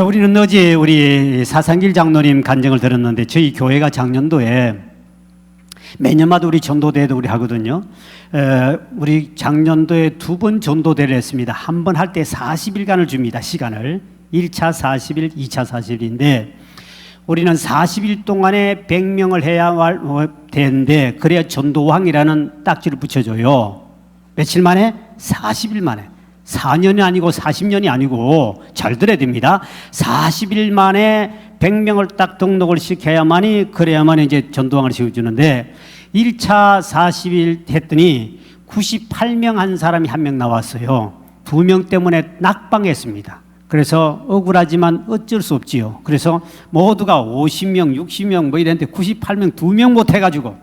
우리는 어제 우리 사상길 장로님 간증을 들었는데 저희 교회가 작년도에 매년마다 우리 전도대회도 우리 하거든요. 우리 작년도에 2번 전도대회를 했습니다. 한 번 할 때 40일간을 줍니다. 시간을 1차 40일, 2차 40일인데 우리는 40일 동안에 100명을 해야 되는데 그래야 전도왕이라는 딱지를 붙여줘요. 며칠 만에? 40일 만에. 4년이 아니고 40년이 아니고 잘 들어야 됩니다. 40일 만에 100명을 딱 등록을 시켜야만이 그래야만 이제 전도왕을 씌워주는데 1차 40일 했더니 98명 한 사람이 한 명 나왔어요. 2명 때문에 낙방했습니다. 그래서 억울하지만 어쩔 수 없지요. 그래서 모두가 50명, 60명 뭐 이랬는데 98명 2명 못 해가지고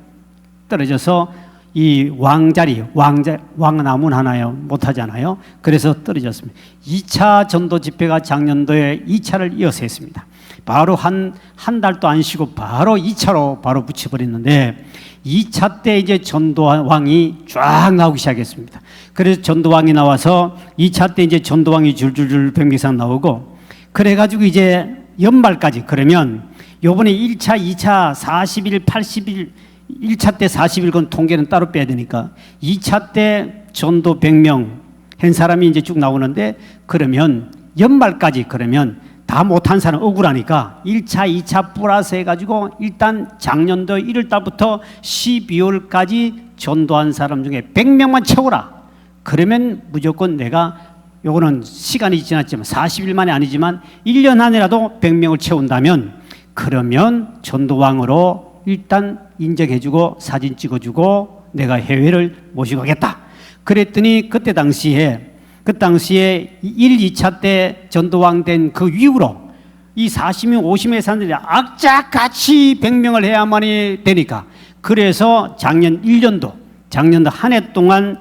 떨어져서 이 왕자리, 왕나문 하나요? 못하잖아요. 그래서 떨어졌습니다. 2차 전도 집회가 작년도에 2차를 이어서 했습니다. 바로 한 달도 안 쉬고 바로 2차로 바로 붙여버렸는데 2차 때 이제 전도왕이 쫙 나오기 시작했습니다. 그래서 전도왕이 나와서 2차 때 이제 전도왕이 줄줄줄 100명 이상 나오고 그래가지고 이제 연말까지 그러면 요번에 1차, 2차 40일, 80일 1차 때 40일 건 통계는 따로 빼야 되니까 2차 때 전도 100명 한 사람이 이제 쭉 나오는데 그러면 연말까지 그러면 다 못한 사람 억울하니까 1차, 2차 플러스 해가지고 일단 작년도 1월 달부터 12월까지 전도한 사람 중에 100명만 채워라. 그러면 무조건 내가 요거는 시간이 지났지만 40일 만에 아니지만 1년 안에라도 100명을 채운다면 그러면 전도왕으로 일단 인정해주고 사진 찍어주고 내가 해외를 모시고 가겠다. 그랬더니 그 당시에 1, 2차 때 전도왕 된 그 이후로 이 40명, 50명의 사람들이 악착같이 100명을 해야만이 되니까 그래서 작년 한 해 동안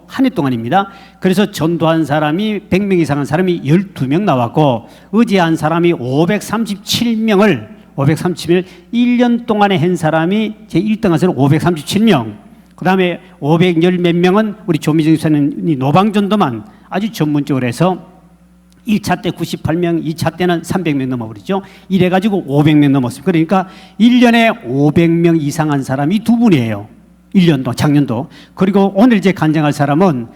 한 해 동안입니다. 그래서 전도한 사람이 100명 이상한 사람이 12명 나왔고 의지한 사람이 537명 1년 동안에 한 사람이 제 1등한서는 537명. 그 다음에 510 몇 명은 우리 조미정 집사님이 노방전도만 아주 전문적으로 해서 1차 때 98명, 2차 때는 300명 넘어버리죠. 이래가지고 500명 넘었습니다. 그러니까 1년에 500명 이상한 사람이 2분이에요. 1년도, 작년도. 그리고 오늘 이제 간증할 사람은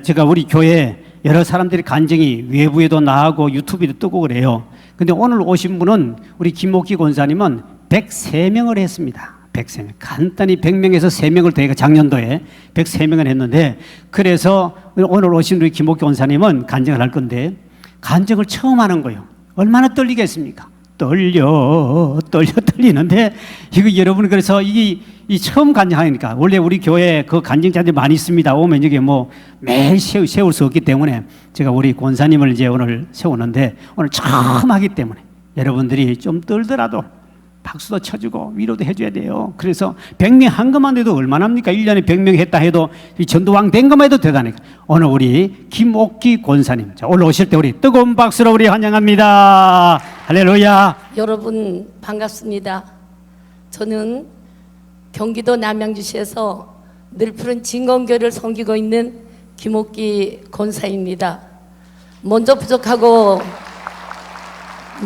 제가 우리 교회 여러 사람들이 간증이 외부에도 나가고 유튜브에도 뜨고 그래요. 근데 오늘 오신 분은 우리 김옥기 권사님은 103명을 했습니다. 103명. 간단히 100명에서 3명을 더해가 작년도에 103명을 했는데 그래서 오늘 오신 우리 김옥기 권사님은 간증을 할 건데 간증을 처음 하는 거예요. 얼마나 떨리겠습니까? 떨리는데 이거 여러분 그래서 이 처음 간증하니까 원래 우리 교회 그 간증자들이 많이 있습니다. 오면 여기 뭐 매일 세울 수 없기 때문에 제가 우리 권사님을 이제 오늘 세우는데 오늘 처음 하기 때문에 여러분들이 좀 떨더라도 박수도 쳐주고 위로도 해줘야 돼요. 그래서 100명 한 것만 해도 얼마나입니까? 1년에 100명 했다 해도 전도왕 된 것만 해도 대단하니까 오늘 우리 김옥기 권사님 자, 올라오실 때 우리 뜨거운 박수로 우리 환영합니다. 할렐루야. 여러분 반갑습니다. 저는 경기도 남양주시에서 늘 푸른 진건교를 섬기고 있는 김옥기 권사입니다. 먼저 부족하고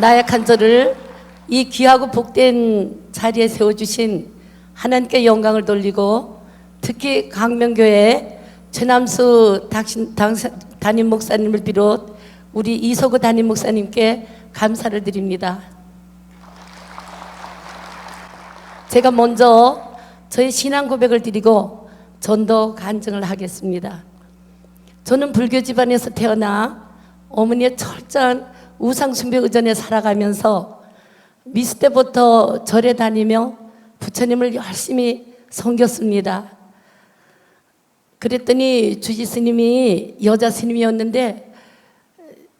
나약한 저를 이 귀하고 복된 자리에 세워주신 하나님께 영광을 돌리고 특히 강명교회 최남수 담임 목사님을 비롯 우리 이서구 담임 목사님께 감사를 드립니다. 제가 먼저 저의 신앙 고백을 드리고 전도 간증을 하겠습니다. 저는 불교 집안에서 태어나 어머니의 철저한 우상숭배 의존에 살아가면서 미스 때부터 절에 다니며 부처님을 열심히 섬겼습니다. 그랬더니 주지 스님이 여자 스님이었는데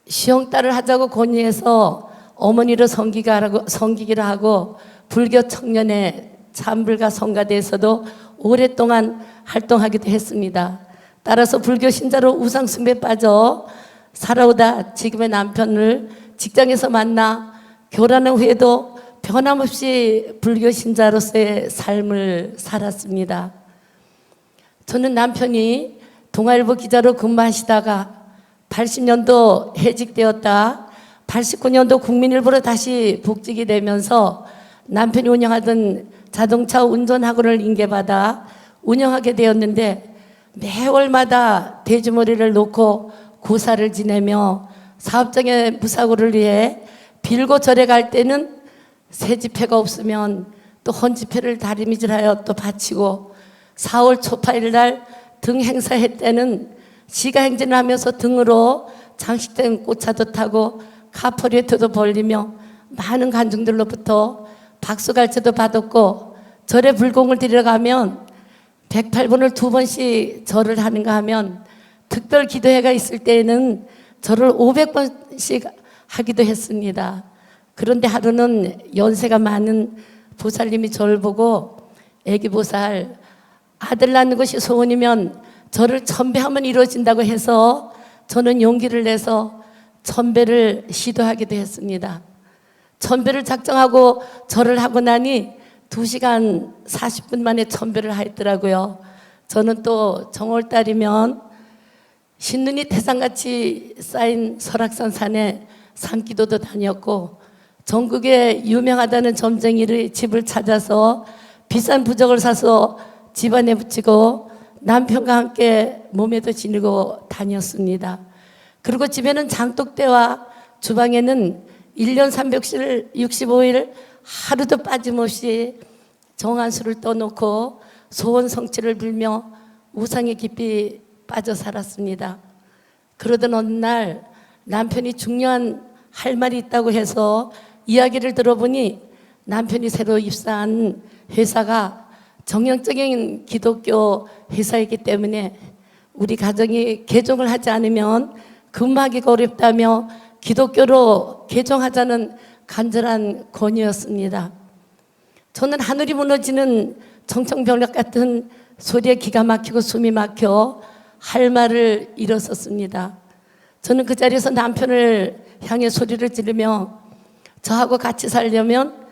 시험딸을 하자고 권유해서 어머니를 섬기기로 하고 불교 청년의 참불가 성가대에서도 오랫동안 활동하기도 했습니다. 따라서 불교 신자로 우상숭배에 빠져 살아오다 지금의 남편을 직장에서 만나 결혼한 후에도 변함없이 불교 신자로서의 삶을 살았습니다. 저는 남편이 동아일보 기자로 근무하시다가 80년도 해직되었다 89년도 국민일보로 다시 복직이 되면서 남편이 운영하던 자동차 운전학원을 인계받아 운영하게 되었는데 매월마다 돼지머리를 놓고 고사를 지내며 사업장의 무사고를 위해 빌고 절에 갈 때는 새 지폐가 없으면 또 헌지폐를 다리미질하여 또 바치고 4월 초파일 날 등 행사회 때는 시가 행진을 하면서 등으로 장식된 꽃차도 타고 카퍼레트도 벌리며 많은 관중들로부터 박수갈채도 받았고 절에 불공을 들여가면 108번을 2번씩 절을 하는가 하면 특별 기도회가 있을 때에는 절을 500번씩 하기도 했습니다. 그런데 하루는 연세가 많은 보살님이 저를 보고 애기 보살 아들 낳는 것이 소원이면 저를 천배하면 이루어진다고 해서 저는 용기를 내서 천배를 시도하기도 했습니다. 천배를 작정하고 절을 하고 나니 2시간 40분 만에 천배를 하였더라고요. 저는 또 정월달이면 신눈이 태산같이 쌓인 설악산 산에 산기도도 다녔고 전국에 유명하다는 점쟁이의 집을 찾아서 비싼 부적을 사서 집안에 붙이고 남편과 함께 몸에도 지니고 다녔습니다. 그리고 집에는 장독대와 주방에는 1년 365일 하루도 빠짐없이 정한수를 떠놓고 소원 성취를 빌며 우상에 깊이 빠져 살았습니다. 그러던 어느 날 남편이 중요한 할 말이 있다고 해서 이야기를 들어보니 남편이 새로 입사한 회사가 정형적인 기독교 회사이기 때문에 우리 가정이 개종을 하지 않으면 근무하기가 어렵다며 기독교로 개종하자는 간절한 권유였습니다. 저는 하늘이 무너지는 청청병력 같은 소리에 기가 막히고 숨이 막혀 할 말을 잃었었습니다. 저는 그 자리에서 남편을 향해 소리를 지르며 저하고 같이 살려면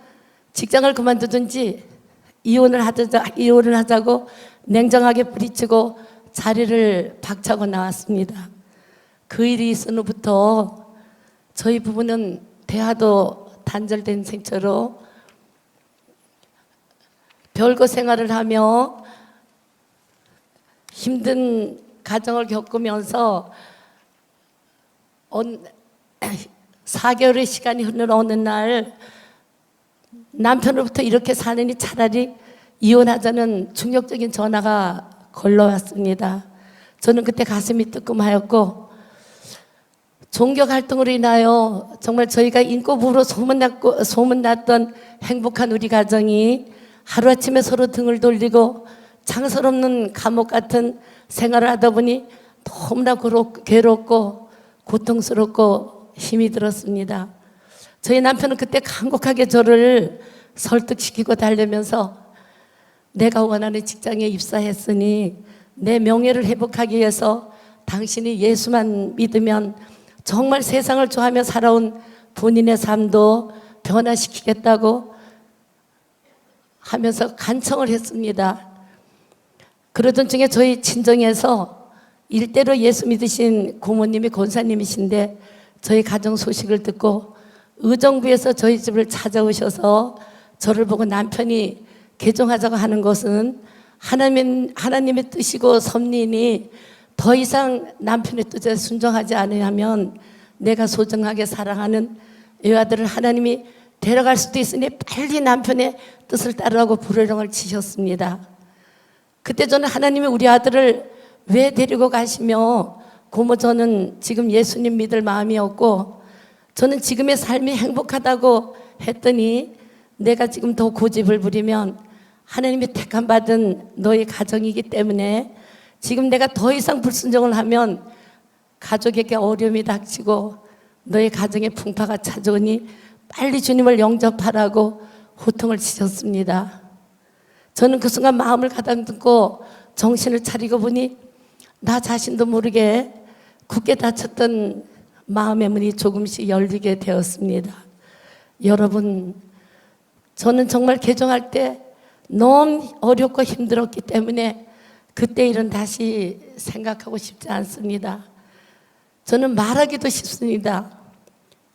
직장을 그만두든지 이혼을 하자고 냉정하게 부딪히고 자리를 박차고 나왔습니다. 그 일이 있은 후부터 저희 부부는 대화도 단절된 생처로 별거 생활을 하며 힘든 가정을 겪으면서 4개월의 시간이 흐르는 어느 날 남편으로부터 이렇게 사느니 차라리 이혼하자는 충격적인 전화가 걸러왔습니다. 저는 그때 가슴이 뜨끔하였고 종교 갈등으로 인하여 정말 저희가 인꼬부부로 소문났던 행복한 우리 가정이 하루아침에 서로 등을 돌리고 창설 없는 감옥 같은 생활을 하다 보니 너무나 괴롭고 고통스럽고 힘이 들었습니다. 저희 남편은 그때 간곡하게 저를 설득시키고 달래면서 내가 원하는 직장에 입사했으니 내 명예를 회복하기 위해서 당신이 예수만 믿으면 정말 세상을 좋아하며 살아온 본인의 삶도 변화시키겠다고 하면서 간청을 했습니다. 그러던 중에 저희 친정에서 일대로 예수 믿으신 고모님이 권사님이신데 저희 가정 소식을 듣고 의정부에서 저희 집을 찾아오셔서 저를 보고 남편이 개종하자고 하는 것은 하나님의 뜻이고 섭리니 더 이상 남편의 뜻에 순종하지 않으면 내가 소중하게 사랑하는 외아들을 하나님이 데려갈 수도 있으니 빨리 남편의 뜻을 따르라고 불호령을 치셨습니다. 그때 저는 하나님이 우리 아들을 왜 데리고 가시며 고모 저는 지금 예수님 믿을 마음이었고 저는 지금의 삶이 행복하다고 했더니 내가 지금 더 고집을 부리면 하나님이 택함받은 너의 가정이기 때문에 지금 내가 더 이상 불순종을 하면 가족에게 어려움이 닥치고 너의 가정에 풍파가 찾아오니 빨리 주님을 영접하라고 호통을 치셨습니다. 저는 그 순간 마음을 가다듬고 정신을 차리고 보니 나 자신도 모르게 굳게 닫혔던 마음의 문이 조금씩 열리게 되었습니다. 여러분, 저는 정말 개종할 때 너무 어렵고 힘들었기 때문에 그때 일은 다시 생각하고 싶지 않습니다. 저는 말하기도 쉽습니다.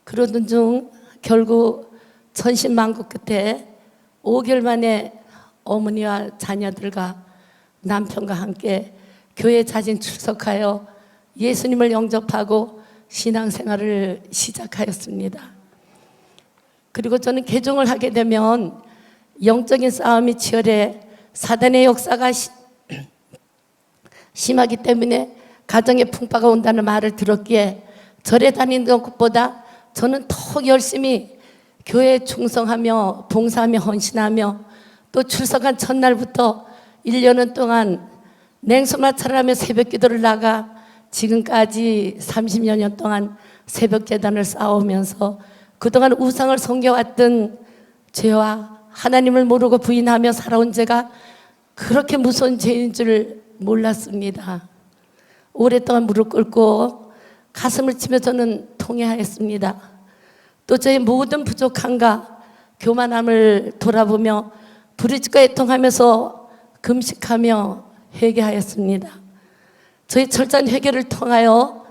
그러던 중 결국 천신만고 끝에 5개월 만에 어머니와 자녀들과 남편과 함께 교회 자진 출석하여 예수님을 영접하고 신앙생활을 시작하였습니다. 그리고 저는 개종을 하게 되면 영적인 싸움이 치열해 사단의 역사가 심하기 때문에 가정에 풍파가 온다는 말을 들었기에 절에 다니는 것보다 저는 더 열심히 교회에 충성하며 봉사하며 헌신하며 또 출석한 첫날부터 1년은 동안 냉소마찰하며 새벽 기도를 나가 지금까지 30여 년 동안 새벽 재단을 쌓아오면서 그동안 우상을 섬겨왔던 죄와 하나님을 모르고 부인하며 살아온 제가 그렇게 무서운 죄인 줄 몰랐습니다. 오랫동안 무릎 꿇고 가슴을 치며 저는 통회하였습니다. 또 저의 모든 부족함과 교만함을 돌아보며 부르짖고 애통하면서 금식하며 회개하였습니다. 저희 철저한 회개를 통하여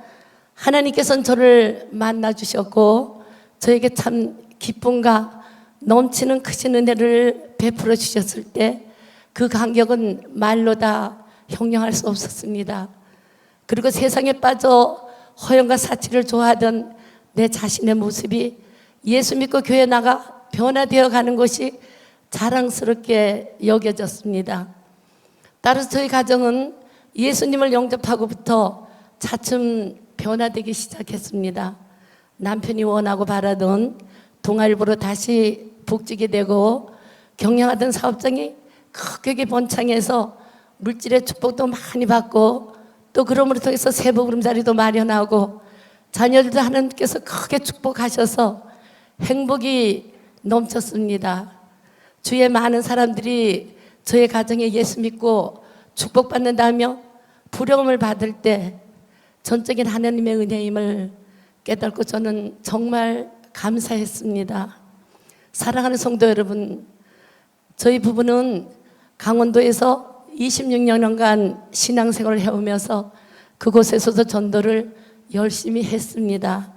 하나님께서는 저를 만나주셨고 저에게 참 기쁨과 넘치는 크신 은혜를 베풀어 주셨을 때 그 감격은 말로 다 형용할 수 없었습니다. 그리고 세상에 빠져 허영과 사치를 좋아하던 내 자신의 모습이 예수 믿고 교회 나가 변화되어 가는 것이 자랑스럽게 여겨졌습니다. 따라서 저희 가정은 예수님을 영접하고부터 차츰 변화되기 시작했습니다. 남편이 원하고 바라던 동아일보로 다시 복직이 되고 경영하던 사업장이 크게 번창해서 물질의 축복도 많이 받고 또 그럼으로 통해서 세복음 자리도 마련하고 자녀들도 하나님께서 크게 축복하셔서 행복이 넘쳤습니다. 주위에 많은 사람들이 저의 가정에 예수 믿고 축복받는다며 부러움을 받을 때 전적인 하나님의 은혜임을 깨닫고 저는 정말 감사했습니다. 사랑하는 성도 여러분, 저희 부부는 강원도에서 26년간 신앙생활을 해오면서 그곳에서도 전도를 열심히 했습니다.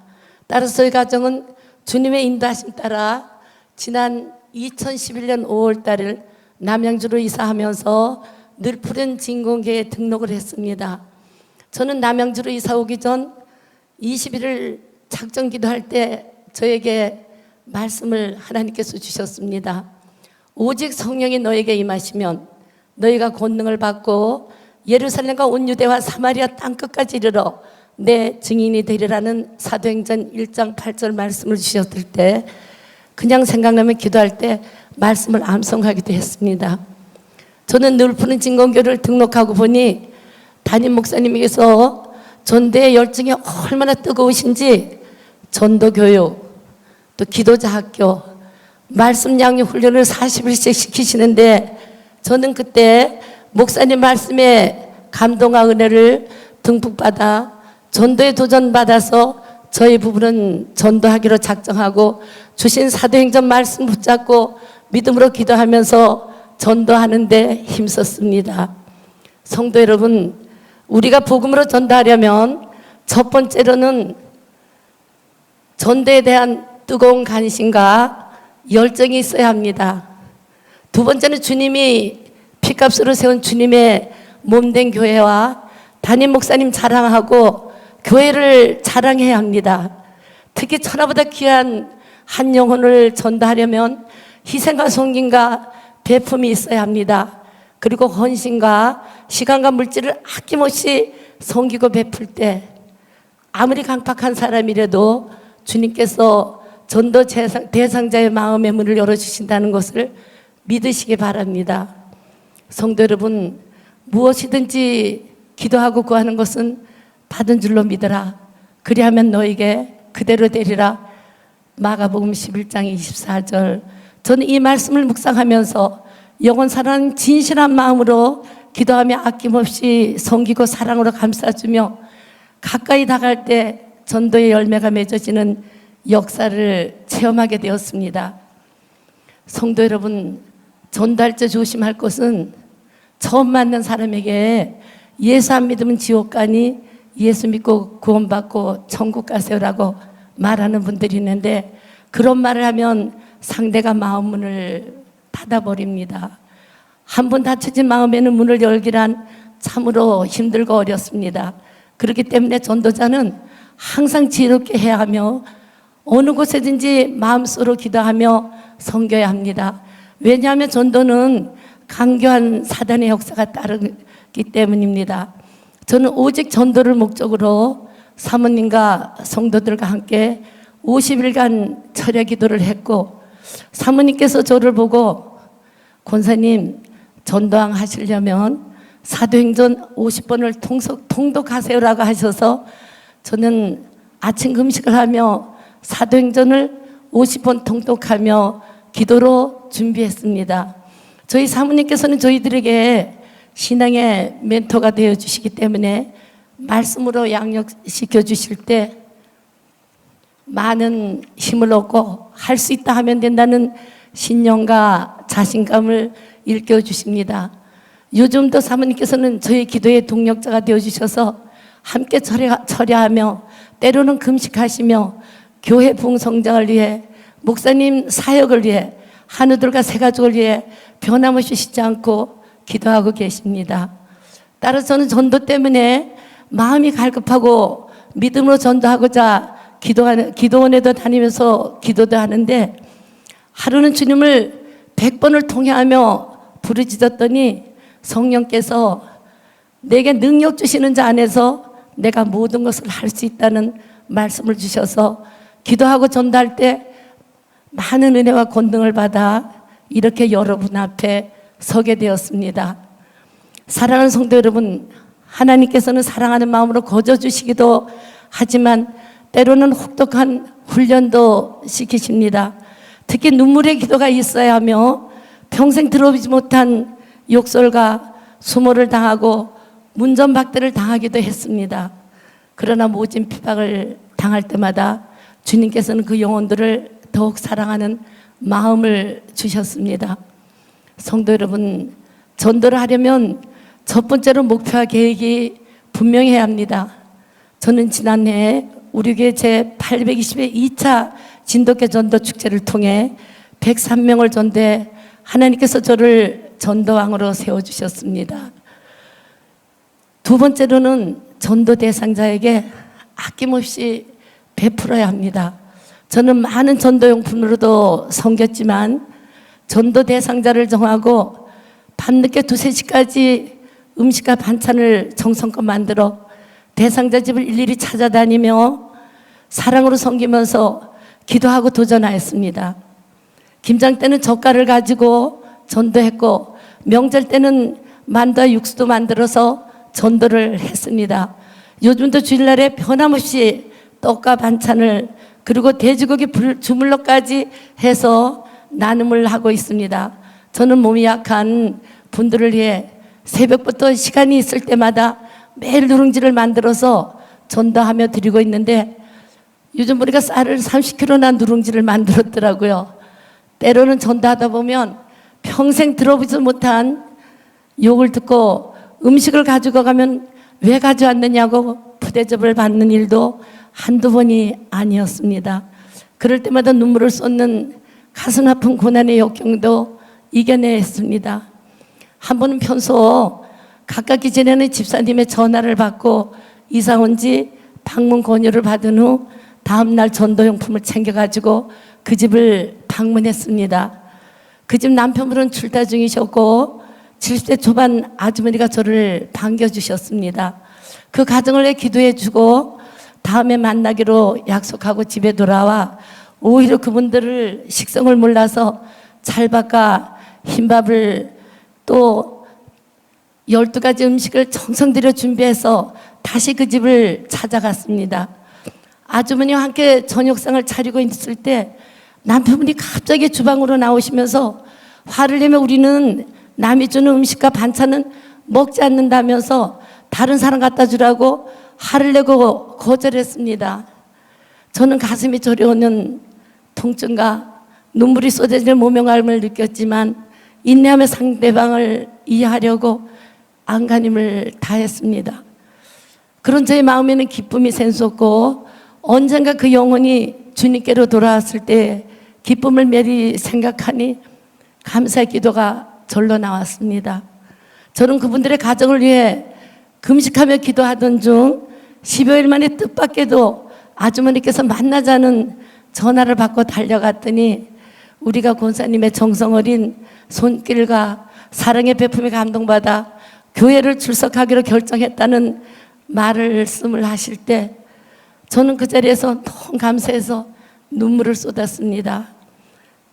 따라서 저희 가정은 주님의 인도하심 따라 지난 2011년 5월 달을 남양주로 이사하면서 늘 푸른 진공교회에 등록을 했습니다. 저는 남양주로 이사 오기 전 20일을 작정 기도할 때 저에게 말씀을 하나님께서 주셨습니다. 오직 성령이 너에게 임하시면 너희가 권능을 받고 예루살렘과 온 유대와 사마리아 땅끝까지 이르러 내 증인이 되리라는 사도행전 1장 8절 말씀을 주셨을 때 그냥 생각나면 기도할 때 말씀을 암송하기도 했습니다. 저는 늘 푸른 진공교를 등록하고 보니 담임 목사님에게서 전도의 열정이 얼마나 뜨거우신지 전도교육, 또 기도자 학교, 말씀 양육 훈련을 40일씩 시키시는데 저는 그때 목사님 말씀에 감동과 은혜를 듬뿍 받아 전도에 도전받아서 저희 부부는 전도하기로 작정하고 주신 사도행전 말씀 붙잡고 믿음으로 기도하면서 전도하는데 힘썼습니다. 성도 여러분, 우리가 복음으로 전도하려면 첫 번째로는 전도에 대한 뜨거운 관심과 열정이 있어야 합니다. 두 번째는 주님이 피값으로 세운 주님의 몸된 교회와 담임 목사님 자랑하고 교회를 자랑해야 합니다. 특히 천하보다 귀한 한 영혼을 전도하려면 희생과 섬김과 배품이 있어야 합니다. 그리고 헌신과 시간과 물질을 아낌없이 섬기고 베풀 때 아무리 강팍한 사람이라도 주님께서 전도 대상자의 마음의 문을 열어주신다는 것을 믿으시기 바랍니다. 성도 여러분, 무엇이든지 기도하고 구하는 것은 받은 줄로 믿어라. 그리하면 너에게 그대로 되리라. 마가복음 11장 24절. 저는 이 말씀을 묵상하면서 영원 살아는 진실한 마음으로 기도하며 아낌없이 섬기고 사랑으로 감싸주며 가까이 다가갈 때 전도의 열매가 맺어지는 역사를 체험하게 되었습니다. 성도 여러분, 전도할 때 조심할 것은 처음 만난 사람에게 예수 안 믿으면 지옥 가니 예수 믿고 구원받고 천국 가세요라고 말하는 분들이 있는데 그런 말을 하면 상대가 마음 문을 닫아버립니다. 한 번 닫혀진 마음에는 문을 열기란 참으로 힘들고 어렵습니다. 그렇기 때문에 전도자는 항상 지혜롭게 해야 하며 어느 곳에든지 마음속으로 기도하며 섬겨야 합니다. 왜냐하면 전도는 강교한 사단의 역사가 따르기 때문입니다. 저는 오직 전도를 목적으로 사모님과 성도들과 함께 50일간 철야 기도를 했고, 사모님께서 저를 보고 권사님 전도왕 하시려면 사도행전 50번을 통독하세요라고 하셔서 저는 아침 금식을 하며 사도행전을 50번 통독하며 기도로 준비했습니다. 저희 사모님께서는 저희들에게 신앙의 멘토가 되어 주시기 때문에 말씀으로 양육시켜 주실 때 많은 힘을 얻고 할 수 있다 하면 된다는 신념과 자신감을 일깨워 주십니다. 요즘도 사모님께서는 저희 기도의 동력자가 되어 주셔서 함께 철야하며 때로는 금식하시며 교회 부흥성장을 위해 목사님 사역을 위해 한우들과 새가족을 위해 변함없이 쉬지 않고 기도하고 계십니다. 따라서 저는 전도 때문에 마음이 갈급하고 믿음으로 전도하고자 기도원에도 다니면서 기도도 하는데 하루는 주님을 100번을 통회하며 부르짖었더니 성령께서 내게 능력 주시는 자 안에서 내가 모든 것을 할 수 있다는 말씀을 주셔서 기도하고 전도할 때 많은 은혜와 권능을 받아 이렇게 여러분 앞에 서게 되었습니다. 사랑하는 성도 여러분, 하나님께서는 사랑하는 마음으로 거저주시기도 하지만 때로는 혹독한 훈련도 시키십니다. 특히 눈물의 기도가 있어야 하며 평생 들어보지 못한 욕설과 수모를 당하고 문전박대를 당하기도 했습니다. 그러나 모진 핍박을 당할 때마다 주님께서는 그 영혼들을 더욱 사랑하는 마음을 주셨습니다. 성도 여러분, 전도를 하려면 첫 번째로 목표와 계획이 분명해야 합니다. 저는 지난해 우리 교회 제820회 2차 진돗개 전도 축제를 통해 103명을 전도해 하나님께서 저를 전도왕으로 세워주셨습니다. 두 번째로는 전도 대상자에게 아낌없이 베풀어야 합니다. 저는 많은 전도용품으로도 섬겼지만 전도 대상자를 정하고 밤늦게 2-3시까지 음식과 반찬을 정성껏 만들어 대상자 집을 일일이 찾아다니며 사랑으로 섬기면서 기도하고 도전하였습니다. 김장 때는 젓갈을 가지고 전도했고 명절 때는 만두와 육수도 만들어서 전도를 했습니다. 요즘도 주일날에 변함없이 떡과 반찬을 그리고 돼지고기 주물럭까지 해서 나눔을 하고 있습니다. 저는 몸이 약한 분들을 위해 새벽부터 시간이 있을 때마다 매일 누룽지를 만들어서 전도하며 드리고 있는데 요즘 우리가 쌀을 30kg나 누룽지를 만들었더라고요. 때로는 전도하다 보면 평생 들어보지 못한 욕을 듣고 음식을 가지고 가면 왜 가져왔느냐고 부대접을 받는 일도 한두 번이 아니었습니다. 그럴 때마다 눈물을 쏟는 가슴 아픈 고난의 역경도 이겨냈습니다. 한 번은 평소 가깝게 지내는 집사님의 전화를 받고 이사 온 지 방문 권유를 받은 후 다음날 전도용품을 챙겨가지고 그 집을 방문했습니다. 그 집 남편분은 출타 중이셨고 70대 초반 아주머니가 저를 반겨주셨습니다. 그 가정을 위해 기도해주고 다음에 만나기로 약속하고 집에 돌아와 오히려 그분들을 식성을 몰라서 찰밥과 흰밥을 또 12가지 음식을 정성 들여 준비해서 다시 그 집을 찾아갔습니다. 아주머니와 함께 저녁상을 차리고 있을 때 남편분이 갑자기 주방으로 나오시면서 화를 내며 우리는 남이 주는 음식과 반찬은 먹지 않는다면서 다른 사람 갖다 주라고 화를 내고 거절했습니다. 저는 가슴이 저려오는 통증과 눈물이 쏟아지는 모명함을 느꼈지만 인내하며 상대방을 이해하려고 안간힘을 다했습니다. 그런 저의 마음에는 기쁨이 샘솟고 언젠가 그 영혼이 주님께로 돌아왔을 때 기쁨을 매리 생각하니 감사의 기도가 절로 나왔습니다. 저는 그분들의 가정을 위해 금식하며 기도하던 중 15일 만에 뜻밖에도 아주머니께서 만나자는 전화를 받고 달려갔더니 우리가 권사님의 정성 어린 손길과 사랑의 베품에 감동받아 교회를 출석하기로 결정했다는 말씀을 하실 때 저는 그 자리에서 너무 감사해서 눈물을 쏟았습니다.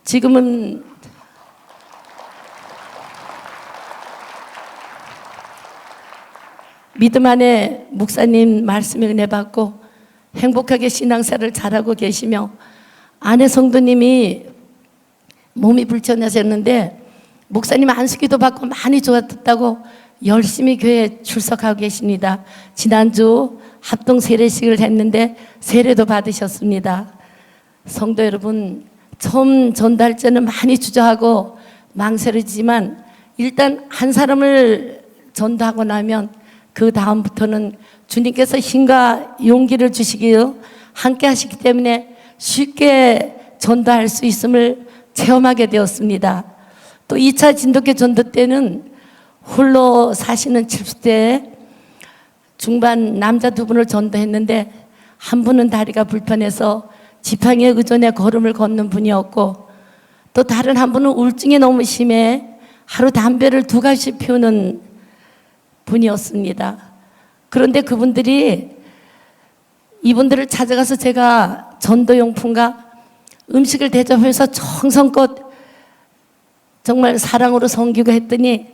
지금은 믿음 안에 목사님 말씀에 은혜 받고 행복하게 신앙생활을 잘하고 계시며 아내 성도님이 몸이 불편하셨는데 목사님 안수기도 받고 많이 좋았다고 열심히 교회에 출석하고 계십니다. 지난주 합동 세례식을 했는데 세례도 받으셨습니다. 성도 여러분, 처음 전도할때는 많이 주저하고 망설이지만 일단 한 사람을 전도하고 나면 그 다음부터는 주님께서 힘과 용기를 주시기로 함께 하시기 때문에 쉽게 전도할 수 있음을 체험하게 되었습니다. 또 2차 진돗개 전도 때는 홀로 사시는 70대 중반 남자 2분을 전도했는데 한 분은 다리가 불편해서 지팡이에 의존해 걸음을 걷는 분이었고 또 다른 한 분은 우울증이 너무 심해 하루 담배를 2갑씩 피우는 분이었습니다. 그런데 그분들이 이분들을 찾아가서 제가 전도용품과 음식을 대접해서 정성껏 정말 사랑으로 섬기고 했더니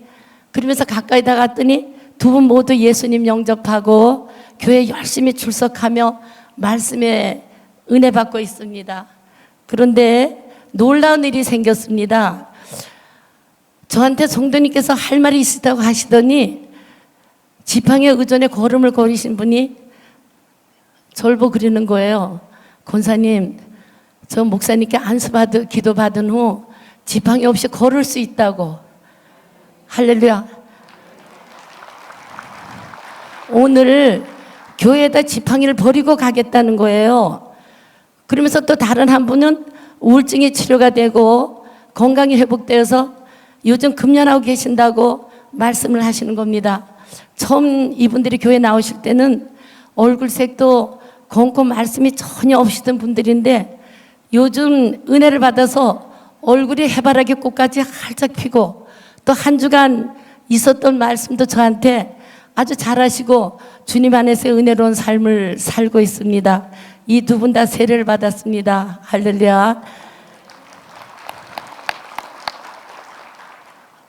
그러면서 가까이 다가갔더니 2분 모두 예수님 영접하고 교회 열심히 출석하며 말씀에 은혜 받고 있습니다. 그런데 놀라운 일이 생겼습니다. 저한테 성도님께서 할 말이 있다고 하시더니 지팡이에 의존해 걸음을 걸으신 분이 저를 보고 그러는 거예요. 권사님, 저 목사님께 기도 받은 후 지팡이 없이 걸을 수 있다고. 할렐루야. 오늘 교회에다 지팡이를 버리고 가겠다는 거예요. 그러면서 또 다른 한 분은 우울증이 치료가 되고 건강이 회복되어서 요즘 금연하고 계신다고 말씀을 하시는 겁니다. 처음 이분들이 교회 나오실 때는 얼굴색도 검고 말씀이 전혀 없으던 분들인데 요즘 은혜를 받아서 얼굴이 해바라기 꽃까지 활짝 피고 또 한 주간 있었던 말씀도 저한테 아주 잘하시고 주님 안에서 은혜로운 삶을 살고 있습니다. 이 2분 다 세례를 받았습니다. 할렐루야.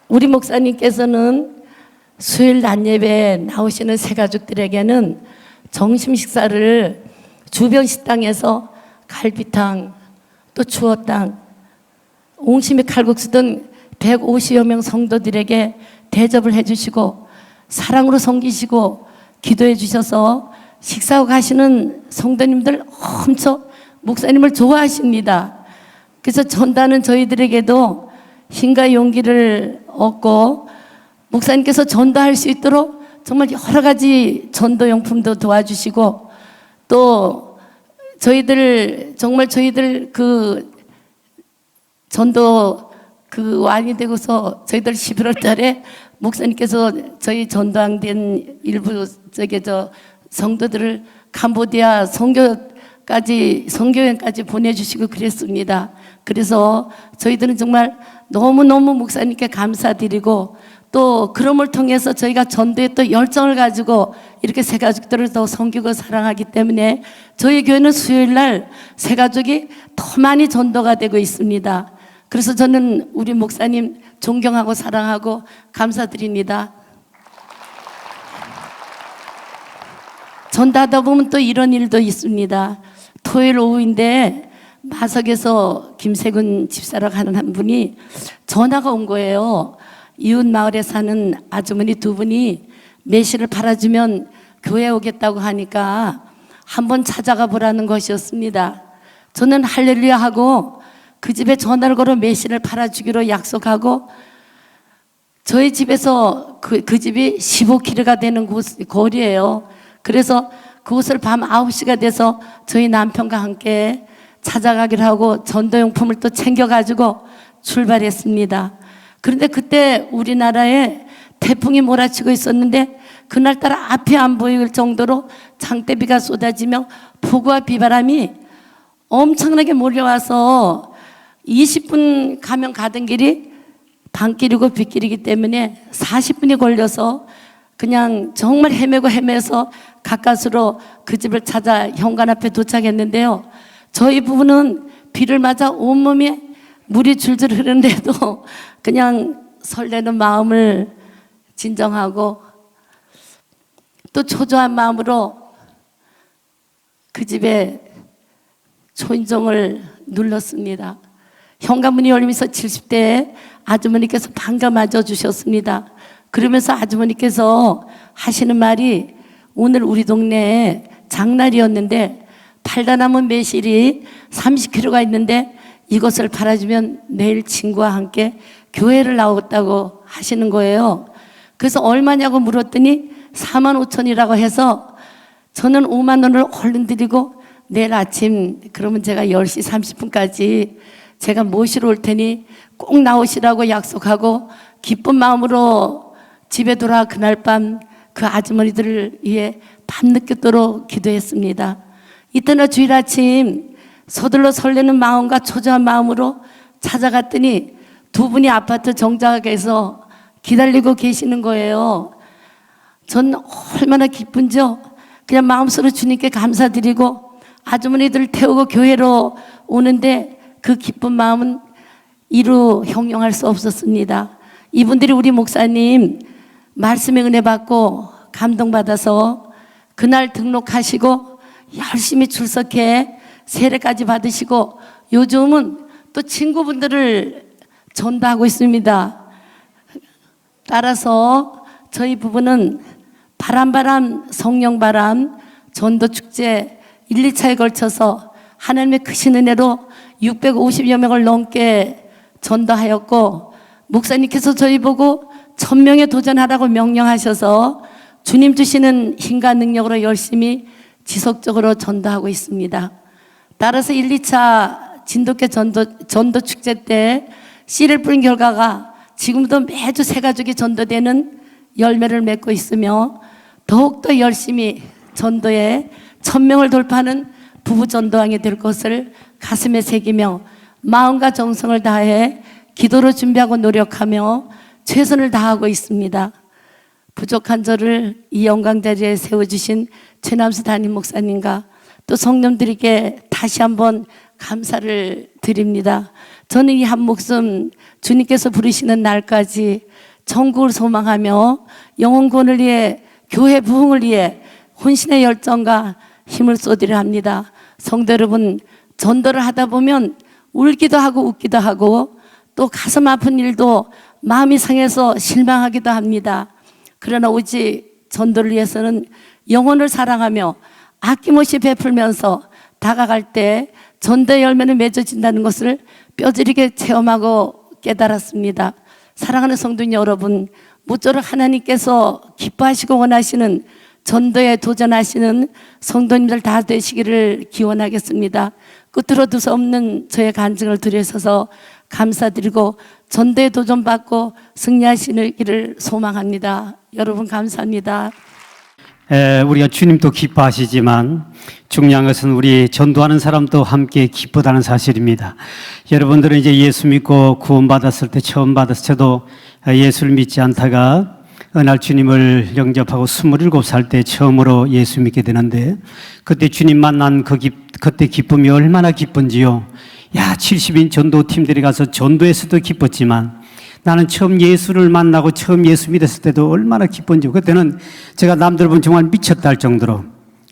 우리 목사님께서는 수요일 낮 예배에 나오시는 새가족들에게는 점심 식사를 주변 식당에서 갈비탕 또 추어탕 옹심이 칼국수 등 150여 명 성도들에게 대접을 해주시고 사랑으로 섬기시고 기도해 주셔서 식사하고 가시는 성도님들 엄청 목사님을 좋아하십니다. 그래서 전도하는 저희들에게도 힘과 용기를 얻고 목사님께서 전도할 수 있도록 정말 여러 가지 전도용품도 도와주시고 또 저희들 그 전도 그 완이 되고서 저희들 11월 달에 목사님께서 저희 전도항된 일부 성도들을 캄보디아 선교여행까지 보내주시고 그랬습니다. 그래서 저희들은 정말 너무너무 목사님께 감사드리고 또 그럼을 통해서 저희가 전도에 또 열정을 가지고 이렇게 새가족들을 더 섬기고 사랑하기 때문에 저희 교회는 수요일 날 새가족이 더 많이 전도가 되고 있습니다. 그래서 저는 우리 목사님 존경하고 사랑하고 감사드립니다. 전도하다 보면 또 이런 일도 있습니다. 토요일 오후인데 마석에서 김세근 집사라고 하는 한 분이 전화가 온 거예요. 이웃 마을에 사는 아주머니 2분이 매실을 팔아주면 교회 오겠다고 하니까 한번 찾아가 보라는 것이었습니다. 저는 할렐루야 하고 그 집에 전화를 걸어 매실을 팔아주기로 약속하고 저희 집에서 그 집이 15km가 되는 거리예요. 그래서 그곳을 밤 9시가 돼서 저희 남편과 함께 찾아가기로 하고 전도용품을 또 챙겨가지고 출발했습니다. 그런데 그때 우리나라에 태풍이 몰아치고 있었는데 그날따라 앞이 안 보일 정도로 장대비가 쏟아지며 폭우와 비바람이 엄청나게 몰려와서 20분 가면 가던 길이 밤길이고 빗길이기 때문에 40분이 걸려서 그냥 정말 헤매서 가까스로 그 집을 찾아 현관 앞에 도착했는데요. 저희 부부는 비를 맞아 온몸에 물이 줄줄 흐르는데도 그냥 설레는 마음을 진정하고 또 초조한 마음으로 그 집에 초인종을 눌렀습니다. 현관문이 열리면서 70대 아주머니께서 반가 맞아 주셨습니다. 그러면서 아주머니께서 하시는 말이 오늘 우리 동네에 장날이었는데 팔다 남은 매실이 30kg가 있는데 이것을 팔아주면 내일 친구와 함께 교회를 나오겠다고 하시는 거예요. 그래서 얼마냐고 물었더니 45,000이라고 해서 저는 5만 원을 얼른 드리고 내일 아침 그러면 제가 10시 30분까지 제가 모시러 올 테니 꼭 나오시라고 약속하고 기쁜 마음으로 집에 돌아와 그날 밤 그 아주머니들을 위해 밤늦게도록 기도했습니다. 이때나 주일 아침 서둘러 설레는 마음과 초조한 마음으로 찾아갔더니 두 분이 아파트 정자에서 기다리고 계시는 거예요. 전 얼마나 기쁜지요. 그냥 마음속으로 주님께 감사드리고 아주머니들을 태우고 교회로 오는데 그 기쁜 마음은 이루 형용할 수 없었습니다. 이분들이 우리 목사님 말씀의 은혜 받고 감동받아서 그날 등록하시고 열심히 출석해 세례까지 받으시고 요즘은 또 친구분들을 전도하고 있습니다. 따라서 저희 부부는 바람 성령바람 전도축제 1, 2차에 걸쳐서 하나님의 크신 은혜로 650여 명을 넘게 전도하였고 목사님께서 저희 보고 1000명에 도전하라고 명령하셔서 주님 주시는 힘과 능력으로 열심히 지속적으로 전도하고 있습니다. 따라서 1, 2차 진돗개 전도 축제 때 씨를 뿌린 결과가 지금도 매주 새 가족이 전도되는 열매를 맺고 있으며 더욱더 열심히 전도에 1000명을 돌파하는 부부 전도왕이 될 것을 가슴에 새기며 마음과 정성을 다해 기도로 준비하고 노력하며 최선을 다하고 있습니다. 부족한 저를 이 영광 자리에 세워주신 최남수 담임 목사님과 또 성령들에게 다시 한번 감사를 드립니다. 저는 이 한 목숨 주님께서 부르시는 날까지 천국을 소망하며 영혼 구원을 위해 교회 부흥을 위해 혼신의 열정과 힘을 쏟으려 합니다. 성도 여러분, 전도를 하다 보면 울기도 하고 웃기도 하고 또 가슴 아픈 일도 마음이 상해서 실망하기도 합니다. 그러나 오직 전도를 위해서는 영혼을 사랑하며 아낌없이 베풀면서 다가갈 때 전도의 열매는 맺어진다는 것을 뼈저리게 체험하고 깨달았습니다. 사랑하는 성도님 여러분, 모쪼록 하나님께서 기뻐하시고 원하시는 전도에 도전하시는 성도님들 다 되시기를 기원하겠습니다. 끝으로 두서 없는 저의 간증을 드려서서 감사드리고 전도에 도전받고 승리하시기를 소망합니다. 여러분 감사합니다. 우리가 주님도 기뻐하시지만 중요한 것은 우리 전도하는 사람도 함께 기쁘다는 사실입니다. 여러분들은 이제 예수 믿고 구원받았을 때 처음 받았을 때도 예수를 믿지 않다가 어느 날 주님을 영접하고 27살 때 처음으로 예수 믿게 되는데 그때 주님 만난 그때 기쁨이 얼마나 기쁜지요. 70인 전도팀들이 가서 전도에서도 기뻤지만 나는 처음 예수를 만나고 처음 예수 믿었을 때도 얼마나 기쁜지 그때는 제가 남들 보면 정말 미쳤다 할 정도로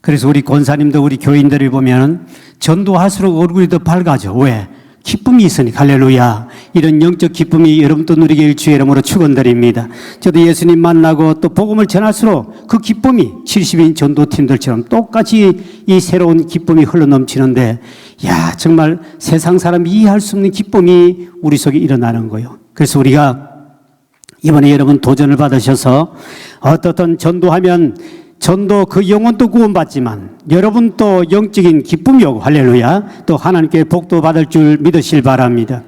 그래서 우리 권사님도 우리 교인들을 보면 전도할수록 얼굴이 더 밝아져. 왜? 기쁨이 있으니 할렐루야. 이런 영적 기쁨이 여러분도 누리길 주의 이름으로 축원드립니다. 저도 예수님 만나고 또 복음을 전할수록 그 기쁨이 70인 전도팀들처럼 똑같이 이 새로운 기쁨이 흘러넘치는데 정말 세상 사람이 이해할 수 없는 기쁨이 우리 속에 일어나는 거예요. 그래서 우리가 이번에 여러분 도전을 받으셔서 어떻든 전도하면 전도 그 영혼도 구원받지만 여러분 또 영적인 기쁨이 오고 할렐루야 또 하나님께 복도 받을 줄 믿으실 바랍니다.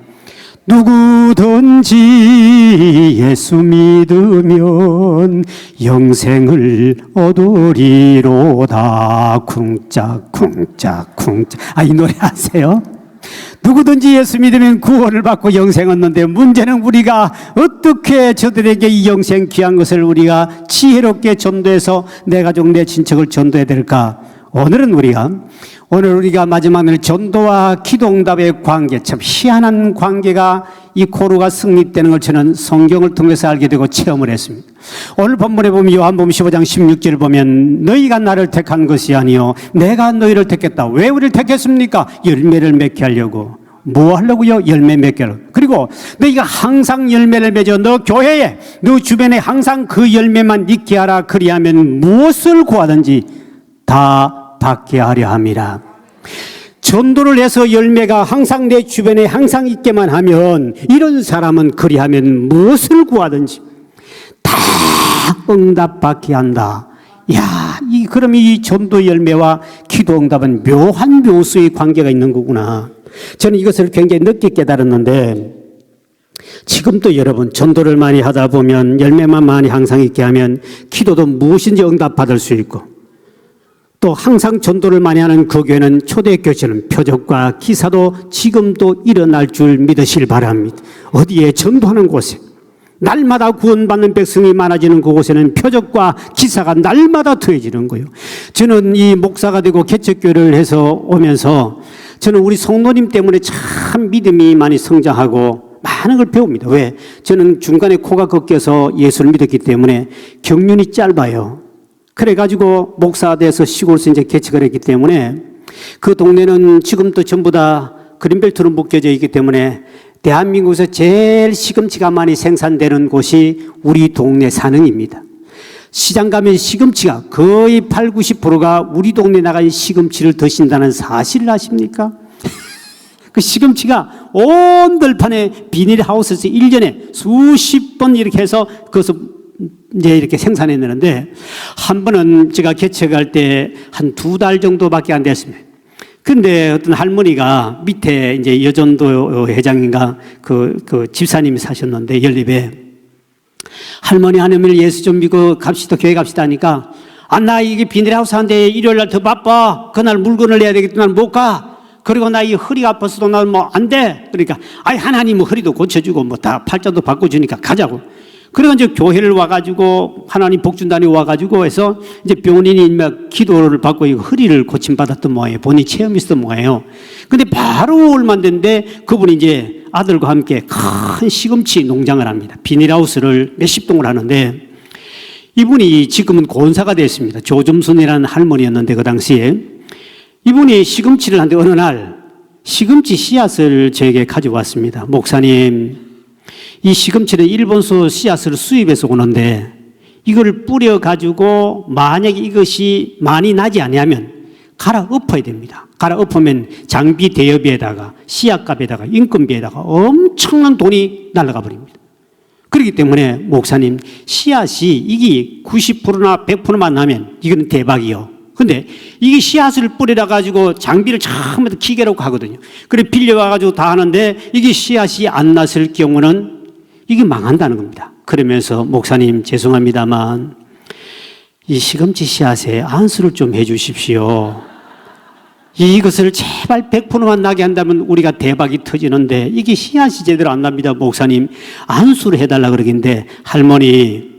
누구든지 예수 믿으면 영생을 얻으리로다. 쿵짝쿵짝쿵짝. 이 노래 아세요? 누구든지 예수 믿으면 구원을 받고 영생 얻는데 문제는 우리가 어떻게 저들에게 이 영생 귀한 것을 우리가 지혜롭게 전도해서 내 가족 내 친척을 전도해야 될까? 오늘 우리가 마지막 날 전도와 기도응답의 관계, 참 희한한 관계가 이 코르가 성립되는 걸 저는 성경을 통해서 알게 되고 체험을 했습니다. 오늘 본문에 보면 요한복음 15장 16절을 보면 너희가 나를 택한 것이 아니요 내가 너희를 택했다. 왜 우리를 택했습니까? 열매를 맺게 하려고. 뭐 하려고요? 열매 맺게 하려고. 그리고 너희가 항상 열매를 맺어 너 교회에 너 주변에 항상 그 열매만 있게 하라. 그리하면 무엇을 구하든지 다 받게 하려 함이라. 전도를 해서 열매가 항상 내 주변에 항상 있게만 하면 이런 사람은 그리하면 무엇을 구하든지 다 응답받게 한다. 그럼 이 전도 열매와 기도 응답은 묘한 묘수의 관계가 있는 거구나. 저는 이것을 굉장히 늦게 깨달았는데 지금도 여러분 전도를 많이 하다 보면 열매만 많이 항상 있게 하면 기도도 무엇인지 응답받을 수 있고 또 항상 전도를 많이 하는 그 교회는 초대교회처럼 표적과 기사도 지금도 일어날 줄 믿으실 바랍니다. 어디에 전도하는 곳에 날마다 구원받는 백성이 많아지는 그곳에는 표적과 기사가 날마다 더해지는 거예요. 저는 이 목사가 되고 개척교회를 해서 오면서 저는 우리 성도님 때문에 참 믿음이 많이 성장하고 많은 걸 배웁니다. 왜? 저는 중간에 코가 꺾여서 예수를 믿었기 때문에 경륜이 짧아요. 그래가지고 목사가 돼서 시골에서 이제 개척을 했기 때문에 그 동네는 지금도 전부 다 그린벨트로 묶여져 있기 때문에 대한민국에서 제일 시금치가 많이 생산되는 곳이 우리 동네 산흥입니다. 시장 가면 시금치가 거의 8, 90%가 우리 동네 나간 시금치를 드신다는 사실을 아십니까? 그 시금치가 온 들판에 비닐하우스에서 1년에 수십 번 이렇게 해서 그것을 이제 이렇게 생산해내는데 한 번은 제가 개척할 때 한 2달 정도밖에 안 됐습니다. 근데 어떤 할머니가 밑에 이제 여전도 회장인가 그 집사님이 사셨는데 연립에 할머니 하나님을 예수 좀 믿고 갑시다 교회 갑시다 하니까 나 이게 비닐하우스 한데 일요일 날 더 바빠 그날 물건을 내야 되겠다 난 못 가. 그리고 나 이 허리가 아파서도 난 뭐 안 돼. 그러니까 하나님 허리도 고쳐주고 뭐 다 팔자도 바꿔주니까 가자고. 그래서 이제 교회를 와가지고 하나님 복준단이 와가지고 해서 이제 병원인이 막 기도를 받고 이 허리를 고침받았던 모양이에요. 본인이 체험이 있었던 모양이에요. 근데 바로 얼마 안 됐는데 그분이 이제 아들과 함께 큰 시금치 농장을 합니다. 비닐하우스를 몇십 동을 하는데 이분이 지금은 권사가 됐습니다. 조점순이라는 할머니였는데 그 당시에 이분이 시금치를 하는데 어느 날 시금치 씨앗을 저에게 가져왔습니다. 목사님 이 시금치는 일본서 씨앗을 수입해서 오는데 이걸 뿌려가지고 만약에 이것이 많이 나지 아니하면 갈아 엎어야 됩니다. 갈아 엎으면 장비 대여비에다가 씨앗값에다가 인건비에다가 엄청난 돈이 날아가 버립니다. 그렇기 때문에 목사님 씨앗이 이게 90%나 100%만 나면 이건 대박이요. 근데 이게 씨앗을 뿌리라 가지고 장비를 처음부터 기계로 하거든요. 그래 빌려와가지고 다 하는데 이게 씨앗이 안 났을 경우는 이게 망한다는 겁니다. 그러면서 목사님 죄송합니다만 이 시금치 씨앗에 안수를 좀 해 주십시오. 이것을 제발 100%만 나게 한다면 우리가 대박이 터지는데 이게 씨앗이 제대로 안 납니다. 목사님 안수를 해달라 그러긴데 할머니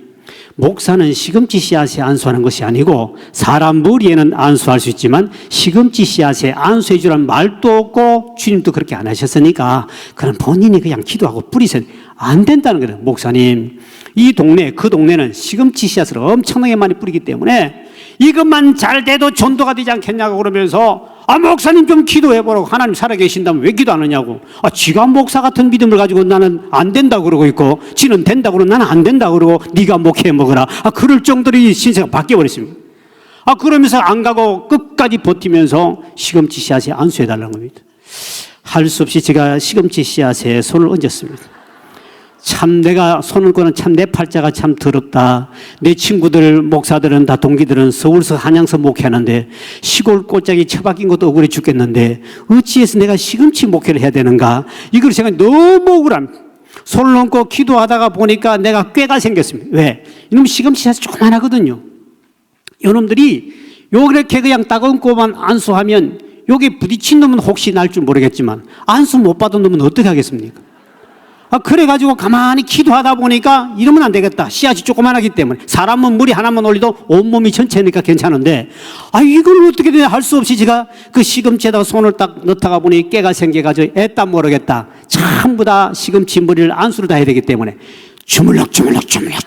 목사는 시금치 씨앗에 안수하는 것이 아니고 사람 머리에는 안수할 수 있지만 시금치 씨앗에 안수해 주라는 말도 없고 주님도 그렇게 안 하셨으니까 그럼 본인이 그냥 기도하고 뿌리세요. 안 된다는 거예요. 목사님 이 동네 그 동네는 시금치 씨앗을 엄청나게 많이 뿌리기 때문에 이것만 잘 돼도 전도가 되지 않겠냐고 그러면서 목사님 좀 기도해보라고. 하나님 살아계신다면 왜 기도 안 하냐고. 지가 목사 같은 믿음을 가지고 나는 안 된다고 그러고 있고 지는 된다고 그러고 나는 안 된다고 그러고 네가 목회 먹어라. 그럴 정도로 이 신세가 바뀌어버렸습니다. 그러면서 안 가고 끝까지 버티면서 시금치 씨앗에 안수해달라는 겁니다. 할 수 없이 제가 시금치 씨앗에 손을 얹었습니다. 참 내가 손을 거는 참 내 팔자가 참 더럽다. 내 친구들 목사들은 다 동기들은 서울서 한양서 목회하는데 시골 꽃짝이 처박힌 것도 억울해 죽겠는데 어찌해서 내가 시금치 목회를 해야 되는가? 이걸 생각해 너무 억울합니다. 손을 얹고 기도하다가 보니까 내가 꾀가 생겼습니다. 왜? 이놈 시금치가 조그만하거든요. 이놈들이 요렇게 그냥 딱 얹고만 안수하면 여기 부딪힌 놈은 혹시 날 줄 모르겠지만 안수 못 받은 놈은 어떻게 하겠습니까? 그래가지고 가만히 기도하다 보니까 이러면 안 되겠다. 씨앗이 조그만하기 때문에 사람은 물이 하나만 올리도 온몸이 전체니까 괜찮은데 이걸 어떻게 되냐 할 수 없이 제가 그 시금치에다가 손을 딱 넣다가 보니 깨가 생겨가지고 애따 모르겠다. 전부 다 시금치 머리를 안수를 다 해야 되기 때문에 주물럭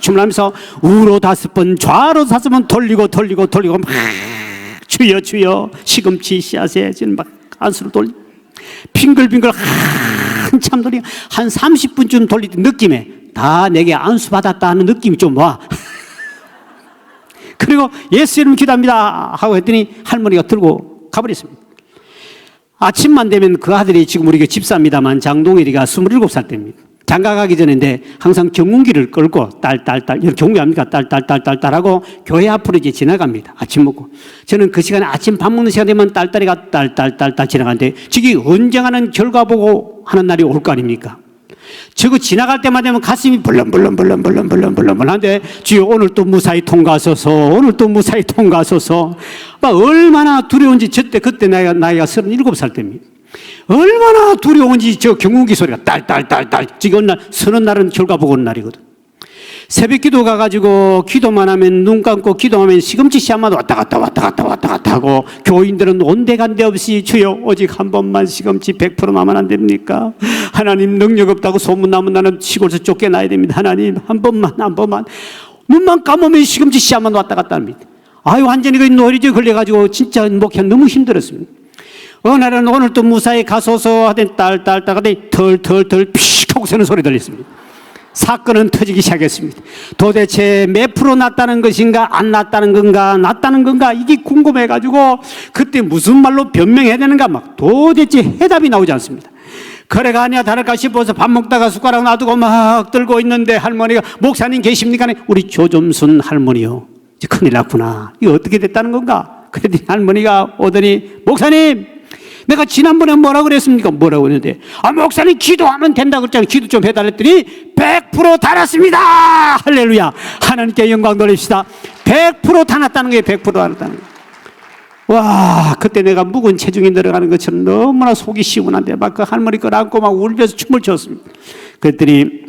하면서 우로 5번 좌로 5번 돌리고 막 주여 시금치 씨앗에 지금 막 안수를 돌리 빙글빙글 한참 돌리 한 30분쯤 돌릴 느낌에 다 내게 안수 받았다 하는 느낌이 좀 와. 그리고 예수 이름 기도합니다 하고 했더니 할머니가 들고 가버렸습니다. 아침만 되면 그 아들이 지금 우리 집사입니다만 장동일이가 27살 때입니다. 장가 가기 전인데 항상 경운기를 끌고 딸딸딸 이렇게 경운기합니까? 딸딸딸딸 하고 교회 앞으로 이제 지나갑니다. 아침 먹고 저는 그 시간에 아침 밥 먹는 시간 되면 딸딸이가 딸딸딸 지나가는데 저기 언젠가는 결과 보고 하는 날이 올 거 아닙니까? 저거 지나갈 때만 되면 가슴이 벌렁벌렁 하는데 주여 오늘 또 무사히 통과하소서 오늘 또 무사히 통과하소서 막 얼마나 두려운지 그때 나이가 37살 때입니다. 얼마나 두려운지 저 경운기 소리가 딸딸딸 지금 서는 날은 결과 보고 오는 날이거든. 새벽 기도 가가지고 기도만 하면 눈 감고 기도하면 시금치 씨앗마다 왔다 갔다 하고 교인들은 온데간데 없이 주여 오직 한 번만 시금치 100% 나면 안 됩니까? 하나님 능력 없다고 소문나면 나는 시골에서 쫓겨나야 됩니다. 하나님 한 번만 눈만 감으면 시금치 씨앗만 왔다 갔다 합니다. 완전히 그 노리에 걸려가지고 진짜 목회 너무 힘들었습니다. 어느 날은 오늘 또 무사히 가소서 하더니 딸딸딸 하더니 털 피식 하고 새는 소리 들렸습니다. 사건은 터지기 시작했습니다. 도대체 몇 프로 났다는 것인가 안 났다는 건가 났다는 건가 이게 궁금해가지고 그때 무슨 말로 변명해야 되는가 막 도대체 해답이 나오지 않습니다. 그래가 아니야 다를까 싶어서 밥 먹다가 숟가락 놔두고 막 들고 있는데 할머니가 목사님 계십니까? 우리 조점순 할머니요. 이제 큰일 났구나. 이거 어떻게 됐다는 건가? 그랬더니 할머니가 오더니 목사님 내가 지난번에 뭐라 그랬습니까? 뭐라고 했는데 목사님 기도하면 된다 그랬잖아요. 기도 좀 해달랬더니 100% 달았습니다. 할렐루야. 하나님께 영광 돌립시다. 100% 달았다는 거예요. 100% 달았다는 거예요. 와 그때 내가 묵은 체중이 늘어가는 것처럼 너무나 속이 시원한데 막 그 할머니 걸 안고 막 울면서 춤을 췄습니다. 그랬더니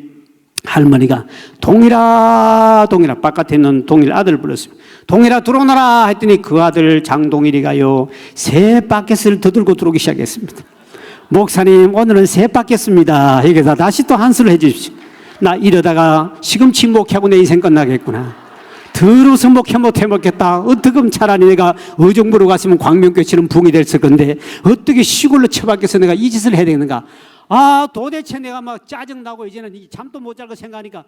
할머니가 동일아 바깥에 있는 동일 아들을 불렀습니다. 동일아 들어오너라 했더니 그 아들 장동일이가요 새 바켓을 더들고 들어오기 시작했습니다. 목사님 오늘은 새 바켓입니다. 여기서 다시 또 한수를 해 주십시오. 나 이러다가 시금치 목회하고 내 인생 끝나겠구나. 더러워서 목회 못해 먹겠다. 어떻게 차라리 내가 의정부로 갔으면 광명교회처럼 붕이 됐을 건데 어떻게 시골로 처박혀서 내가 이 짓을 해야 되는가. 도대체 내가 막 짜증나고 이제는 잠도 못 자고 생각하니까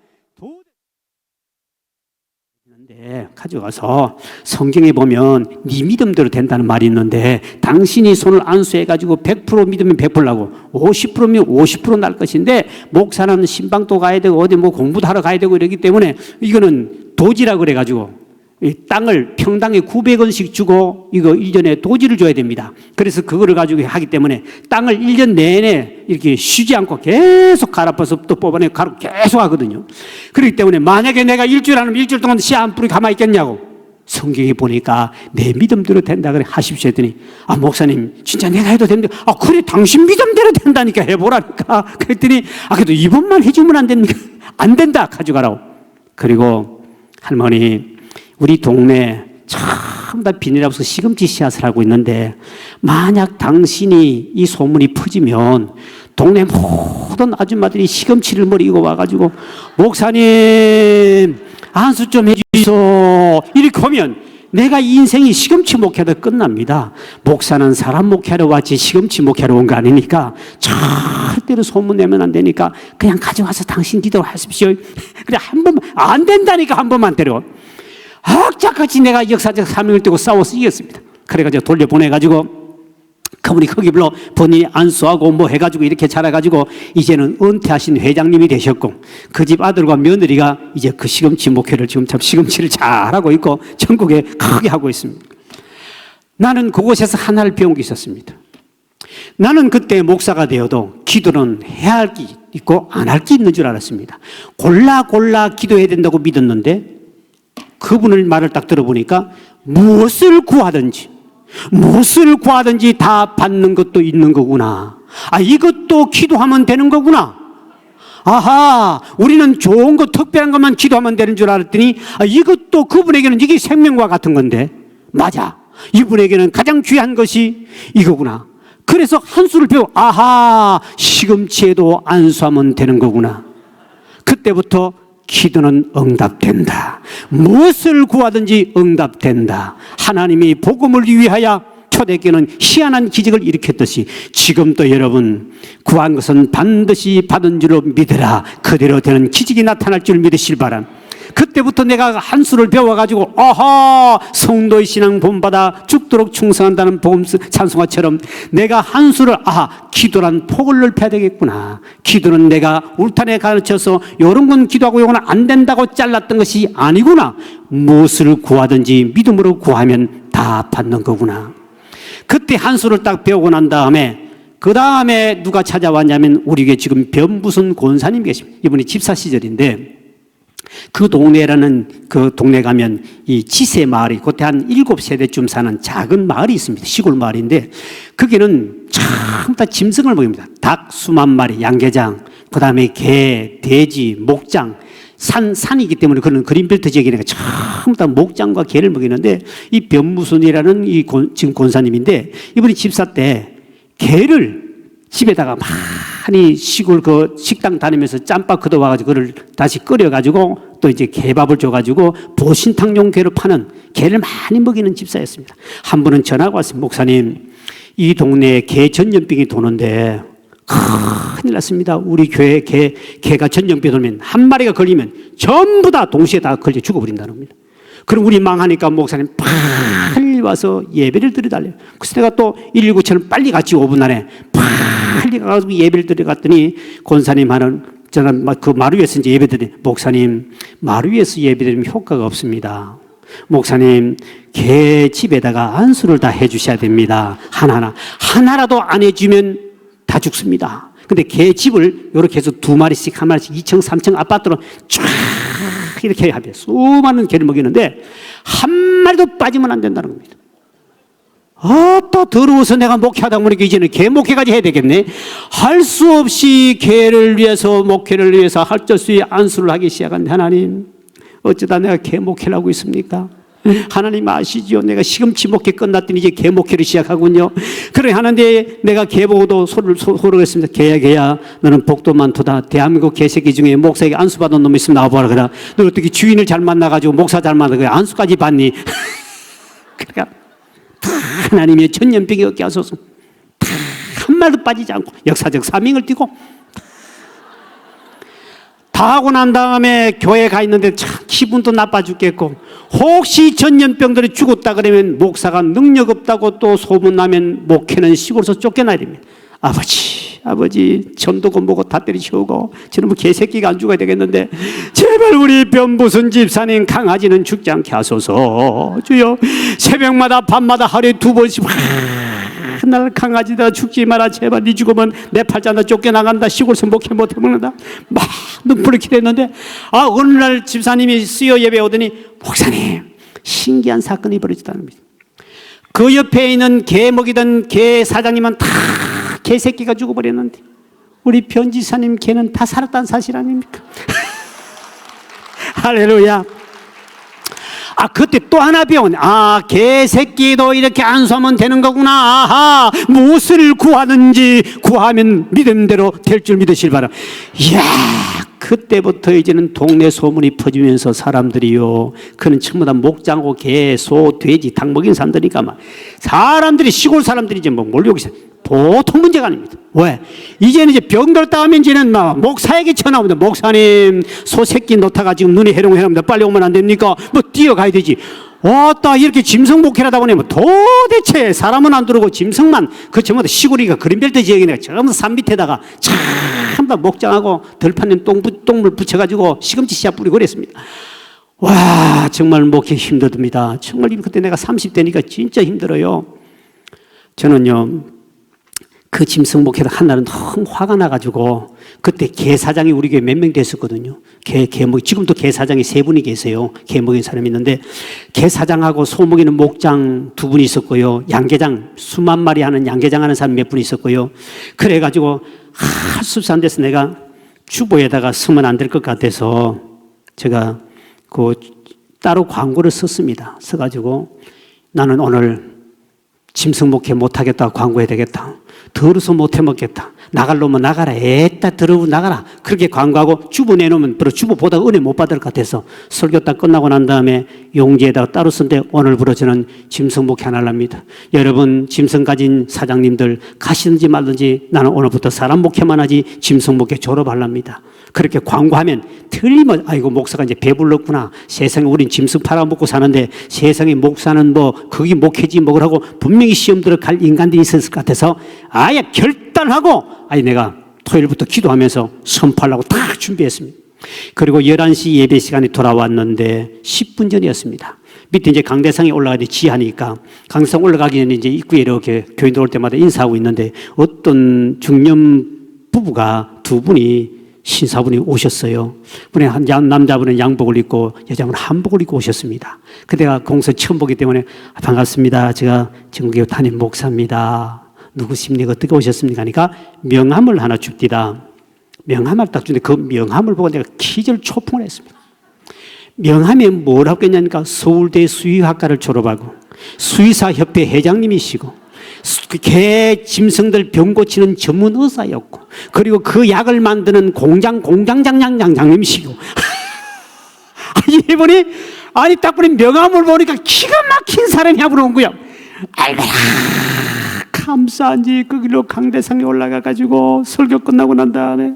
근데 가져가서 성경에 보면 네 믿음대로 된다는 말이 있는데 당신이 손을 안수해가지고 100% 믿으면 100%라고 50%면 50% 날 것인데 목사는 신방도 가야 되고 어디 뭐 공부도 하러 가야 되고 이러기 때문에 이거는 도지라 그래가지고 이 땅을 평당에 900원씩 주고 이거 1년에 도지를 줘야 됩니다. 그래서 그거를 가지고 하기 때문에 땅을 1년 내내 이렇게 쉬지 않고 계속 갈아엎어서 또 뽑아내 가로 계속 하거든요. 그렇기 때문에 만약에 내가 일주일 하면 일주일 동안 씨 안 뿌리고 가만히 있겠냐고 성경에 보니까 내 믿음대로 된다 그래 하십시오 했더니 목사님 진짜 내가 해도 됩니까? 그래 당신 믿음대로 된다니까 해보라니까. 그랬더니 그래도 이번만 해주면 안 됩니까? 안 된다 가져가라고. 그리고 할머니 우리 동네 전부 다 비닐하우스 시금치 씨앗을 하고 있는데 만약 당신이 이 소문이 퍼지면 동네 모든 아줌마들이 시금치를 머리고 와가지고 목사님 안수 좀 해주소 이렇게 하면 내가 이 인생이 시금치 목회하다 끝납니다. 목사는 사람 목회하러 왔지 시금치 목회하러 온 거 아니니까 절대로 소문내면 안 되니까 그냥 가져와서 당신 기도를 하십시오. 그래 한 번만 안 된다니까 한 번만 때려. 악착같이 내가 역사적 사명을 띠고 싸워서 이겼습니다. 그래가지고 돌려보내가지고 그분이 거기별로 본인이 안수하고 뭐 해가지고 이렇게 자라가지고 이제는 은퇴하신 회장님이 되셨고 그 집 아들과 며느리가 이제 그 시금치 목회를 지금 참 시금치를 잘하고 있고 전국에 크게 하고 있습니다. 나는 그곳에서 하나를 배운 게 있었습니다. 나는 그때 목사가 되어도 기도는 해야 할 게 있고 안 할 게 있는 줄 알았습니다. 골라 기도해야 된다고 믿었는데 그분의 말을 딱 들어보니까 무엇을 구하든지 다 받는 것도 있는 거구나. 아, 이것도 기도하면 되는 거구나. 아하, 우리는 좋은 거, 특별한 것만 기도하면 되는 줄 알았더니 이것도 그분에게는 이게 생명과 같은 건데 맞아. 이분에게는 가장 귀한 것이 이거구나. 그래서 한 수를 배워. 아하, 시금치에도 안수하면 되는 거구나. 그때부터 기도는 응답된다. 무엇을 구하든지 응답된다. 하나님이 복음을 위하여 초대교회는 희한한 기적을 일으켰듯이 지금도 여러분 구한 것은 반드시 받은 줄로 믿으라. 그대로 되는 기적이 나타날 줄 믿으실 바람. 그때부터 내가 한 수를 배워가지고 아하, 성도의 신앙 본받아 죽도록 충성한다는 복음 찬송가처럼 내가 한 수를 기도란 폭을 넓혀야 되겠구나. 기도는 내가 울타리에 가르쳐서 요런 건 기도하고 요건 안 된다고 잘랐던 것이 아니구나. 무엇을 구하든지 믿음으로 구하면 다 받는 거구나. 그때 한 수를 딱 배우고 난 다음에 그 다음에 누가 찾아왔냐면 우리에게 지금 변부순 권사님 계십니다. 이분이 집사 시절인데 그 동네라는 그 동네 가면 이 지세 마을이 그때 한 7세대쯤 사는 작은 마을이 있습니다. 시골 마을인데 거기는 참 다 짐승을 먹입니다. 닭 수만 마리, 양계장, 그 다음에 개, 돼지, 목장, 산이기 때문에 그런 그린벨트 지역이니까 전부 다 목장과 개를 먹이는데 이 변무순이라는 지금 권사님인데 이분이 집사 때 개를 집에다가 많이 시골 그 식당 다니면서 짬밥 걷어와가지고 그걸 다시 끓여가지고 또 이제 개밥을 줘가지고 보신탕용 개를 파는 개를 많이 먹이는 집사였습니다. 한 분은 전화가 왔습니다. 목사님, 이 동네에 개 전염병이 도는데 큰일 났습니다. 우리 교회에 개가 전염병이 돌면 한 마리가 걸리면 전부 다 동시에 다 걸려 죽어버린다는 겁니다. 그럼 우리 망하니까 목사님 빨리 와서 예배를 드려달래요. 그래서 내가 또 119처럼 빨리 갔지 5분 안에 빨리 가서 예배를 드려갔더니 권사님 하는 저는 그 마루 위에서 이제 예배 드리니 목사님 마루 위에서 예배 드리면 효과가 없습니다. 목사님 개 집에다가 안수를 다 해주셔야 됩니다. 하나라도 안 해주면 다 죽습니다. 근데 개 집을 이렇게 해서 2마리씩 1마리씩 2층 3층 아파트로 쫙 이렇게 하면 수많은 개를 먹이는데 한 마리도 빠지면 안 된다는 겁니다. 또 더러워서 내가 목회하다 보니까 이제는 개 목회까지 해야 되겠네. 할 수 없이 개를 위해서 목회를 위해서 할 수 없이 안수를 하기 시작한 하나님, 어쩌다 내가 개 목회를 하고 있습니까? 하나님 아시죠? 내가 시금치 목회 끝났더니 이제 개 목회를 시작하군요. 그래 하는데 내가 개 보고도 소리를 했습니다. 개야 너는 복도 많도다. 대한민국 개새끼 중에 목사에게 안수 받은 놈 있으면 나와보라. 그래 너 어떻게 주인을 잘 만나가지고 목사 잘 만나고 안수까지 받니? 그러니까 하나님의 전염병이 없게 하소서. 한 말도 빠지지 않고 역사적 사명을 띠고 다 하고 난 다음에 교회 가 있는데 참 기분도 나빠 죽겠고 혹시 전염병들이 죽었다 그러면 목사가 능력 없다고 또 소문나면 목회는 시골에서 쫓겨나야 됩니다. 아버지 전도고 뭐고 다 때리치우고 저놈의 개새끼가 안 죽어야 되겠는데 제발 우리 변부순 집사님 강아지는 죽지 않게 하소서. 주여 새벽마다 밤마다 하루에 2번씩 날 강아지다 죽지 마라 제발. 네 죽으면 내 팔자나 쫓겨나간다. 시골에서 목회 못해 먹는다. 막 눈물을 기대했는데 어느 날 집사님이 수요 예배 오더니 목사님 신기한 사건이 벌어졌다는 겁니다. 그 옆에 있는 개 먹이던 개 사장님은 다 개새끼가 죽어버렸는데 우리 변지사님 개는 다 살았다는 사실 아닙니까? 할렐루야. 그때 또 하나 배운 개새끼도 이렇게 안수하면 되는 거구나. 무엇을 구하든지 구하면 믿음대로 될 줄 믿으실 바람. 이야, 그때부터 이제는 동네 소문이 퍼지면서 사람들이요, 그는 전부 다 목장고 개, 소, 돼지, 닭 먹인 사람들이니까 막 사람들이 시골 사람들이 이제 뭐 몰려오기 시작. 보통 문제가 아닙니다. 왜? 이제는 이제 병들다 하면 이제는 막 목사에게 전화 옵니다. 목사님, 소 새끼 놓다가 지금 눈이 해롱해롱합니다. 빨리 오면 안 됩니까? 뭐 뛰어가야 되지. 왔다 이렇게 짐승 목회를 하다 보니 뭐 도대체 사람은 안 들어오고 짐승만 그 전부 다 시골이가 그린벨트 지역이네. 전부 산 밑에다가 참다 목장하고 덜판에 똥물 붙여가지고 시금치 씨앗 뿌리고 그랬습니다. 와 정말 목회 힘들습니다. 정말 그때 내가 30대니까 진짜 힘들어요. 저는요 그 짐승 목회를 한 날은 너무 화가 나가지고 그때 개사장이 우리 교회 몇 명 됐었거든요. 지금도 개사장이 3분이 계세요. 개 먹인 사람이 있는데 개사장하고 소 먹이는 목장 2분이 있었고요. 양계장 수만 마리 하는 양계장 하는 사람 몇 분 있었고요. 그래가지고 할 수 없이 안 돼서 내가 주보에다가 쓰면 안 될 것 같아서 제가 그 따로 광고를 썼습니다. 써가지고 나는 오늘 짐승 목회 못하겠다 광고해야 되겠다. 더러서 못해 먹겠다. 나갈 놈은 나가라. 에따 더러워 나가라. 그렇게 광고하고 주보 내놓으면 주보 보다가 은혜 못 받을 것 같아서 설교 딱 끝나고 난 다음에 용지에다가 따로 쓴데 오늘부로 저는 짐승 목회 안 하랍니다. 여러분 짐승 가진 사장님들 가시든지 말든지 나는 오늘부터 사람 목회만 하지 짐승 목회 졸업하랍니다. 그렇게 광고하면 틀리면 아이고 목사가 이제 배불렀구나. 세상에 우린 짐승 팔아먹고 사는데 세상에 목사는 뭐 거기 목회지 먹으라고 분명히 시험 들어갈 인간들이 있었을 것 같아서 아예 결단하고 아니 내가 토요일부터 기도하면서 선포하려고 다 준비했습니다. 그리고 11시 예배 시간에 돌아왔는데 10분 전이었습니다. 밑에 이제 강대상에 올라가야 지하니까 강대상 올라가기 전에 이제 입구에 이렇게 교인들 올 때마다 인사하고 있는데 어떤 중년 부부가 2분이 신사분이 오셨어요. 분에 한 남자분은 양복을 입고 여자분은 한복을 입고 오셨습니다. 그때가 공서 처음 보기 때문에 반갑습니다. 제가 전국교 담임 목사입니다. 누구십니까? 어떻게 오셨습니까? 하니까 명함을 하나 줍디다. 명함을 딱 주는데 그 명함을 보고 내가 기절초풍을 했습니다. 명함에 뭐라고 했냐니까 서울대 수의학과를 졸업하고 수의사협회 회장님이시고 개 짐승들 병 고치는 전문 의사였고 그리고 그 약을 만드는 공장장님이시고 아니 이분이 아니 딱 보니 명함을 보니까 기가 막힌 사람이 하고 온 거야. 알바야 감사한지 그 길로 강대상에 올라가가지고 설교 끝나고 난 다음에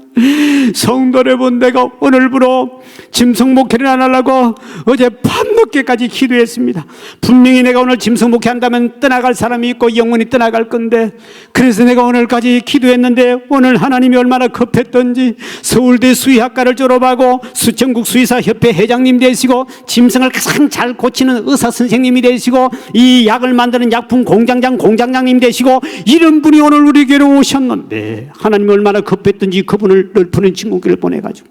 성도 여러분 내가 오늘부로 짐승 목회를 안 하려고 어제 밤늦게까지 기도했습니다. 분명히 내가 오늘 짐승 목회한다면 떠나갈 사람이 있고 영원히 떠나갈 건데 그래서 내가 오늘까지 기도했는데 오늘 하나님이 얼마나 급했던지 서울대 수의학과를 졸업하고 수천국 수의사협회 회장님 되시고 짐승을 가장 잘 고치는 의사 선생님이 되시고 이 약을 만드는 약품 공장장님 되시고 이런 분이 오늘 우리 교회로 오셨는데 하나님이 얼마나 급했던지 그분을 넓은 친구길을 보내가지고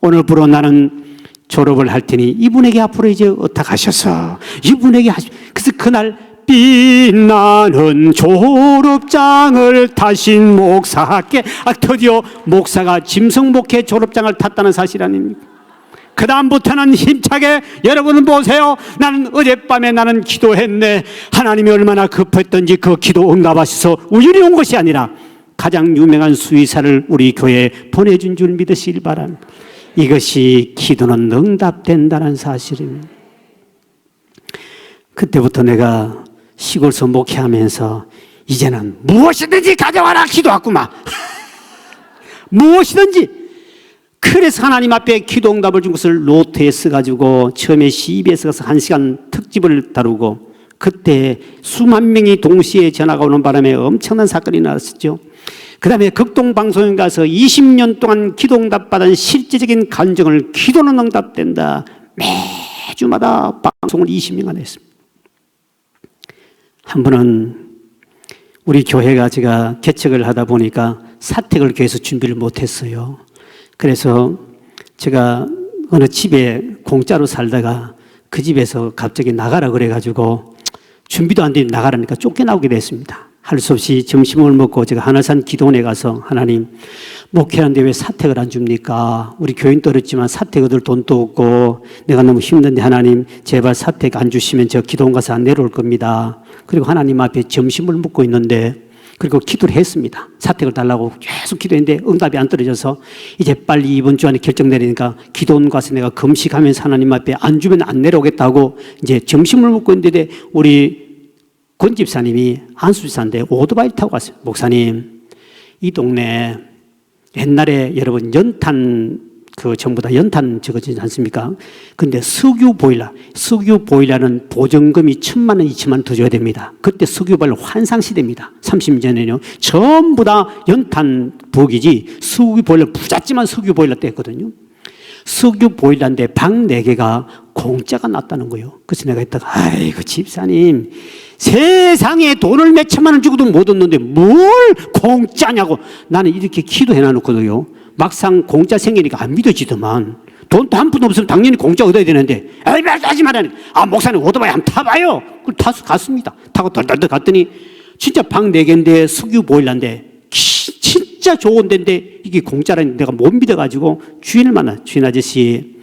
오늘부로 나는 졸업을 할 테니 이분에게 앞으로 이제 어떡하셔서 이분에게 그래서 그날 빛나는 졸업장을 타신 목사께 드디어 목사가 짐승 목회 졸업장을 탔다는 사실 아닙니까? 그 다음부터는 힘차게 여러분은 보세요. 나는 어젯밤에 나는 기도했네. 하나님이 얼마나 급했던지 그 기도 응답하셔서 우연히 온 것이 아니라 가장 유명한 수의사를 우리 교회에 보내준 줄 믿으시길 바랍니다. 이것이 기도는 응답된다는 사실입니다. 그때부터 내가 시골서 목회하면서 이제는 무엇이든지 가져와라 기도했구만. 무엇이든지. 그래서 하나님 앞에 기도 응답을 준 것을 노트에 써가지고 처음에 CBS 가서 1시간 특집을 다루고 그때 수만 명이 동시에 전화가 오는 바람에 엄청난 사건이 나왔었죠. 그 다음에 극동방송에 가서 20년 동안 기도 응답 받은 실제적인 간증을 기도는 응답된다. 매주마다 방송을 20년간 했습니다. 한 번은 우리 교회가 제가 개척을 하다 보니까 사택을 교회에서 준비를 못했어요. 그래서 제가 어느 집에 공짜로 살다가 그 집에서 갑자기 나가라 그래가지고 준비도 안 되니 나가라니까 쫓겨나오게 됐습니다. 할 수 없이 점심을 먹고 제가 하늘산 기도원에 가서 하나님 목회하는데 왜 사택을 안 줍니까? 우리 교인 떨었지만 사택 얻을 돈도 없고 내가 너무 힘든데 하나님 제발 사택 안 주시면 저 기도원 가서 안 내려올 겁니다. 그리고 하나님 앞에 점심을 먹고 있는데 그리고 기도를 했습니다. 사택을 달라고 계속 기도했는데 응답이 안 떨어져서 이제 빨리 이번 주 안에 결정 내리니까 기도원 가서 내가 금식하면서 하나님 앞에 안 주면 안 내려오겠다고 이제 점심을 먹고 있는데 우리 권 집사님이 안수지사인데 오토바이 타고 갔어요. 목사님 이 동네 옛날에 여러분 연탄 그 전부 다 연탄 저거지 않습니까? 근데 석유 보일러는 보증금이 1,000만 원, 2천만 원 더 줘야 됩니다. 그때 석유 보일러 환상 시대입니다. 30년 전에는요. 전부 다 연탄 부엌이지 석유 보일러 부잣지만 석유 보일러 때였거든요. 석유 보일러인데 방 4개가 공짜가 났다는 거예요. 그래서 내가 했다가 아이고 집사님 세상에 돈을 몇 천만 원 주고도 못 얻는데 뭘 공짜냐고 나는 이렇게 기도해 놔놓거든요. 막상 공짜 생기니까 안 믿어지더만. 돈도 한 푼 없으면 당연히 공짜 얻어야 되는데 에이 말하지 말라니. 아 목사님 오토바이 한번 타봐요. 그걸 타서 갔습니다. 타고 덜덜덜 갔더니 진짜 방 4개인데 석유 보일러인데 진짜 좋은 데인데 이게 공짜라니 내가 못 믿어가지고 주인을 만나. 주인 아저씨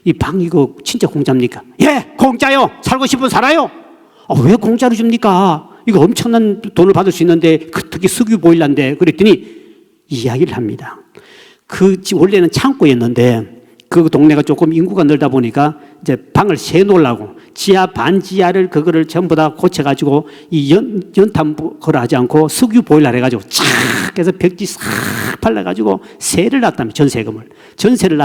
이 방 이거 진짜 공짜입니까? 예 공짜요. 살고 싶으면 살아요. 왜 공짜로 줍니까? 이거 엄청난 돈을 받을 수 있는데 특히 석유 보일러인데 그랬더니 이야기를 합니다. 그 집 원래는 창고였는데 그 동네가 조금 인구가 늘다 보니까 이제 방을 세 놓으려고 지하 반지하를 그거를 전부 다 고쳐가지고 이 연탄 그걸 하지 않고 석유 보일러를 해가지고 착 해서 벽지 싹 발라가지고 세를 놨다며 전세를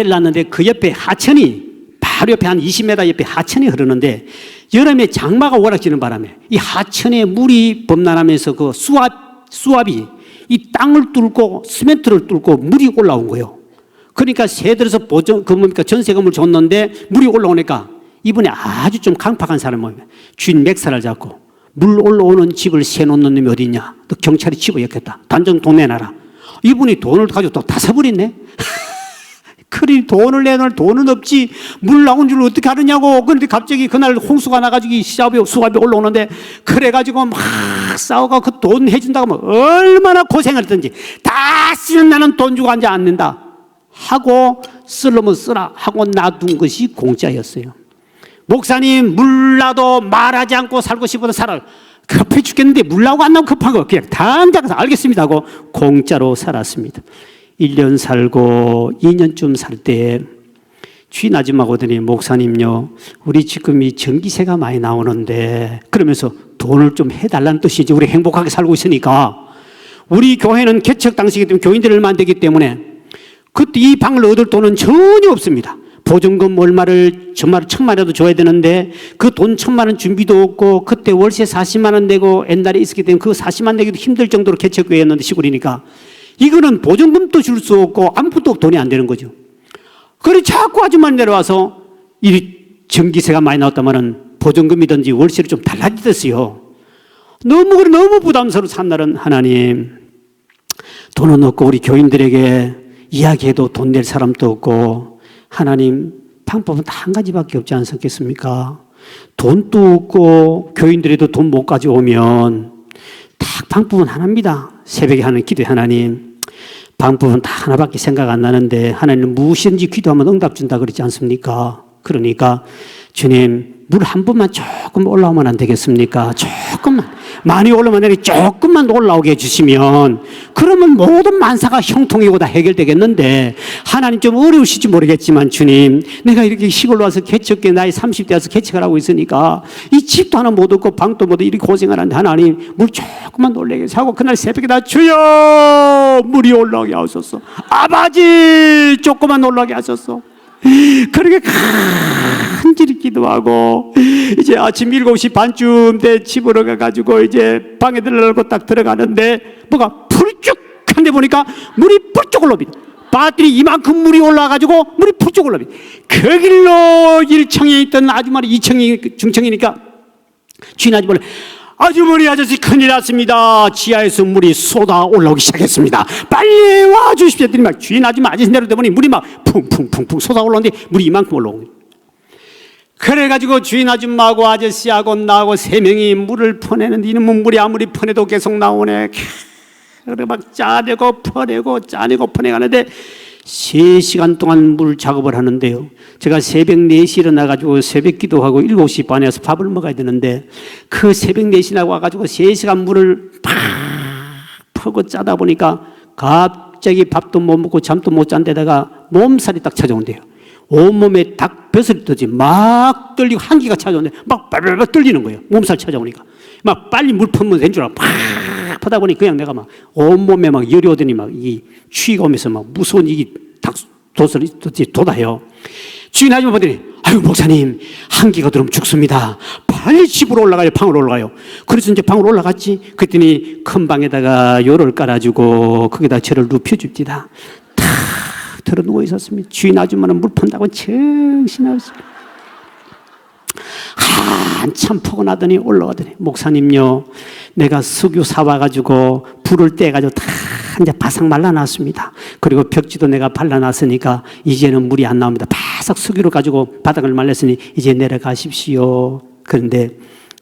놨는데 그 옆에 하천이 바로 옆에 한 20m 옆에 하천이 흐르는데 여름에 장마가 오락지는 바람에 이 하천에 물이 범람하면서 그 수압이 이 땅을 뚫고 시멘트를 뚫고 물이 올라온 거예요. 그러니까 새들에서 전세금을 줬는데 물이 올라오니까 이번에 아주 좀 강팍한 사람은 주인 맥살을 잡고 물 올라오는 집을 세놓는 놈이 어디 있냐? 또 경찰이 집어였겠다. 단정 돈 내놔라. 이분이 돈을 가지고 또 다 사버렸네. 그리 돈을 내놓을 돈은 없지 물 나온 줄 어떻게 하느냐고. 그런데 갑자기 그날 홍수가 나가지고 수압이 올라오는데 그래가지고 막 싸워가 그 돈 해준다고 하면 얼마나 고생을 했든지 다 쓰는 나는 돈 주고 앉아 않는다 하고 쓰려면 쓰라 하고 놔둔 것이 공짜였어요. 목사님 물 나도 말하지 않고 살고 싶어도 살아. 급해 죽겠는데 물 나고 안 나고 급한 거 그냥 당장 알겠습니다 하고 공짜로 살았습니다. 1년 살고 2년쯤 살 때 주인 아줌마가 오더니 목사님요 우리 지금 이 전기세가 많이 나오는데 그러면서 돈을 좀 해달라는 뜻이지 우리 행복하게 살고 있으니까 우리 교회는 개척 당시이기 때문에 교인들이 얼마 안 되기 때문에 그때 이 방을 얻을 돈은 전혀 없습니다. 보증금 얼마를 정말 1,000만 원도 줘야 되는데 그 돈 1,000만 원 준비도 없고 그때 월세 40만 원 내고 옛날에 있었기 때문에 그 40만 원 내기도 힘들 정도로 개척교회였는데 시골이니까 이거는 보증금도 줄 수 없고 아무것도 돈이 안 되는 거죠. 그래 자꾸 아줌마는 내려와서 이 전기세가 많이 나왔다면은 보증금이든지 월세를 좀 달라지겠어요. 너무 부담스러워 산 날은 하나님 돈은 없고 우리 교인들에게 이야기해도 돈 낼 사람도 없고 하나님 방법은 다 한 가지밖에 없지 않겠습니까? 돈도 없고 교인들에도 돈 못 가져오면 딱 방법은 하나입니다. 새벽에 하는 기도에 하나님 방법은 다 하나밖에 생각 안 나는데 하나님은 무엇이든지 기도하면 응답 준다 그러지 않습니까? 그러니까 주님 물 한 번만 조금 올라오면 안 되겠습니까? 조금만 많이 올라오면 아니라 조금만 올라오게 해주시면 그러면 모든 만사가 형통이고 다 해결되겠는데 하나님 좀 어려우실지 모르겠지만 주님 내가 이렇게 시골로 와서 개척해 나이 30대 와서 개척을 하고 있으니까 이 집도 하나 못 얻고 방도 못 얻고 이렇게 고생을 하는데 하나님 물 조금만 올라오게 하고 그날 새벽에 다 주여 물이 올라오게 하소서 아버지 조금만 올라오게 하소서 그렇게 간절히 기도하고 이제 아침 7시 반쯤 때 집으로 가가지고 이제 방에 들어가고 딱 들어가는데 뭐가 풀쭉한데 보니까 물이 뿔쭉 올라옵니다. 배터리 이만큼 물이 올라가지고 물이 뿔쭉 올라옵니다. 그 길로 1층에 있던 아주머니 2층이 중층이니까 주인 아주머니 아저씨 큰일 났습니다. 지하에서 물이 쏟아 올라오기 시작했습니다. 빨리 와주십시오. 했더니 막 주인 아줌마 아저씨 내려다 보니 물이 막 풍풍풍풍 쏟아 올라오는데 물이 이만큼 올라오는 거예요. 그래가지고 주인 아줌마하고 아저씨하고 나하고 3명이 물을 퍼내는데 이놈은 물이 아무리 퍼내도 계속 나오네. 그래 막 짜내고 퍼내가는데 3시간 동안 물 작업을 하는데요. 제가 새벽 4시 일어나가지고 새벽 기도하고 7시 반에 와서 밥을 먹어야 되는데 그 새벽 4시나 와가지고 3시간 물을 팍 퍼고 짜다 보니까 갑자기 밥도 못 먹고 잠도 못 잔 데다가 몸살이 딱 찾아온대요. 온몸에 닭벼슬이 뜨지 막 떨리고 한기가 찾아오는데 막 빨빨빨 떨리는 거예요. 몸살 찾아오니까 막 빨리 물 퍼면 된 줄 알고 팍 아프다 보니 그냥 내가 막 온몸에 막 열이 오더니 막 이 추위가 오면서 막 무서운 이 닭도설이 돋아요. 주인 아줌마 보더니 아유 목사님 한기가 들어오면 죽습니다. 빨리 집으로 올라가요. 방으로 올라가요. 그래서 이제 방으로 올라갔지. 그랬더니 큰 방에다가 요를 깔아주고 거기다 저를 눕혀줍니다. 탁 들어 누워 있었습니다. 주인 아줌마는 물 푼다고 정신없어요. 한참 포근하더니 올라가더니 목사님요 내가 석유 사와가지고 불을 떼가지고 다 이제 바싹 말라놨습니다. 그리고 벽지도 내가 발라놨으니까 이제는 물이 안 나옵니다. 바싹 석유로 가지고 바닥을 말렸으니 이제 내려가십시오. 그런데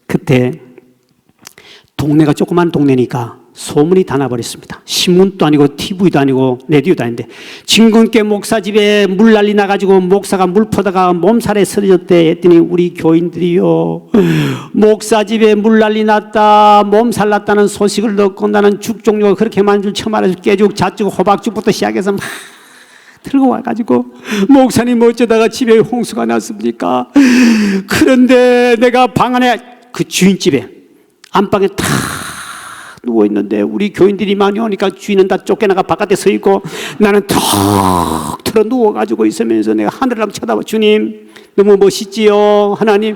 그때 동네가 조그만 동네니까 소문이 다 나버렸습니다. 신문도 아니고 TV도 아니고 라디오도 아닌데 진근께 목사 집에 물 난리 나가지고 목사가 물 퍼다가 몸살에 쓰러졌대 했더니 우리 교인들이요 목사 집에 물 난리 났다 몸살 났다는 소식을 듣고 나는 죽 종류가 그렇게 많은 줄 처음 알아서 깨죽 자죽 호박죽부터 시작해서 막 들고 와가지고 목사님 어쩌다가 집에 홍수가 났습니까? 그런데 내가 방 안에 그 주인집에 안방에 탁 누워있는데 우리 교인들이 많이 오니까 주인은 다 쫓겨나가 바깥에 서 있고 나는 턱 틀어 누워가지고 있으면서 내가 하늘을 한번 쳐다봐. 주님 너무 멋있지요 하나님.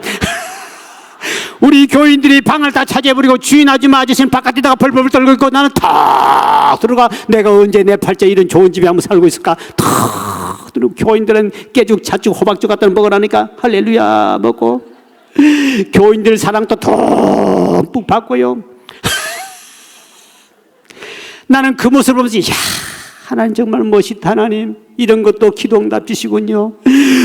우리 교인들이 방을 다 차지해버리고 주인 아줌마 아저씨는 바깥에다가 벌벌 떨고 있고 나는 턱 들어가. 내가 언제 내 팔자에 이런 좋은 집에 한번 살고 있을까. 턱 들어가. 교인들은 깨죽 자죽 호박죽 갖다 먹으라니까 할렐루야 먹고 교인들 사랑도 듬뿍 받고요. 나는 그 모습을 보면서 야 하나님 정말 멋있다. 하나님 이런 것도 기도응답 주시군요.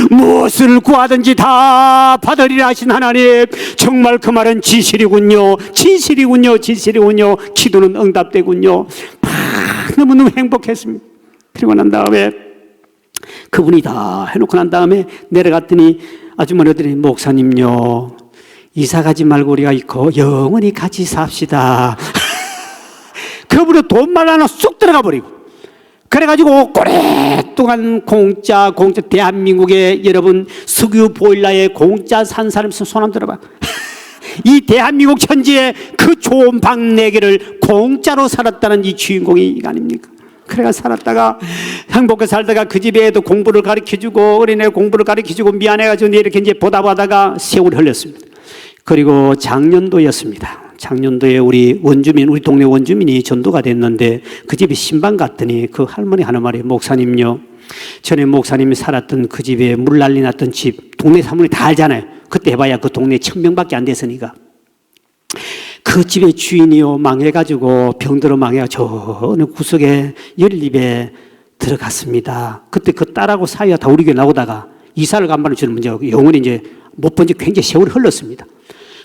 무엇을 구하든지 다 받으리라 하신 하나님 정말 그 말은 진실이군요. 진실이군요. 진실이군요. 기도는 응답되군요. 너무너무 행복했습니다. 그리고 난 다음에 그분이 다 해놓고 난 다음에 내려갔더니 아주머니들이 목사님요 이사 가지 말고 우리가 있고 영원히 같이 삽시다. 그분은 돈만 하나 쑥 들어가 버리고 그래가지고 오랫동안 공짜 대한민국에 여러분 석유 보일러에 공짜 산 사람 손 한번 들어봐. 이 대한민국 천지에 그 좋은 방 4개를 공짜로 살았다는 이 주인공이 이거 아닙니까? 그래가 살았다가 행복하게 살다가 그 집에 애도 공부를 가르쳐주고 어린애 공부를 가르쳐주고 미안해가지고 이렇게 이제 보다 세월이 흘렸습니다. 그리고 작년도였습니다. 작년도에 우리 동네 원주민이 전도가 됐는데 그 집에 신방 갔더니 그 할머니 하는 말이 목사님요 전에 목사님이 살았던 그 집에 물 난리 났던 집 동네 사람들이 다 알잖아요. 그때 해봐야 그 동네 1000명밖에 안 됐으니까 그 집의 주인이요 망해가지고 병들어 망해가 저 어느 구석에 연립에 들어갔습니다. 그때 그 딸하고 사이가 다 우리 교회 나오다가 이사를 간다는 주는 문제가 영원히 이제 못 본 지 굉장히 세월이 흘렀습니다.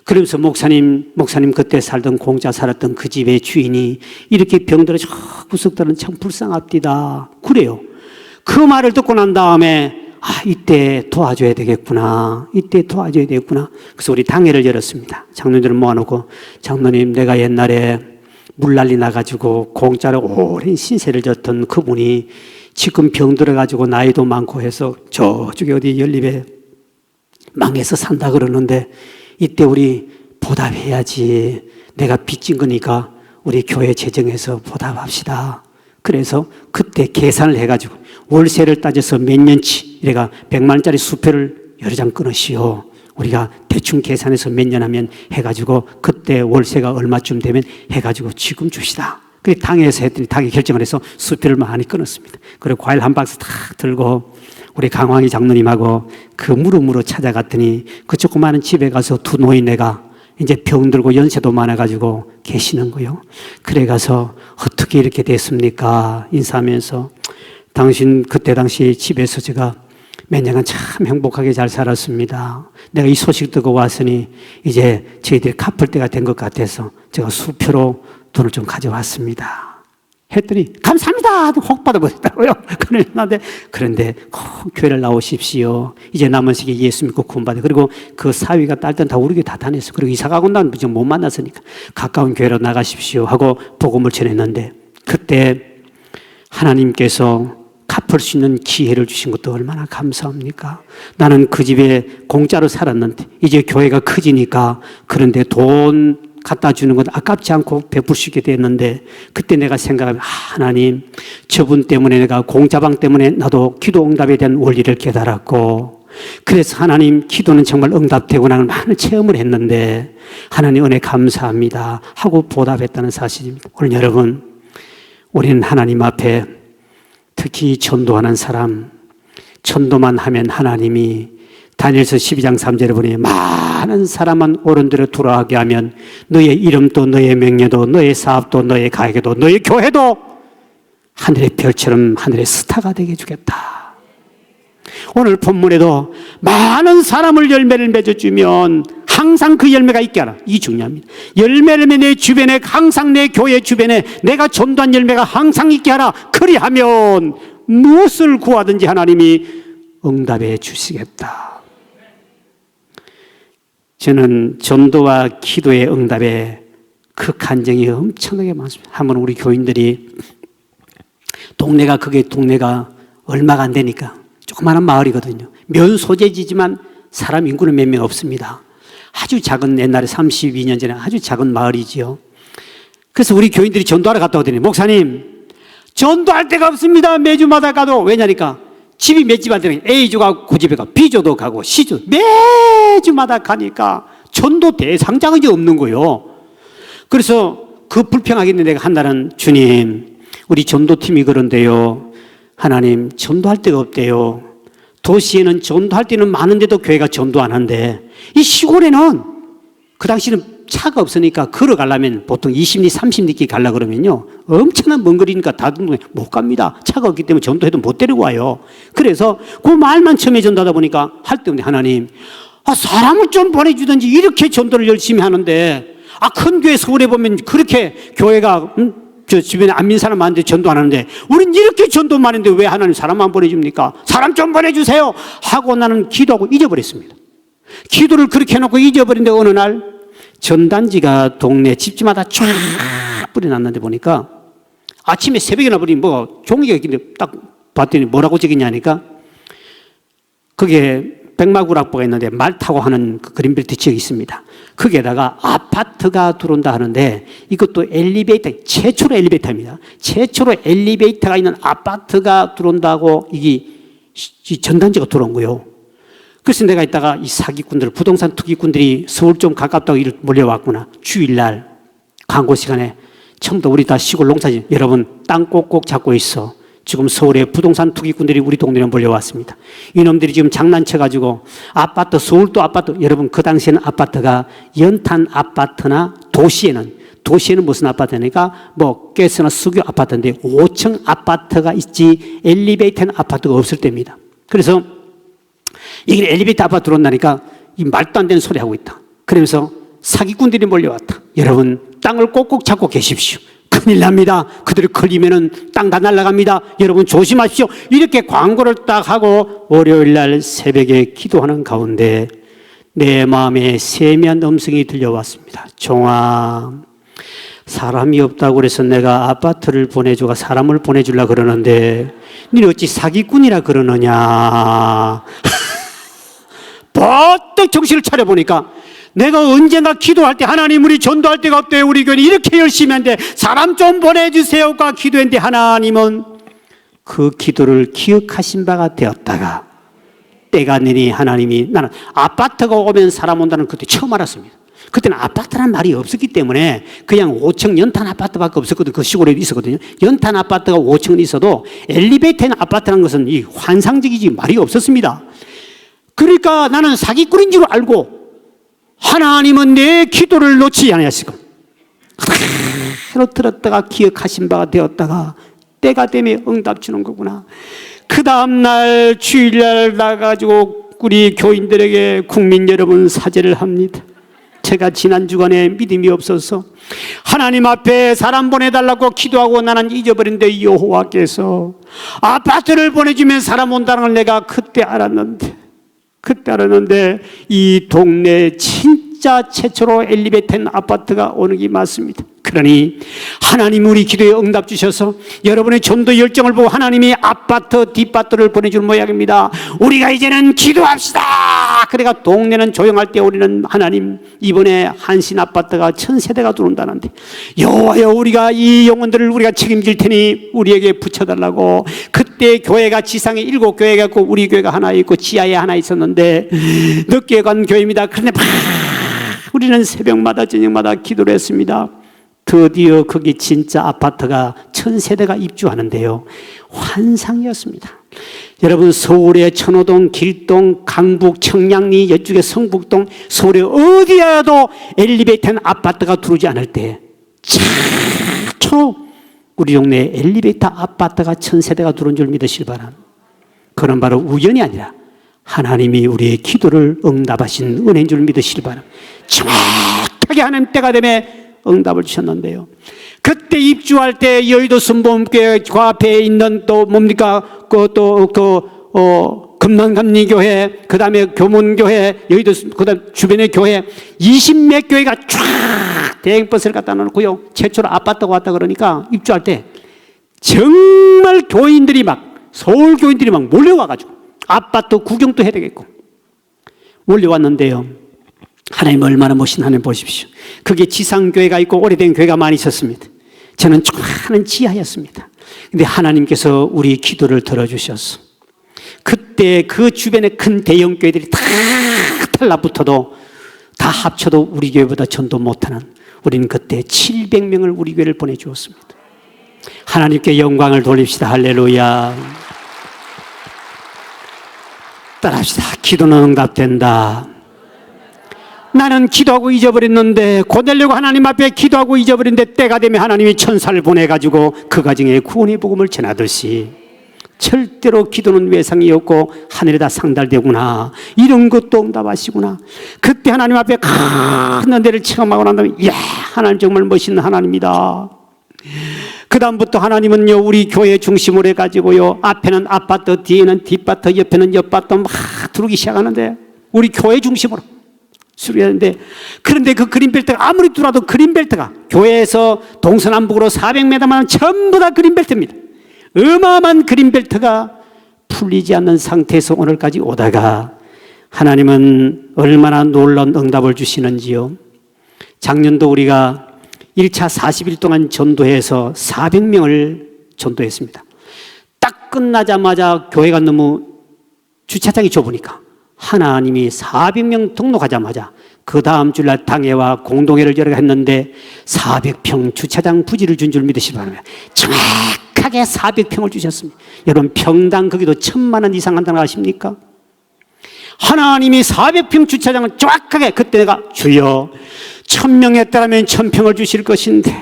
그러면서 목사님 그때 살던 공짜 살았던 그 집의 주인이 이렇게 병들어 저 구석들은 참 불쌍합디다. 그래요. 그 말을 듣고 난 다음에 이때 도와줘야 되겠구나. 이때 도와줘야 되겠구나. 그래서 우리 당회를 열었습니다. 장로님들을 모아놓고 장로님 내가 옛날에 물 난리 나가지고 공짜로 오랜 신세를 졌던 그분이 지금 병들어가지고 나이도 많고 해서 저쪽에 어디 연립에 망해서 산다 그러는데 이때 우리 보답해야지. 내가 빚진 거니까 우리 교회 재정에서 보답합시다. 그래서 그때 계산을 해가지고 월세를 따져서 몇 년치 이래가 100만 원짜리 수표를 여러 장 끊으시오. 우리가 대충 계산해서 몇 년 하면 해가지고 그때 월세가 얼마쯤 되면 해가지고 지금 줍시다. 그래 당에서 했더니 당이 결정을 해서 수표를 많이 끊었습니다. 그리고 과일 한 박스 탁 들고 우리 강황희 장로님하고 그 무릎으로 찾아갔더니 그 조그마한 집에 가서 두 노인네가 이제 병들고 연세도 많아가지고 계시는 거요. 그래 가서 어떻게 이렇게 됐습니까? 인사하면서 당신 그때 당시 집에서 제가 몇 년간 참 행복하게 잘 살았습니다. 내가 이 소식 듣고 왔으니 이제 저희들이 갚을 때가 된 것 같아서 제가 수표로 돈을 좀 가져왔습니다. 했더니 감사합니다. 혹 받아버렸다고요. 그런데 꼭 교회를 나오십시오. 이제 남은 시기에 예수 믿고 구원받아. 그리고 그 사위가 딸들은 다 우리 교회 다 다녔어. 그리고 이사 가고 나면 못 만났으니까 가까운 교회로 나가십시오 하고 복음을 전했는데 그때 하나님께서 갚을 수 있는 기회를 주신 것도 얼마나 감사합니까? 나는 그 집에 공짜로 살았는데 이제 교회가 커지니까 그런데 돈 갖다 주는 것 아깝지 않고 베풀 수 있게 됐는데 그때 내가 생각하면 하나님 저분 때문에 내가 공자방 때문에 나도 기도 응답에 대한 원리를 깨달았고 그래서 하나님 기도는 정말 응답되고 나는 많은 체험을 했는데 하나님 은혜 감사합니다 하고 보답했다는 사실입니다. 오늘 여러분 우리는 하나님 앞에 특히 전도하는 사람 전도만 하면 하나님이 다니엘서 12장 3절에 보니 많은 사람만 옳은 대로 돌아가게 하면 너의 이름도 너의 명예도 너의 사업도 너의 가게도 너의 교회도 하늘의 별처럼 하늘의 스타가 되게 해주겠다. 오늘 본문에도 많은 사람을 열매를 맺어주면 항상 그 열매가 있게 하라. 이 중요합니다. 열매를 내 주변에 항상 내 교회 주변에 내가 전도한 열매가 항상 있게 하라. 그리하면 무엇을 구하든지 하나님이 응답해 주시겠다. 저는 전도와 기도의 응답에 그 간증이 엄청나게 많습니다. 한번 우리 교인들이 동네가 얼마가 안 되니까 조그마한 마을이거든요. 면 소재지지만 사람 인구는 몇 명 없습니다. 아주 작은 옛날에 32년 전에 아주 작은 마을이지요. 그래서 우리 교인들이 전도하러 갔다 오더니 목사님 전도할 데가 없습니다. 매주마다 가도 왜냐니까 집이 몇 집 안 되면 A조가 그 집에 가 B조도 가고 C조 매주마다 가니까 전도 대상자가 이제 없는 거예요. 그래서 그 불평하겠는데 내가 한 날은 주님 우리 전도팀이 그런데요 하나님 전도할 데가 없대요. 도시에는 전도할 데는 많은데도 교회가 전도 안 한대. 이 시골에는 그 당시는 차가 없으니까 걸어가려면 보통 20리 30리끼리 가려고 그러면요 엄청난 먼 거리니까 다들 못 갑니다. 차가 없기 때문에 전도해도 못 데리고 와요. 그래서 그 말만 처음에 전도하다 보니까 할 때 없네. 하나님 사람을 좀 보내주든지 이렇게 전도를 열심히 하는데 큰 교회 서울에 보면 그렇게 교회가 저 주변에 안 믿는 사람 많은데 전도 안 하는데 우린 이렇게 전도 많은데 왜 하나님 사람만 보내줍니까? 사람 좀 보내주세요 하고 나는 기도하고 잊어버렸습니다. 기도를 그렇게 해놓고 잊어버린데 어느 날 전단지가 동네 집집마다 쫙 뿌려놨는데 보니까 아침에 새벽에 나버리니 뭐 종이가 있는데 딱 봤더니 뭐라고 적있냐니까 그게 백마구락보가 있는데 말 타고 하는 그 그린벨트 지역이 있습니다. 거기에다가 아파트가 들어온다 하는데 이것도 엘리베이터, 최초로 엘리베이터입니다. 최초로 엘리베이터가 있는 아파트가 들어온다고 이게 전단지가 들어온 거예요. 그래서 내가 이따가 이 사기꾼들, 부동산 투기꾼들이 서울 좀 가깝다고 몰려왔구나. 주일날 광고 시간에 처음부터 우리 다 시골 농사지 여러분 땅 꼭꼭 잡고 있어. 지금 서울에 부동산 투기꾼들이 우리 동네에 몰려왔습니다. 이놈들이 지금 장난쳐가지고 아파트, 서울도 아파트, 여러분 그 당시에는 아파트가 연탄 아파트나 도시에는 무슨 아파트니까 뭐 가스나 석유 아파트인데 5층 아파트가 있지 엘리베이터는 아파트가 없을 때입니다. 그래서 이게 엘리베이터 아파트 들어온다니까 이 말도 안 되는 소리 하고 있다. 그러면서 사기꾼들이 몰려왔다. 여러분 땅을 꼭꼭 잡고 계십시오. 큰일 납니다. 그들이 걸리면은 땅 다 날아갑니다. 여러분 조심하십시오. 이렇게 광고를 딱 하고 월요일 날 새벽에 기도하는 가운데 내 마음에 세미한 음성이 들려왔습니다. 종아, 사람이 없다고 그래서 내가 아파트를 보내주가 사람을 보내주려고 그러는데 너는 어찌 사기꾼이라 그러느냐. 버뜩 정신을 차려보니까 내가 언젠가 기도할 때 하나님 우리 전도할 데가 없대요. 우리 교회는 이렇게 열심히 하는데 사람 좀 보내주세요가 기도했는데 하나님은 그 기도를 기억하신 바가 되었다가 때가 되니 하나님이 나는 아파트가 오면 사람 온다는 그때 처음 알았습니다. 그때는 아파트란 말이 없었기 때문에 그냥 5층 연탄 아파트밖에 없었거든요. 그 시골에 있었거든요. 연탄 아파트가 5층은 있어도 엘리베이터 있는 아파트라는 것은 이 환상적이지 말이 없었습니다. 그러니까 나는 사기꾼인 줄 알고 하나님은 내 기도를 놓치지 않으셨고 그대로 들었다가 기억하신 바가 되었다가 때가 되면 응답 주는 거구나. 그 다음날 주일날 나가지고 우리 교인들에게 국민 여러분 사죄를 합니다. 제가 지난 주간에 믿음이 없어서 하나님 앞에 사람 보내달라고 기도하고 나는 잊어버린데 여호와께서 아파트를 보내주면 사람 온다는 걸 내가 그때 알았는데 이 동네 진짜 진짜 최초로 엘리베이터 아파트가 오는 게 맞습니다. 그러니 하나님 우리 기도에 응답 주셔서 여러분의 전도 열정을 보고 하나님이 아파트 뒷바트를 보내줄 모양입니다. 우리가 이제는 기도합시다. 그래가 동네는 조용할 때 우리는 하나님 이번에 한신 아파트가 1000세대가 들어온다는데 여호와여 우리가 이 영혼들을 우리가 책임질 테니 우리에게 붙여달라고. 그때 교회가 지상에 7교회가 있고 우리 교회가 하나 있고 지하에 하나 있었는데 늦게 간 교회입니다. 그런데 우리는 새벽마다 저녁마다 기도를 했습니다. 드디어 거기 진짜 아파트가 1000세대가 입주하는데요. 환상이었습니다. 여러분 서울의 천호동, 길동, 강북, 청량리, 이쪽에 성북동, 서울에 어디에도 엘리베이터 아파트가 들어오지 않을 때 최초 우리 동네에 엘리베이터 아파트가 1000세대가 들어온 줄 믿으시기 바랍니다. 그건 바로 우연이 아니라 하나님이 우리의 기도를 응답하신 은혜인 줄 믿으시기 바랍니다. 정확하게 하나님 때가 되면 응답을 주셨는데요. 그때 입주할 때 여의도 순복음교회 그 앞에 있는 또 뭡니까 금난감리교회, 그 다음에 교문교회, 여의도 그 다음 주변의 교회 20몇 교회가 쫙 대행버스를 갖다 놓고요. 최초로 아파트가 왔다 그러니까 입주할 때 정말 교인들이 막 서울 교인들이 막 몰려와가지고 아파트 구경도 해야 되겠고 몰려왔는데요. 하나님 얼마나 멋진 하나님 보십시오. 그게 지상교회가 있고 오래된 교회가 많이 있었습니다. 저는 조그마한 지하였습니다. 근데 하나님께서 우리 기도를 들어주셔서 그때 그 주변에 큰 대형 교회들이 다 달라붙어도 다 합쳐도 우리 교회보다 전도 못하는 우리는 그때 700명을 우리 교회를 보내주었습니다. 하나님께 영광을 돌립시다. 할렐루야. 따라합시다. 기도는 응답된다. 나는 기도하고 잊어버렸는데 고되려고 하나님 앞에 기도하고 잊어버렸는데 때가 되면 하나님이 천사를 보내가지고 그 가정에 구원의 복음을 전하듯이 절대로 기도는 외상이 없고 하늘에다 상달되구나. 이런 것도 응답하시구나. 그때 하나님 앞에 큰 은혜를 체험하고 난 다음에 이야 하나님 정말 멋있는 하나님이다. 그 다음부터 하나님은요 우리 교회 중심으로 해가지고요 앞에는 아파트, 뒤에는 뒷바트, 옆에는 옆바트 막 들어오기 시작하는데 우리 교회 중심으로 수리하는데 그런데 그 그린벨트가 아무리 들어와도 그린벨트가 교회에서 동서남북으로 400m만 전부 다 그린벨트입니다. 어마어마한 그린벨트가 풀리지 않는 상태에서 오늘까지 오다가 하나님은 얼마나 놀라운 응답을 주시는지요. 작년도 우리가 1차 40일 동안 전도해서 400명을 전도했습니다. 딱 끝나자마자 교회가 너무 주차장이 좁으니까 하나님이 400명 등록하자마자 그 다음 주일날 당회와 공동회를 여러 개 했는데 400평 주차장 부지를 준 줄 믿으시기 바랍니다. 정확하게 400평을 주셨습니다. 여러분 평당 거기도 1000만 원 이상 한다는 거 아십니까? 하나님이 400평 주차장을 정확하게 그때 내가 주여 1000명 했다면 1000평을 주실 것인데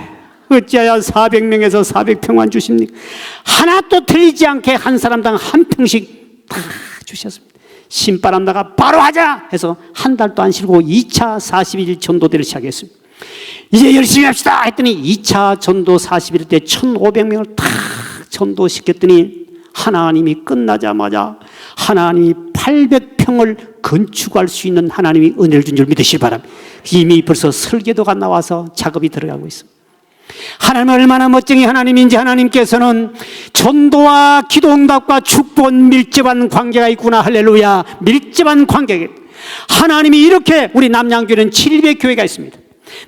어찌하여 400명에서 400평만 주십니까? 하나도 틀리지 않게 한 사람당 한 평씩 다 주셨습니다. 신바람 나가 바로 하자 해서 한 달도 안 쉬고 2차 40일 전도대를 시작했습니다. 이제 열심히 합시다 했더니 2차 전도 40일 때 1500명을 다 전도시켰더니 하나님이 끝나자마자 하나님이 800평을 건축할 수 있는 하나님이 은혜를 준 줄 믿으시기 바랍니다. 이미 벌써 설계도가 나와서 작업이 들어가고 있습니다. 하나님은 얼마나 멋쟁이 하나님인지 하나님께서는 전도와 기도 응답과 축복은 밀접한 관계가 있구나. 할렐루야. 밀접한 관계. 하나님이 이렇게 우리 남양주에는 700교회가 있습니다.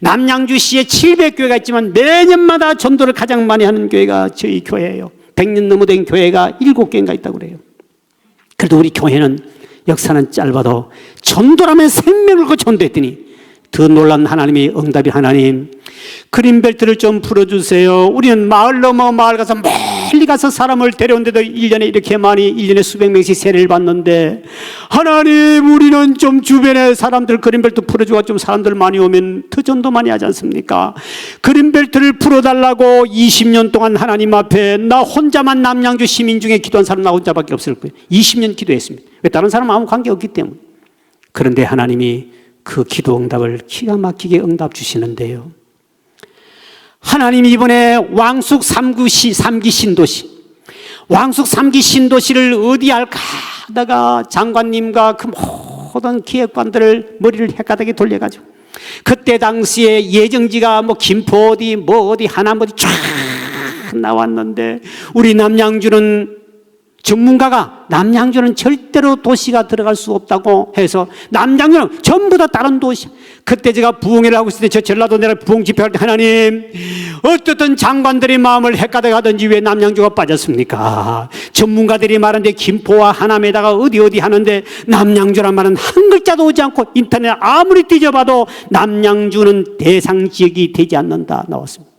남양주시에 700교회가 있지만 매년마다 전도를 가장 많이 하는 교회가 저희 교회예요. 100년 넘어 된 교회가 7개인가 있다고 그래요. 그래도 우리 교회는 역사는 짧아도 전도라면 생명을 걸고 전도했더니 더 놀란 하나님이 응답이 하나님 그린벨트를 좀 풀어주세요. 우리는 마을 넘어 마을 가서 멀리 가서 사람을 데려온데도 1년에 이렇게 많이 1년에 수백 명씩 세례를 받는데 하나님 우리는 좀 주변에 사람들 그린벨트 풀어주고 좀 사람들 많이 오면 더 전도 많이 하지 않습니까? 그린벨트를 풀어달라고 20년 동안 하나님 앞에 나 혼자만 남양주 시민 중에 기도한 사람 나 혼자밖에 없을 거예요. 20년 기도했습니다. 왜? 다른 사람 아무 관계 없기 때문에. 그런데 하나님이 그 기도 응답을 기가 막히게 응답 주시는데요. 하나님이 이번에 왕숙 3기 신도시 왕숙 3기 신도시를 어디 할까 하다가 장관님과 그 모든 기획관들을 머리를 헷가닥에 돌려가지고 그때 당시에 예정지가 뭐 김포 어디 뭐 어디 하남 어디 쫙 나왔는데 우리 남양주는 전문가가 남양주는 절대로 도시가 들어갈 수 없다고 해서 남양주는 전부 다 다른 도시. 그때 제가 부흥회를 하고 있을 때 저 전라도 내라 부흥 집회할 때 하나님 어떻든 장관들의 마음을 헷갈려 가든지 왜 남양주가 빠졌습니까? 전문가들이 말하는데 김포와 하남에다가 어디 하는데 남양주란 말은 한 글자도 오지 않고 인터넷 아무리 뒤져봐도 남양주는 대상 지역이 되지 않는다 나왔습니다.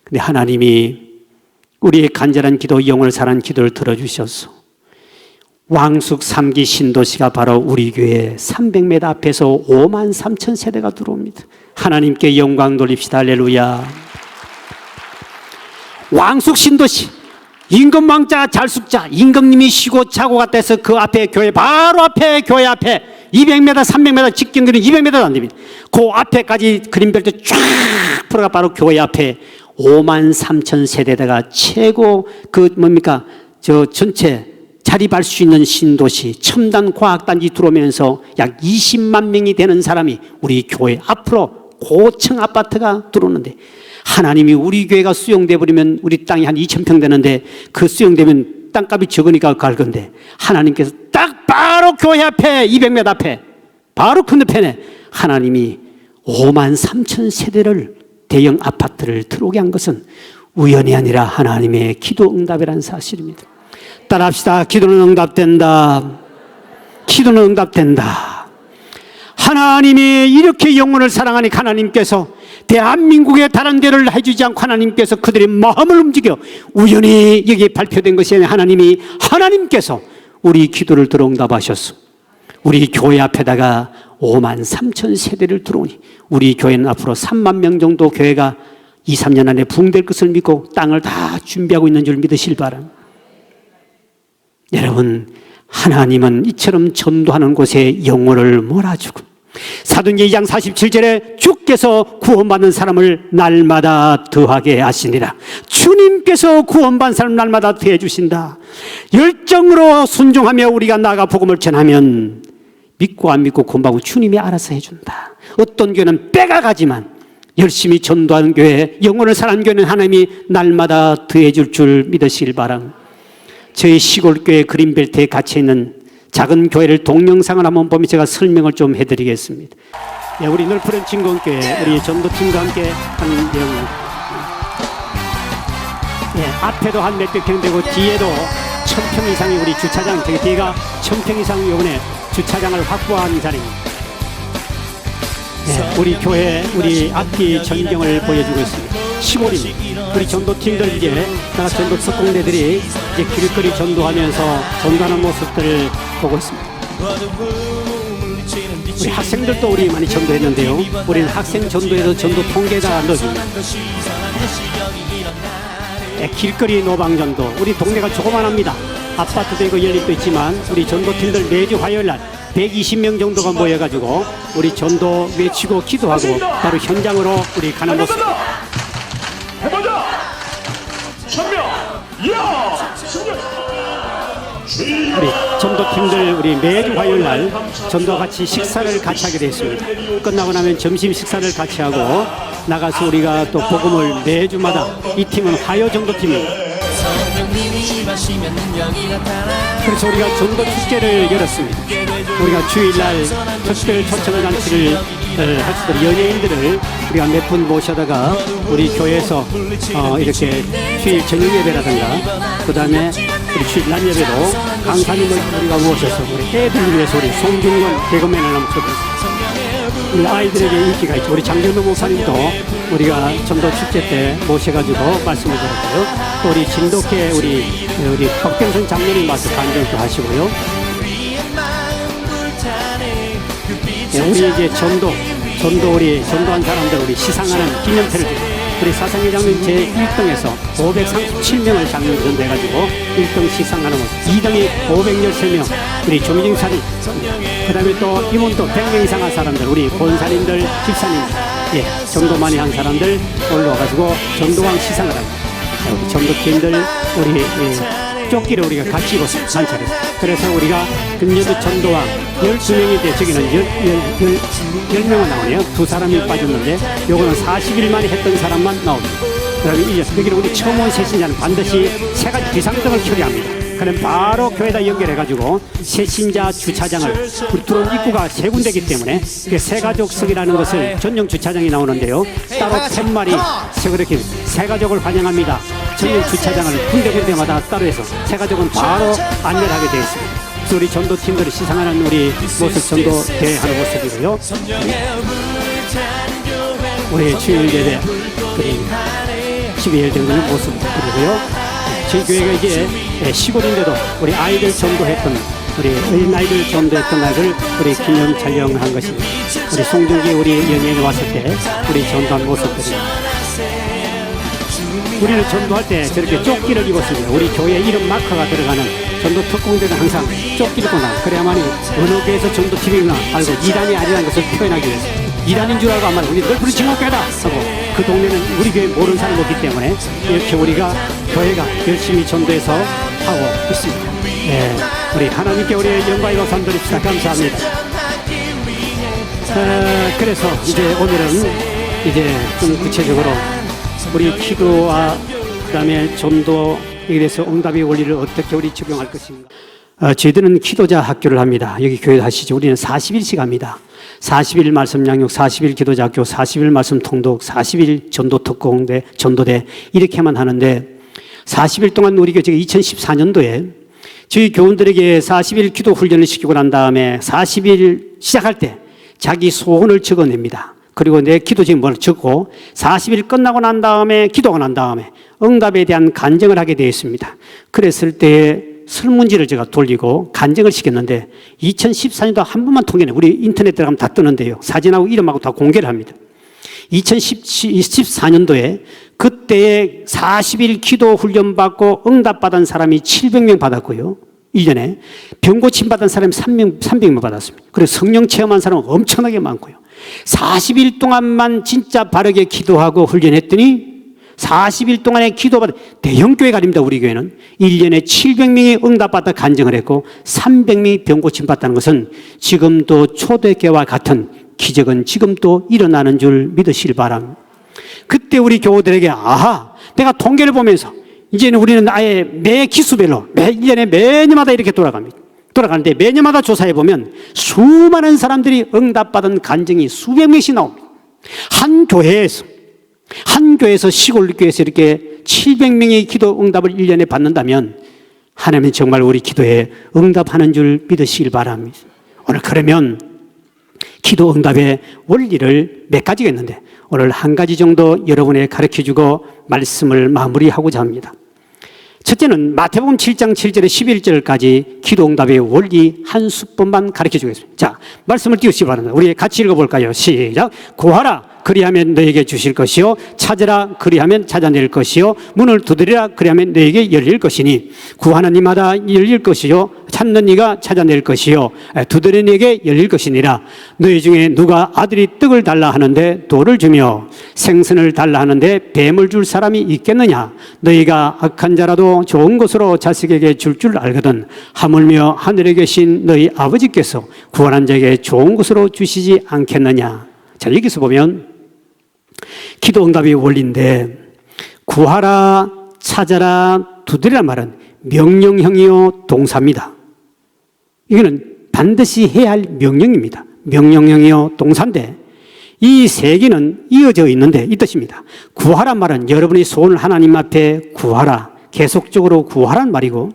근데 하나님이 우리의 간절한 기도, 영혼을 사랑하는 기도를 들어주셔서 왕숙 3기 신도시가 바로 우리 교회 300m 앞에서 5만 3천 세대가 들어옵니다. 하나님께 영광 돌립시다. 할렐루야. 왕숙 신도시 임금왕자 잘숙자 임금님이 쉬고 자고 갔다 해서 그 앞에 교회 바로 앞에 교회 앞에 200m 300m 직경거리는 200m도 안 됩니다. 그 앞에까지 그린벨트 쫙 풀어가 바로 교회 앞에 5만 3천 세대다가 최고 저 전체 자립할 수 있는 신도시 첨단 과학단지 들어오면서 약 20만 명이 되는 사람이 우리 교회 앞으로 고층 아파트가 들어오는데 하나님이 우리 교회가 수용돼 버리면 우리 땅이 한 2,000평 되는데 그 수용되면 땅값이 적으니까 갈 건데 하나님께서 딱 바로 교회 앞에 200m 앞에 바로 건너편에 하나님이 5만 3천 세대를 대형 아파트를 들어오게 한 것은 우연이 아니라 하나님의 기도 응답이라는 사실입니다. 따라합시다. 기도는 응답된다. 기도는 응답된다. 하나님이 이렇게 영혼을 사랑하니 하나님께서 대한민국의 다른 데를 해주지 않고 하나님께서 그들의 마음을 움직여 우연히 여기에 발표된 것이 아니라 하나님께서 우리 기도를 들어 응답하셨어. 우리 교회 앞에다가 5만 3천 세대를 들어오니 우리 교회는 앞으로 3만 명 정도 교회가 2, 3년 안에 부흥될 것을 믿고 땅을 다 준비하고 있는 줄 믿으실 바랍니다. 여러분, 하나님은 이처럼 전도하는 곳에 영혼을 몰아주고 사도행전 2장 47절에 주께서 구원받는 사람을 날마다 더하게 하시니라. 주님께서 구원받는 사람을 날마다 더해 주신다. 열정으로 순종하며 우리가 나아가 복음을 전하면 믿고 안 믿고 구원받고 주님이 알아서 해준다. 어떤 교회는 빼가가지만 열심히 전도하는 교회, 영혼을 사랑하는 교회는 하나님이 날마다 더해줄 줄 믿으시길 바랍니다. 저희 시골교회 그린벨트에 갇혀있는 작은 교회를 동영상을 한번 보면 제가 설명을 좀 해드리겠습니다. 예, 우리 늘푸른 진공교회 우리 전도팀과 함께 하는 내용입니다. 예, 앞에도 한 몇백 평 되고 뒤에도 1,000평 이상의 우리 주차장, 저기 뒤가 1,000평 이상 이번에 주차장을 확보한 자리입니다. 예, 우리 교회 우리 악기 전경을 보여주고 있습니다. 시골입니다. 우리 전도팀들 이제 나 전도 특공대들이 이제 길거리 전도하면서 전도하는 모습들을 보고 있습니다. 우리 학생들도 우리 많이 전도했는데요. 우리는 학생 전도에도 전도 통계가 넣어줍니다. 네, 길거리 노방 전도. 우리 동네가 조그만합니다. 아파트도 있고 연립도 있지만 우리 전도팀들 매주 화요일날 120명 정도가 모여가지고 우리 전도 외치고 기도하고 바로 현장으로 우리 가는 모습. 해보자! 천명! 이야! 우리 전도팀들 우리 매주 화요일날 전도 같이 식사를 같이 하게 됐습니다. 끝나고 나면 점심 식사를 같이 하고 나가서 우리가 또 복음을 매주마다 이 팀은 화요 전도팀입니다. 그래서 우리가 전도 축제를 열었습니다. 우리가 주일날 특별 초청 잔치를 할 수 있도록 연예인들을 우리가 몇 분 모셔다가 우리 교회에서 이렇게 주일 저녁 예배라든가 그 다음에 우리 주일 낮 예배도 강사님을 우리가 모셔서 우리 애들을 위해서 우리 송중권 개그맨을 한번 쳐봤습니다. 우리 아이들에게 인기가 있죠. 우리 장정동 목사님도 우리가 전도 축제 때 모셔가지고 말씀을 드렸고요. 또 우리 진돗개 우리 박병선 장로님 와서 간증도 하시고요. 네, 우리 이제 전도 우리 전도한 사람들 우리 시상하는 기념패를 주고 우리 사상회장님 제 1등에서 537명을 장로 전도해가지고 1등 시상하는 모습, 2등이 513명 우리 조미정사님, 그 다음에 또 이분도 100명 이상 한 사람들 우리 본사님들 집사님, 예, 전도 많이 한 사람들 올라와가지고 전도왕 시상을 합니다. 우리 전도팀들 우리 조끼를 우리가 같이 입었습니다. 관찰해서. 그래서 우리가 금년도 전도와 12명인데 저기는 10명은 나오네요. 두 사람이 빠졌는데 요거는 40일 만에 했던 사람만 나옵니다. 그다음에 여기는 우리 처음 온 새신자는 반드시 세 가지 비상등을 켜야 합니다. 그럼 바로 교회에다 연결해가지고 새신자 주차장을 우리 들어온 입구가 세 군데이기 때문에 새가족석이라는 것을 전용 주차장이 나오는데요. 따로 팻말이 그렇게 새가족을 환영합니다. 전용 주차장을 군데군데마다 따로 해서 새가족은 바로 안내를 하게 되어 있습니다. 그래서 우리 전도팀들이 시상하는 우리 모습 전도 대회하는 모습이고요. 우리 주일 예배 12일 정도는 모습이고요. 저희 교회가 이제 시골인데도 우리 아이들 전도했던 우리 어린아이들 전도했던 날을 우리 기념 촬영한 것입니다. 우리 송중기 우리 연예인 왔을 때 우리 전도한 모습들이 우리는 전도할 때 저렇게 조끼를 입었습니다. 우리 교회 이름 마커가 들어가는 전도 특공대는 항상 조끼를 입고 나 그래야만이 어느 교회에서 전도팀이구나 알고 이단이 아니라는 것을 표현하기 위해서 이단인 줄 알고 아마 우리 넓은 친구교회다 하고 그 동네는 우리 교회 모르는 사람이 없기 때문에 이렇게 우리가 교회가 열심히 전도해서 하고 있습니다. 네, 우리 하나님께 우리의 영광과 감사 드립시다. 감사합니다. 그래서 이제 오늘은 이제 좀 구체적으로 우리 기도와 그다음에 전도에 대해서 응답의 원리를 어떻게 우리 적용할 것인가. 저희들은 기도자 학교를 합니다. 여기 교회 하시죠. 우리는 40일씩 합니다. 40일 말씀 양육, 40일 기도자 학교, 40일 말씀 통독, 40일 전도 특공대, 전도대 이렇게만 하는데 40일 동안 우리 교회가 2014년도에 저희 교원들에게 40일 기도 훈련을 시키고 난 다음에 40일 시작할 때 자기 소원을 적어냅니다. 그리고 내 기도 제목을 적고 40일 끝나고 난 다음에 기도가 난 다음에 응답에 대한 간증을 하게 되어 있습니다. 그랬을 때에 설문지를 제가 돌리고 간증을 시켰는데 2014년도 한 번만 통계내 우리 인터넷 들어가면 다 뜨는데요. 사진하고 이름하고 다 공개를 합니다. 2014년도에 그때에 40일 기도 훈련 받고 응답받은 사람이 700명 받았고요. 1년에 병 고침 받은 사람이 300명 받았습니다. 그리고 성령 체험한 사람은 엄청나게 많고요. 40일 동안만 진짜 바르게 기도하고 훈련했더니 40일 동안에 기도받은 대형교회가 아닙니다. 우리 교회는 1년에 700명이 응답받아 간증을 했고 300명이 병 고침 받다는 것은 지금도 초대교회와 같은 기적은 지금도 일어나는 줄 믿으시길 바랍니다. 그때 우리 교우들에게 아하 내가 통계를 보면서 이제는 우리는 아예 매 기수별로 1년에 매년마다 이렇게 돌아가는데 매년마다 조사해 보면 수많은 사람들이 응답받은 간증이 수백 명씩 나옵니다. 한 교회에서 시골교회에서 이렇게 700명의 기도 응답을 1년에 받는다면 하나님은 정말 우리 기도에 응답하는 줄 믿으시길 바랍니다. 오늘 그러면 기도 응답의 원리를 몇 가지가 있는데 오늘 한 가지 정도 여러분에게 가르쳐주고 말씀을 마무리하고자 합니다. 첫째는 마태복음 7장 7절에 11절까지 기도 응답의 원리 한 수법만 가르쳐 주겠습니다. 자, 말씀을 띄우시기 바랍니다. 우리 같이 읽어볼까요? 시작. 구하라 그리하면 너에게 주실 것이요 찾으라 그리하면 찾아낼 것이요 문을 두드리라 그리하면 너에게 열릴 것이니 구하는 이마다 열릴 것이요 찾는 이가 찾아낼 것이요 두드리는 이에게 열릴 것이니라. 너희 중에 누가 아들이 떡을 달라 하는데 돌을 주며 생선을 달라 하는데 뱀을 줄 사람이 있겠느냐. 너희가 악한 자라도 좋은 것으로 자식에게 줄 알거든 하물며 하늘에 계신 너희 아버지께서 구원한 자에게 좋은 것으로 주시지 않겠느냐. 자, 여기서 보면 기도 응답의 원리인데 구하라 찾아라 두드리라 말은 명령형이요 동사입니다. 이거는 반드시 해야 할 명령입니다. 명령형이요 동사인데 이 세 개는 이어져 있는데 이 뜻입니다. 구하란 말은 여러분의 소원을 하나님 앞에 구하라 계속적으로 구하란 말이고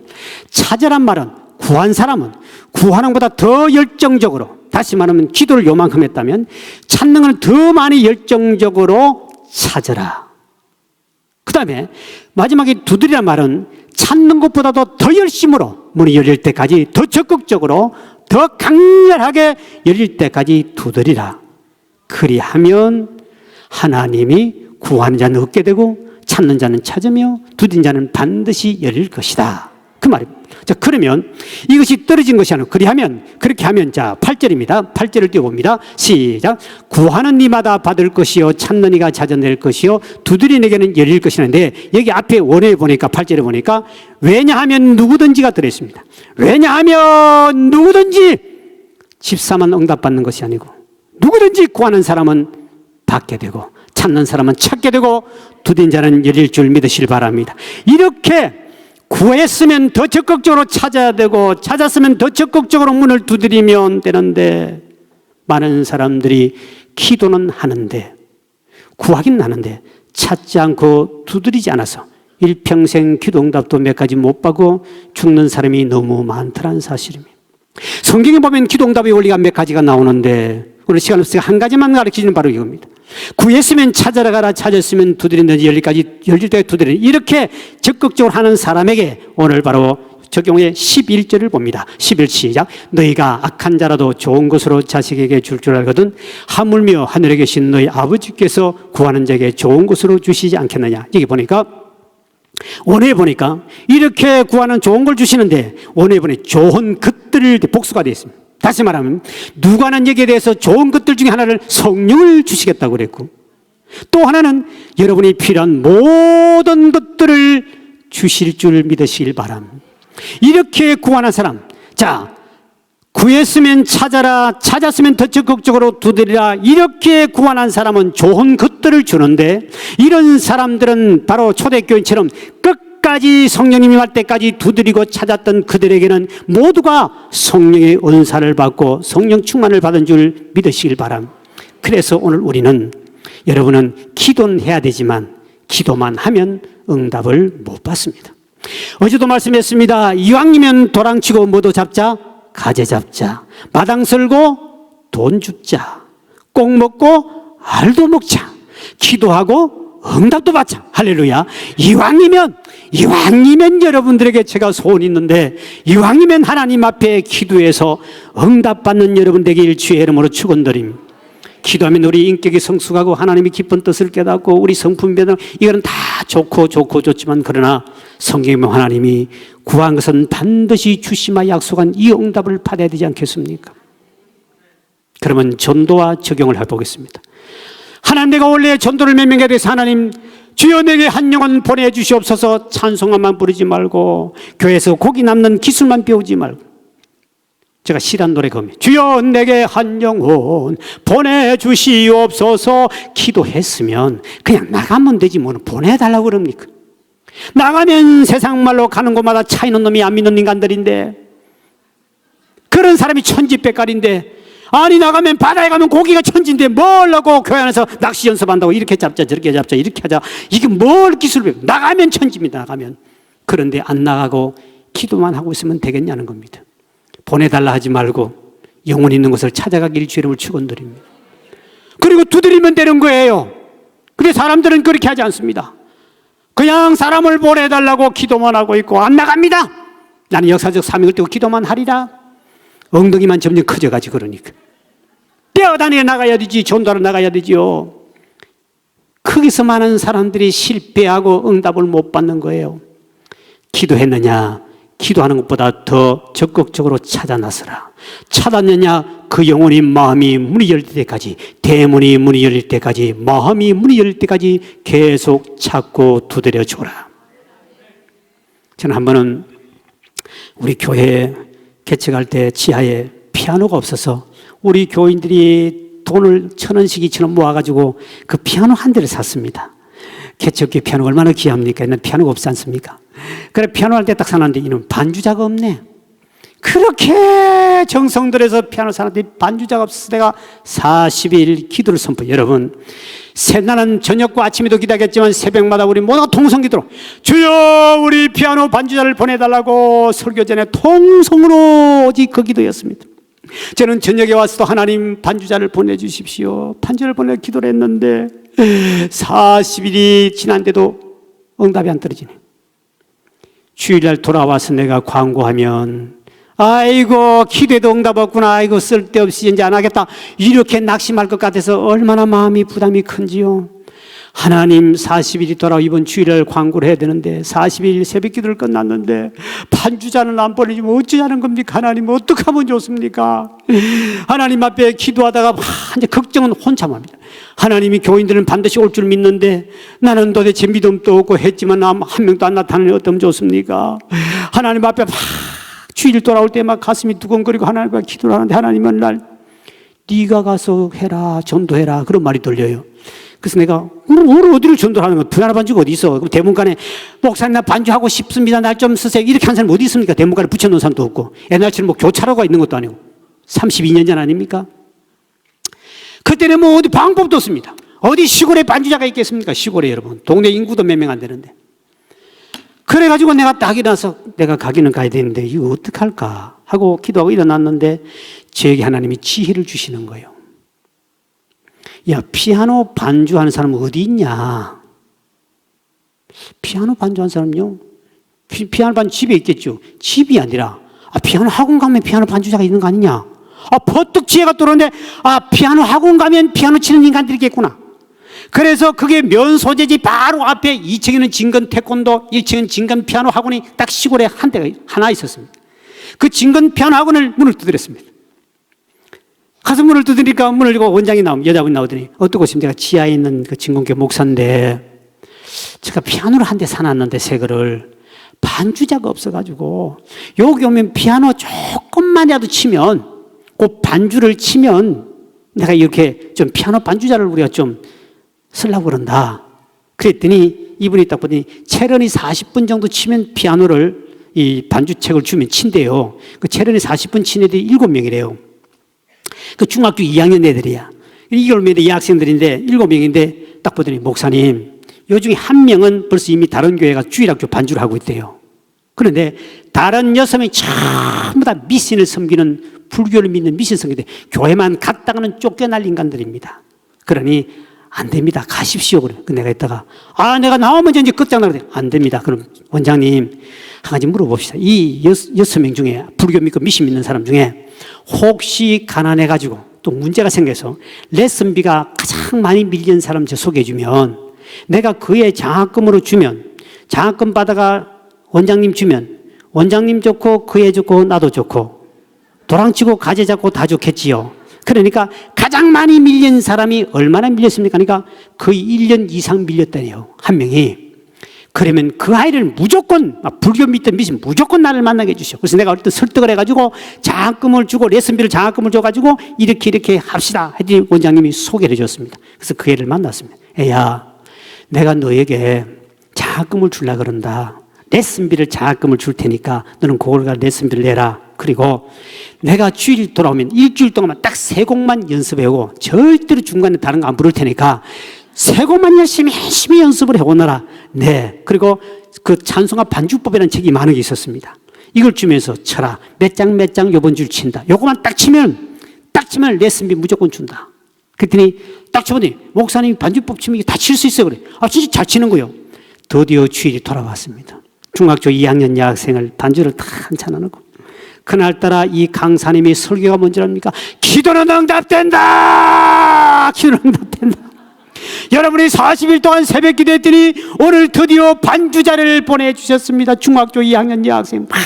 찾아란 말은 구한 사람은 구하는 것보다 더 열정적으로 다시 말하면 기도를 요만큼 했다면 찾는 건 더 많이 열정적으로 찾아라. 그 다음에 마지막에 두드리란 말은 찾는 것보다도 더 열심으로 문이 열릴 때까지 더 적극적으로 더 강렬하게 열릴 때까지 두드리라. 그리하면 하나님이 구하는 자는 얻게 되고 찾는 자는 찾으며 두드린 자는 반드시 열릴 것이다. 그 말입니다. 자, 그러면 이것이 떨어진 것이 아니고 그렇게 하면 자, 8절입니다. 8절을 띄워봅니다. 시작. 구하는 이마다 받을 것이요 찾는 이가 찾아낼 것이요 두드리는 이에게는 열릴 것이라는데 여기 앞에 원어에 보니까 8절에 보니까 왜냐하면 누구든지가 들어있습니다. 왜냐하면 누구든지 집사만 응답받는 것이 아니고 누구든지 구하는 사람은 받게 되고 찾는 사람은 찾게 되고 두드린 자는 열릴 줄 믿으시길 바랍니다. 이렇게 구했으면 더 적극적으로 찾아야 되고 찾았으면 더 적극적으로 문을 두드리면 되는데 많은 사람들이 기도는 하는데 구하긴 하는데 찾지 않고 두드리지 않아서 일평생 기도 응답도 몇 가지 못 받고 죽는 사람이 너무 많다는 사실입니다. 성경에 보면 기도 응답의 원리가 몇 가지가 나오는데 오늘 시간 없으니까 한 가지만 가르치는 바로 이겁니다. 구했으면 찾아라 가라, 찾았으면 두드린다든지 열릴 때 두드리는 이렇게 적극적으로 하는 사람에게 오늘 바로 적용의 11절을 봅니다. 11 시작. 너희가 악한 자라도 좋은 것으로 자식에게 줄 알거든 하물며 하늘에 계신 너희 아버지께서 구하는 자에게 좋은 것으로 주시지 않겠느냐. 여기 보니까 원어에 보니까 이렇게 구하는 좋은 걸 주시는데 원어에 보니 좋은 것들을 복수가 되어 있습니다. 다시 말하면 누가 하는 얘기에 대해서 좋은 것들 중에 하나를 성령을 주시겠다고 그랬고 또 하나는 여러분이 필요한 모든 것들을 주실 줄 믿으시길 바랍니다. 이렇게 구하는 사람, 자, 구했으면 찾아라, 찾았으면 더 적극적으로 두드리라, 이렇게 구하는 사람은 좋은 것들을 주는데 이런 사람들은 바로 초대교인처럼 끝까지 성령님이 할 때까지 두드리고 찾았던 그들에게는 모두가 성령의 은사를 받고 성령 충만을 받은 줄 믿으시길 바랍니다. 그래서 오늘 우리는 여러분은 기도는 해야 되지만 기도만 하면 응답을 못 받습니다. 어제도 말씀했습니다. 이왕이면 도랑치고 뭐도 잡자, 가재 잡자, 마당 설고 돈 줍자, 꼭 먹고 알도 먹자, 기도하고 응답도 받자. 할렐루야. 이왕이면 여러분들에게 제가 소원이 있는데 이왕이면 하나님 앞에 기도해서 응답받는 여러분 되길 주의 이름으로 축원드립니다. 기도하면 우리 인격이 성숙하고 하나님이 기쁜 뜻을 깨닫고 우리 성품 변화, 이거는 다 좋지만 그러나 성경에 보면 하나님이 구한 것은 반드시 주시마 약속한 이 응답을 받아야 되지 않겠습니까? 그러면 전도와 적용을 해보겠습니다. 하나님, 내가 원래 전도를 몇 명에 대해서 하나님 주여 내게 한 영혼 보내주시옵소서 찬송가만 부르지 말고 교회에서 곡이 남는 기술만 배우지 말고 제가 싫어하는 노래 그겁니다. 주여 내게 한 영혼 보내주시옵소서 기도했으면 그냥 나가면 되지 뭐 보내달라고 그럽니까? 나가면 세상 말로 가는 곳마다 차 있는 놈이 안 믿는 인간들인데 그런 사람이 천지백갈인데 아니 나가면 바다에 가면 고기가 천지인데 뭘 하고 교회 안에서 낚시 연습한다고 이렇게 잡자 저렇게 잡자 이렇게 하자 이게 뭘 기술을 배워 나가면 천지입니다. 나가면. 그런데 안 나가고 기도만 하고 있으면 되겠냐는 겁니다. 보내달라 하지 말고 영혼 있는 것을 찾아가길 주의 이름을 축원드립니다. 그리고 두드리면 되는 거예요. 근데 사람들은 그렇게 하지 않습니다. 그냥 사람을 보내달라고 기도만 하고 있고 안 나갑니다. 나는 역사적 사명을 띄고 기도만 하리라. 엉덩이만 점점 커져가지고 그러니까 뛰어다니게 나가야 되지. 전도하러 나가야 되지요. 거기서 많은 사람들이 실패하고 응답을 못 받는 거예요. 기도했느냐? 기도하는 것보다 더 적극적으로 찾아 나서라. 찾았느냐? 그 영혼이 마음이 문이 열릴 때까지, 대문이 문이 열릴 때까지, 마음이 문이 열릴 때까지 계속 찾고 두드려 줘라. 저는 한 번은 우리 교회 개척할 때 지하에 피아노가 없어서 우리 교인들이 돈을 1,000원씩 2,000원 모아가지고 그 피아노 한 대를 샀습니다. 개척교회 피아노가 얼마나 귀합니까? 옛날 피아노가 없지 않습니까? 그래 피아노 할 때 딱 사놨는데 이놈 반주자가 없네. 그렇게 정성 들여서 피아노 사놨더니 반주자가 없어서 내가 40일 기도를 선포. 여러분 나는 저녁과 아침에도 기도하겠지만 새벽마다 우리 모두가 통성기도로 주여 우리 피아노 반주자를 보내달라고 설교 전에 통성으로 오직 그 기도였습니다. 저는 저녁에 와서도 하나님 반주자를 보내주십시오. 반주를 보내 기도를 했는데 40일이 지난데도 응답이 안 떨어지네. 주일날 돌아와서 내가 광고하면 아이고 기도도 응답 없구나. 아이고 쓸데없이 이제 안 하겠다. 이렇게 낙심할 것 같아서 얼마나 마음이 부담이 큰지요. 하나님 40일이 돌아 이번 주일날 광고를 해야 되는데 40일 새벽 기도를 끝났는데 반주자는 안 보내주면 어찌하는 겁니까? 하나님 어떻게 하면 좋습니까? 하나님 앞에 기도하다가 이제 걱정은 혼참합니다. 하나님이 교인들은 반드시 올 줄 믿는데 나는 도대체 믿음도 없고 했지만 한 명도 안 나타나니 어떠면 좋습니까? 하나님 앞에 막 주일 돌아올 때 막 가슴이 두근거리고 하나님 앞에 기도를 하는데 하나님은 날 네가 가서 해라 전도해라 그런 말이 들려요. 그래서 내가 오늘 어디를 전도하는 거야? 피아노 반주가 어디 있어? 그럼 대문간에 목사님 나 반주하고 싶습니다. 날 좀 쓰세요. 이렇게 한 사람이 어디 있습니까? 대문간에 붙여놓은 사람도 없고 옛날처럼 뭐 교차로가 있는 것도 아니고 32년 전 아닙니까? 그때는 뭐 어디 방법도 없습니다. 어디 시골에 반주자가 있겠습니까? 시골에 여러분 동네 인구도 몇 명 안 되는데 그래가지고 내가 딱 일어나서 내가 가기는 가야 되는데 이거 어떡할까 하고 기도하고 일어났는데 저에게 하나님이 지혜를 주시는 거예요. 야, 피아노 반주하는 사람은 어디 있냐? 피아노 반주하는 사람요? 피아노 반주 집에 있겠죠. 집이 아니라 피아노 학원 가면 피아노 반주자가 있는 거 아니냐? 버뜩 지혜가 들어오는데 피아노 학원 가면 피아노 치는 인간들이 있겠구나. 그래서 그게 면 소재지 바로 앞에 2층에는 진건 태권도, 1층에는 진건 피아노 학원이 딱 시골에 한 대가 하나 있었습니다. 그 진건 피아노 학원을 문을 두드렸습니다. 가서 문을 두드리니까 문을 열고 원장이 나오면 여자분이 나오더니 어떤 곳이면 제가 지하에 있는 그 진공교 목사인데 제가 피아노를 한 대 사놨는데 새 거를 반주자가 없어가지고 여기 오면 피아노 조금만이라도 치면 그 반주를 치면 내가 이렇게 좀 피아노 반주자를 우리가 좀 쓰려고 그런다. 그랬더니 이분이 딱 보더니 체런이 40분 정도 치면 피아노를 이 반주책을 주면 친대요. 그 체런이 40분 친 애들이 7명이래요. 그 중학교 2학년 애들이야. 2개월 여학생들인데 7명인데 딱 보더니 목사님 요 중에 한 명은 벌써 이미 다른 교회가 주일학교 반주를 하고 있대요. 그런데 다른 6명이 전부 다 미신을 섬기는 불교를 믿는 미신 섬기는데 교회만 갔다가는 쫓겨날 인간들입니다. 그러니 안 됩니다. 가십시오. 그래. 내가 했다가 내가 나오면 이제 끝장나거든. 안 됩니다. 그럼 원장님 한 가지 물어봅시다. 이 6명 중에 불교 믿고 미신 믿는 사람 중에 혹시 가난해가지고 또 문제가 생겨서 레슨비가 가장 많이 밀리는 사람 저 소개해주면 내가 그의 장학금으로 주면 장학금 받아가 원장님 주면 원장님 좋고 그애 좋고 나도 좋고 도랑치고 가재 잡고 다 좋겠지요. 그러니까 가장 많이 밀린 사람이 얼마나 밀렸습니까? 그러니까 거의 1년 이상 밀렸다네요. 한 명이. 그러면 그 아이를 무조건 불교 믿든 미신 무조건 나를 만나게 해주셔. 그래서 내가 어떤 설득을 해가지고 장학금을 주고 레슨비를 장학금을 줘가지고 이렇게 합시다 했더니 원장님이 소개를 해줬습니다. 그래서 그 애를 만났습니다. 애야 내가 너에게 장학금을 주려고 그런다. 레슨비를 장학금을 줄 테니까 너는 그걸 가지고 레슨비를 내라. 그리고 내가 주일 돌아오면 일주일 동안만 딱 3곡만 연습해오고 절대로 중간에 다른 거 안 부를 테니까 3곡만 열심히 연습을 해오너라. 네. 그리고 그 찬송가 반주법이라는 책이 많은 게 있었습니다. 이걸 주면서 쳐라. 몇 장 요번 줄 친다. 요거만 딱 치면 레슨비 무조건 준다. 그랬더니 딱 쳐보니 목사님이 반주법 치면 다 칠 수 있어요. 그래. 진짜 잘 치는 거예요. 드디어 주일이 돌아왔습니다. 중학교 2학년 여학생을 반주를 다 한참 하고 그날따라 이 강사님이 설교가 뭔지 압니까? 기도는 응답된다. 기도는 응답된다. 여러분이 40일 동안 새벽 기도했더니 오늘 드디어 반주자를 보내주셨습니다. 중학교 2학년 여학생 막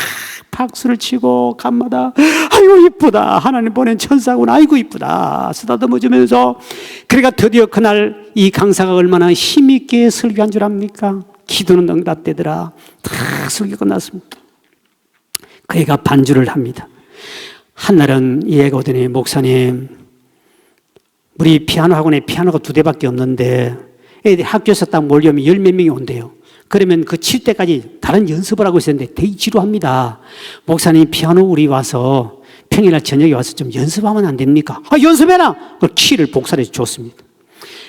박수를 치고 간마다 아이고 이쁘다. 하나님 보낸 천사구나. 아이고 이쁘다. 쓰다듬어주면서 그러니까 드디어 그날 이 강사가 얼마나 힘있게 설교한 줄 압니까? 기도는 응답되더라. 다 설교 끝났습니다. 그 애가 반주를 합니다. 한날은 이 애가 오더니 목사님 우리 피아노 학원에 피아노가 2대밖에 없는데 애들이 학교에서 딱 몰려면 10몇 명이 온대요. 그러면 그 칠 때까지 다른 연습을 하고 있었는데 되게 지루합니다. 목사님 피아노 우리 와서 평일날 저녁에 와서 좀 연습하면 안 됩니까? 연습해라. 그 키를 복사해 줬습니다.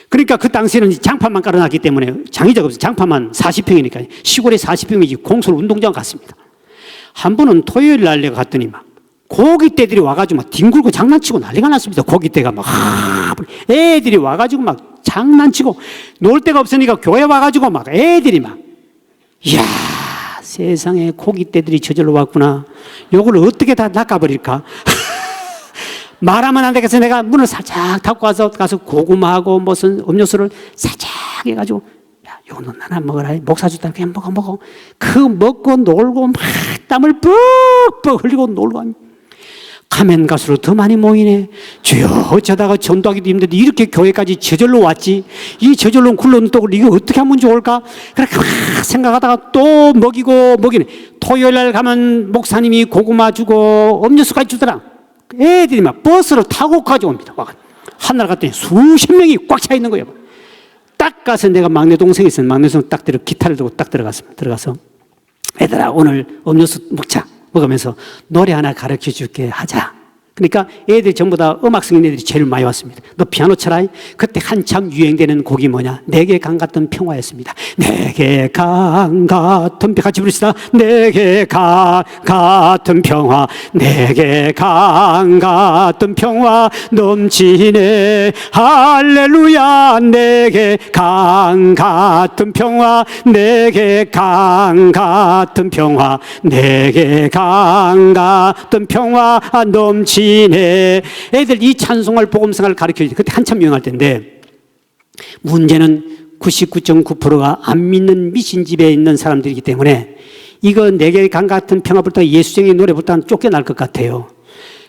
그러니까 그 당시에는 장판만 깔아놨기 때문에 장의자가 없어요. 장판만 40평이니까 시골에 40평이지 공설 운동장 같습니다. 한 번은 토요일 날 내가 갔더니 막 고깃대들이 와가지고 막 뒹굴고 장난치고 난리가 났습니다. 고깃대가 막 애들이 와가지고 막 장난치고 놀 데가 없으니까 교회 와가지고 막 애들이 막 이야 세상에 고깃대들이 저절로 왔구나. 요걸 어떻게 다 낚아버릴까? 말하면 안 되겠어. 내가 문을 살짝 닫고 가서 고구마하고 무슨 음료수를 살짝 해가지고 야, 요거 너 하나 먹어라. 목사 주다 그냥 먹어. 그 먹고 놀고 막 땀을 뻑뻑 흘리고 놀고 합니다. 가면 갈수록 더 많이 모이네. 주여 어쩌다가 전도하기도 힘든데 이렇게 교회까지 저절로 왔지. 이 저절로 굴러온 떡을 이거 어떻게 하면 좋을까? 그렇게 막 생각하다가 또 먹이네. 토요일 날 가면 목사님이 고구마 주고 음료수까지 주더라. 애들이 막 버스를 타고 가져옵니다. 한날 갔더니 수십 명이 꽉 차 있는 거예요. 딱 가서 내가 막내 동생이 있었는데 막내 동생 딱 기타를 들고 딱 들어갔습니다. 들어가서 애들아 오늘 음료수 먹자. 먹으면서 노래 하나 가르쳐 줄게 하자. 그러니까 애들이 전부 다 음악성인 애들이 제일 많이 왔습니다. 너 피아노 쳐라. 그때 한참 유행되는 곡이 뭐냐? 내게 강 같은 평화였습니다. 내게 강 같은 평화. 같이 부릅시다. 내게 강 같은 평화. 내게 강 같은 평화 넘치네. 할렐루야. 내게 강 같은 평화. 내게 강 같은 평화. 내게 강 같은 평화 넘치네. 애들 이 찬송을 복음성을 가르쳐주지. 그때 한참 유행할 때인데 문제는 99.9%가 안 믿는 미신집에 있는 사람들이기 때문에 이거 내게 강 같은 평화 부르다가 예수쟁이 노래 부르다가 쫓겨날 것 같아요.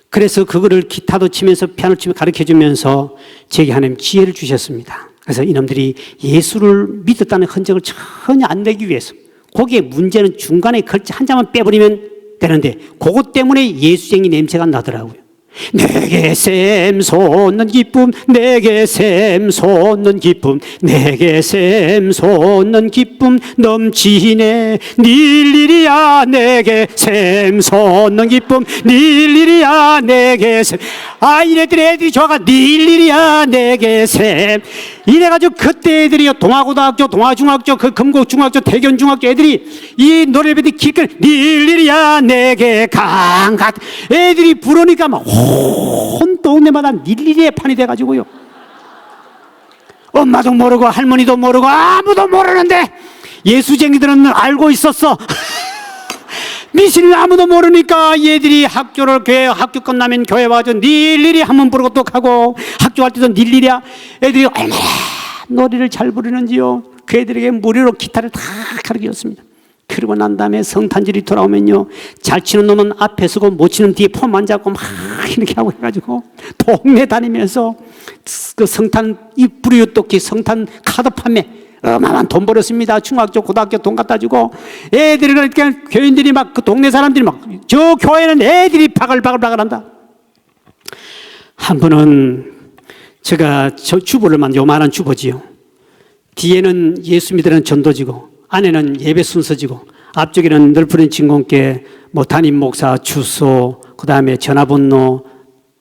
그래서 그거를 기타도 치면서 피아노 치면서 가르쳐주면서 제게 하나님 지혜를 주셨습니다. 그래서 이놈들이 예수를 믿었다는 흔적을 전혀 안 내기 위해서 거기에 문제는 중간에 글자 한 장만 빼버리면 되는데 그것 때문에 예수쟁이 냄새가 나더라고요. 내게 샘 솟는 기쁨, 내게 샘 솟는 기쁨, 내게 샘 솟는 기쁨 넘치네. 닐일이야 내게 샘 솟는 기쁨, 닐일이야 내게 샘. 애들이 좋아가 닐일이야 내게 샘. 이래가지고 그때 애들이요 동아고등학교, 동아중학교, 그 금곡중학교, 대견중학교 애들이 이 노래배들이 기끌 닐일이야 내게 강같 애들이 부르니까 막 온 동네마다 닐일이의 판이 돼가지고요. 엄마도 모르고 할머니도 모르고 아무도 모르는데 예수쟁이들은 알고 있었어. 미신을 아무도 모르니까 얘들이 학교 끝나면 교회 와서 닐일이 한번 부르고 또 가고 학교 갈 때도 닐일이야. 애들이 얼마나 노래를 잘 부르는지요. 그 애들에게 무료로 기타를 다 가르쳐줬습니다. 그러고 난 다음에 성탄절이 돌아오면요 잘 치는 놈은 앞에 서고 못 치는 뒤에 폼만 잡고 막 이렇게 하고 해가지고 동네 다니면서 그 성탄 이 부리우토끼 성탄 카드 판매 어마어마한 돈 벌었습니다. 중학교 고등학교 돈 갖다 주고 애들이 그러니까 교인들이 막 그 동네 사람들이 막 저 교회는 애들이 바글바글 한다. 한 분은 제가 저 주보를 만 요만한 주보지요. 뒤에는 예수 믿으라는 전도지고 안에는 예배 순서지고 앞쪽에는 늘푸른 진공께 뭐 담임 목사 주소 그 다음에 전화번호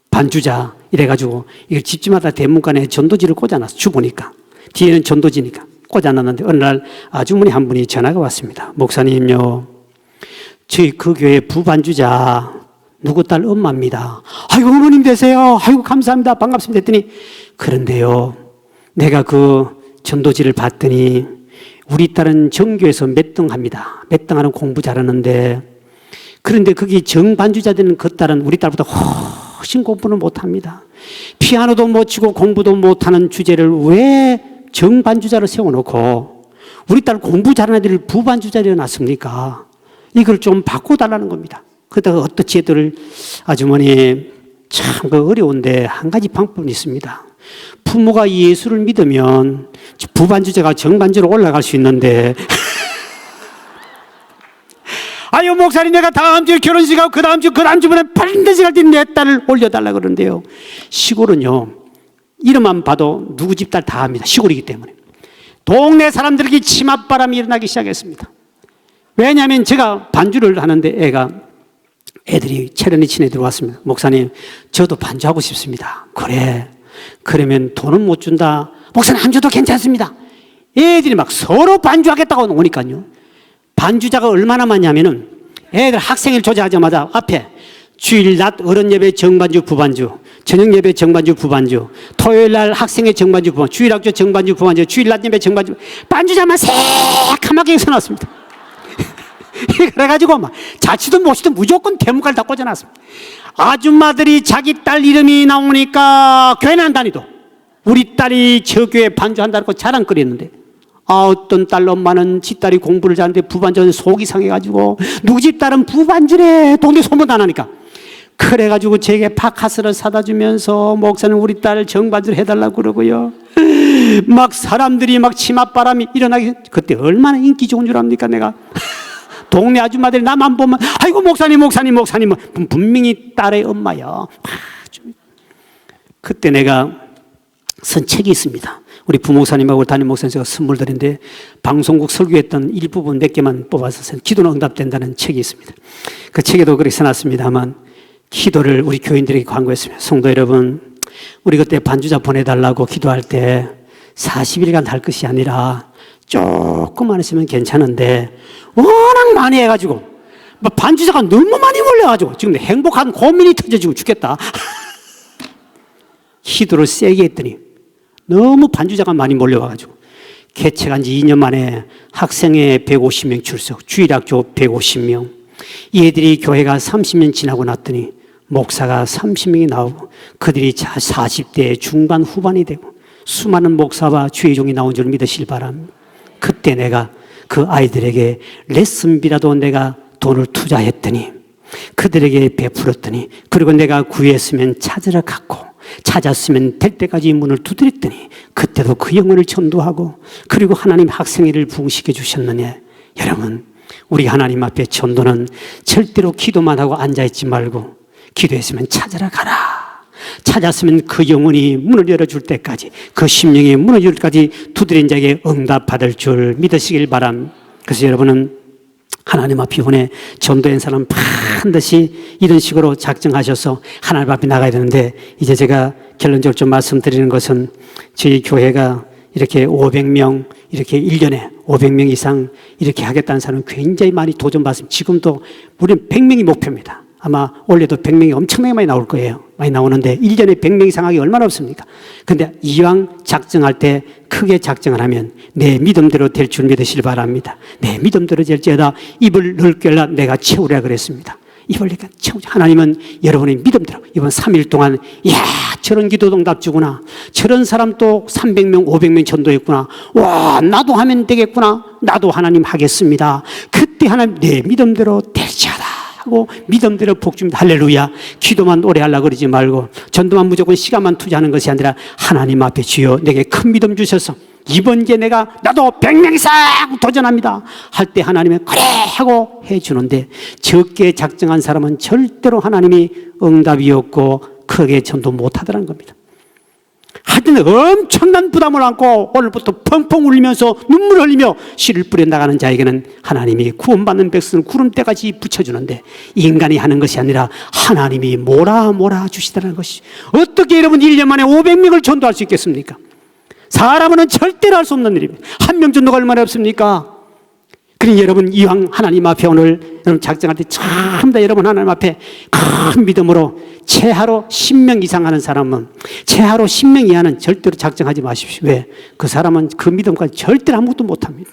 반주자 이래가지고 이걸 집집마다 대문간에 전도지를 꽂아놨어. 주보니까 뒤에는 전도지니까 꽂아놨는데 어느 날 아주머니 한 분이 전화가 왔습니다. 목사님요 저희 그 교회 부반주자 누구 딸 엄마입니다. 아이고 어머님 되세요. 아이고 감사합니다. 반갑습니다 했더니 그런데요 내가 그 전도지를 봤더니 우리 딸은 정교에서 몇 등 합니다. 몇 등 하는 공부 잘하는데 그런데 거기 정반주자 되는 그 딸은 우리 딸보다 훨씬 공부는 못합니다. 피아노도 못 치고 공부도 못하는 주제를 왜 정반주자로 세워놓고 우리 딸 공부 잘하는 애들을 부반주자로 놨습니까? 이걸 좀 바꿔달라는 겁니다. 그러다가 어떻지 애들을 아주머니 참 어려운데 한 가지 방법이 있습니다. 부모가 예수를 믿으면 부반주자가 정반주로 올라갈 수 있는데 아유 목사님 내가 다음 주에 결혼식하고 그 다음 주에 반드시 갈 때 내 딸을 올려달라 그러는데요. 시골은요 이름만 봐도 누구 집 딸 다 합니다. 시골이기 때문에 동네 사람들에게 치맛바람이 일어나기 시작했습니다. 왜냐하면 제가 반주를 하는데 애들이 체련이 친 애들 왔습니다. 목사님 저도 반주하고 싶습니다. 그래 그러면 돈은 못 준다. 목사님 안 줘도 괜찮습니다. 애들이 막 서로 반주하겠다고 오니까요. 반주자가 얼마나 많냐면은 애들 학생일 조제하자마자 앞에 주일 낮 어른 예배 정반주 부반주, 저녁 예배 정반주 부반주, 토요일 날 학생의 정반주 부반주, 주일 학교 정반주 부반주, 주일 낮 예배 정반주 반주자만 새카맣게 써놨습니다. 그래가지고 막 자치도 못치도 무조건 대문까지 다 꽂아놨습니다. 아줌마들이 자기 딸 이름이 나오니까 교회는 안 다니도 우리 딸이 저 교회 반주한다고 자랑거리했는데 어떤 딸 엄마는 지 딸이 공부를 잘하는데 부반전에 속이 상해가지고 누구 집 딸은 부반전에 동네 소문 안 하니까 그래가지고 제게 바카스를 사다 주면서 목사는 우리 딸 정반주를 해달라고 그러고요. 막 사람들이 막 치맛바람이 일어나기, 그때 얼마나 인기 좋은 줄 압니까 내가. 동네 아줌마들이 나만 보면 아이고 목사님 분명히 딸의 엄마요. 그때 내가 쓴 책이 있습니다. 우리 부목사님하고 담임 목사님 제가 선물 드린데 방송국 설교했던 일부분 몇 개만 뽑아서 기도는 응답된다는 책이 있습니다. 그 책에도 그렇게 써놨습니다만 기도를 우리 교인들에게 광고했습니다. 성도 여러분, 우리 그때 반주자 보내달라고 기도할 때 40일간 할 것이 아니라 조금만 했으면 괜찮은데 워낙 많이 해가지고 반주자가 너무 많이 몰려가지고 지금 행복한 고민이 터져지고 죽겠다. 기도를 세게 했더니 너무 반주자가 많이 몰려와가지고 개최한 지 2년 만에 학생회 150명 출석, 주일학교 150명, 얘들이 교회가 30년 지나고 났더니 목사가 30명이 나오고 그들이 40대 중반 후반이 되고 수많은 목사와 주의 종이 나온 줄 믿으실 바랍니다. 그때 내가 그 아이들에게 레슨비라도 내가 돈을 투자했더니 그들에게 베풀었더니 그리고 내가 구했으면 찾으러 갔고 찾았으면 될 때까지 문을 두드렸더니 그때도 그 영혼을 전도하고 그리고 하나님 학생회를 부흥시켜 주셨느냐. 여러분, 우리 하나님 앞에 전도는 절대로 기도만 하고 앉아있지 말고 기도했으면 찾으러 가라. 찾았으면 그 영혼이 문을 열어줄 때까지 그 심령이 문을 열 때까지 두드린 자에게 응답받을 줄 믿으시길 바랍니다. 그래서 여러분은 하나님 앞에 이번에 전도한 사람 반드시 이런 식으로 작정하셔서 하나님 앞에 나가야 되는데 이제 제가 결론적으로 좀 말씀드리는 것은 저희 교회가 이렇게 500명 이렇게 1년에 500명 이상 이렇게 하겠다는 사람은 굉장히 많이 도전받습니다. 지금도 우리는 100명이 목표입니다. 아마 올해도 100명이 엄청나게 많이 나올 거예요. 많이 나오는데 1년에 100명 이상 하기 얼마나 없습니까? 근데 이왕 작정할 때 크게 작정을 하면 내 믿음대로 될 줄 믿으시길 바랍니다. 내 믿음대로 될지어다 입을 넓게 열라 내가 채우라 그랬습니다. 입을 내가 채우자. 하나님은 여러분의 믿음대로 이번 3일 동안 이야 저런 기도 응답 주구나. 저런 사람 또 300명 500명 전도했구나. 와 나도 하면 되겠구나. 나도 하나님 하겠습니다. 그때 하나님 내 믿음대로 될지어다 하고 믿음대로 복 줍니다. 할렐루야. 기도만 오래 하려고 그러지 말고 전도만 무조건 시간만 투자하는 것이 아니라 하나님 앞에 주여 내게 큰 믿음 주셔서 이번 기회에 나도 100명 이상 도전합니다 할 때 하나님은 그래 하고 해주는데 적게 작정한 사람은 절대로 하나님이 응답이 없고 크게 전도 못하더라는 겁니다. 하여튼 엄청난 부담을 안고 오늘부터 펑펑 울면서 눈물 흘리며 씨를 뿌려 나가는 자에게는 하나님이 구원받는 백성을 구름대같이 붙여주는데 인간이 하는 것이 아니라 하나님이 몰아 주시다는 것이 어떻게 여러분 1년 만에 500명을 전도할 수 있겠습니까? 사람은 절대로 할 수 없는 일입니다. 한 명 전도가 얼마나 없습니까? 그러니 여러분 이왕 하나님 앞에 오늘 여러분 작정할 때 참 다 여러분 하나님 앞에 큰 믿음으로 최하로 10명 이상 하는 사람은 최하로 10명 이하는 절대로 작정하지 마십시오. 왜? 그 사람은 그 믿음까지 절대로 아무것도 못합니다.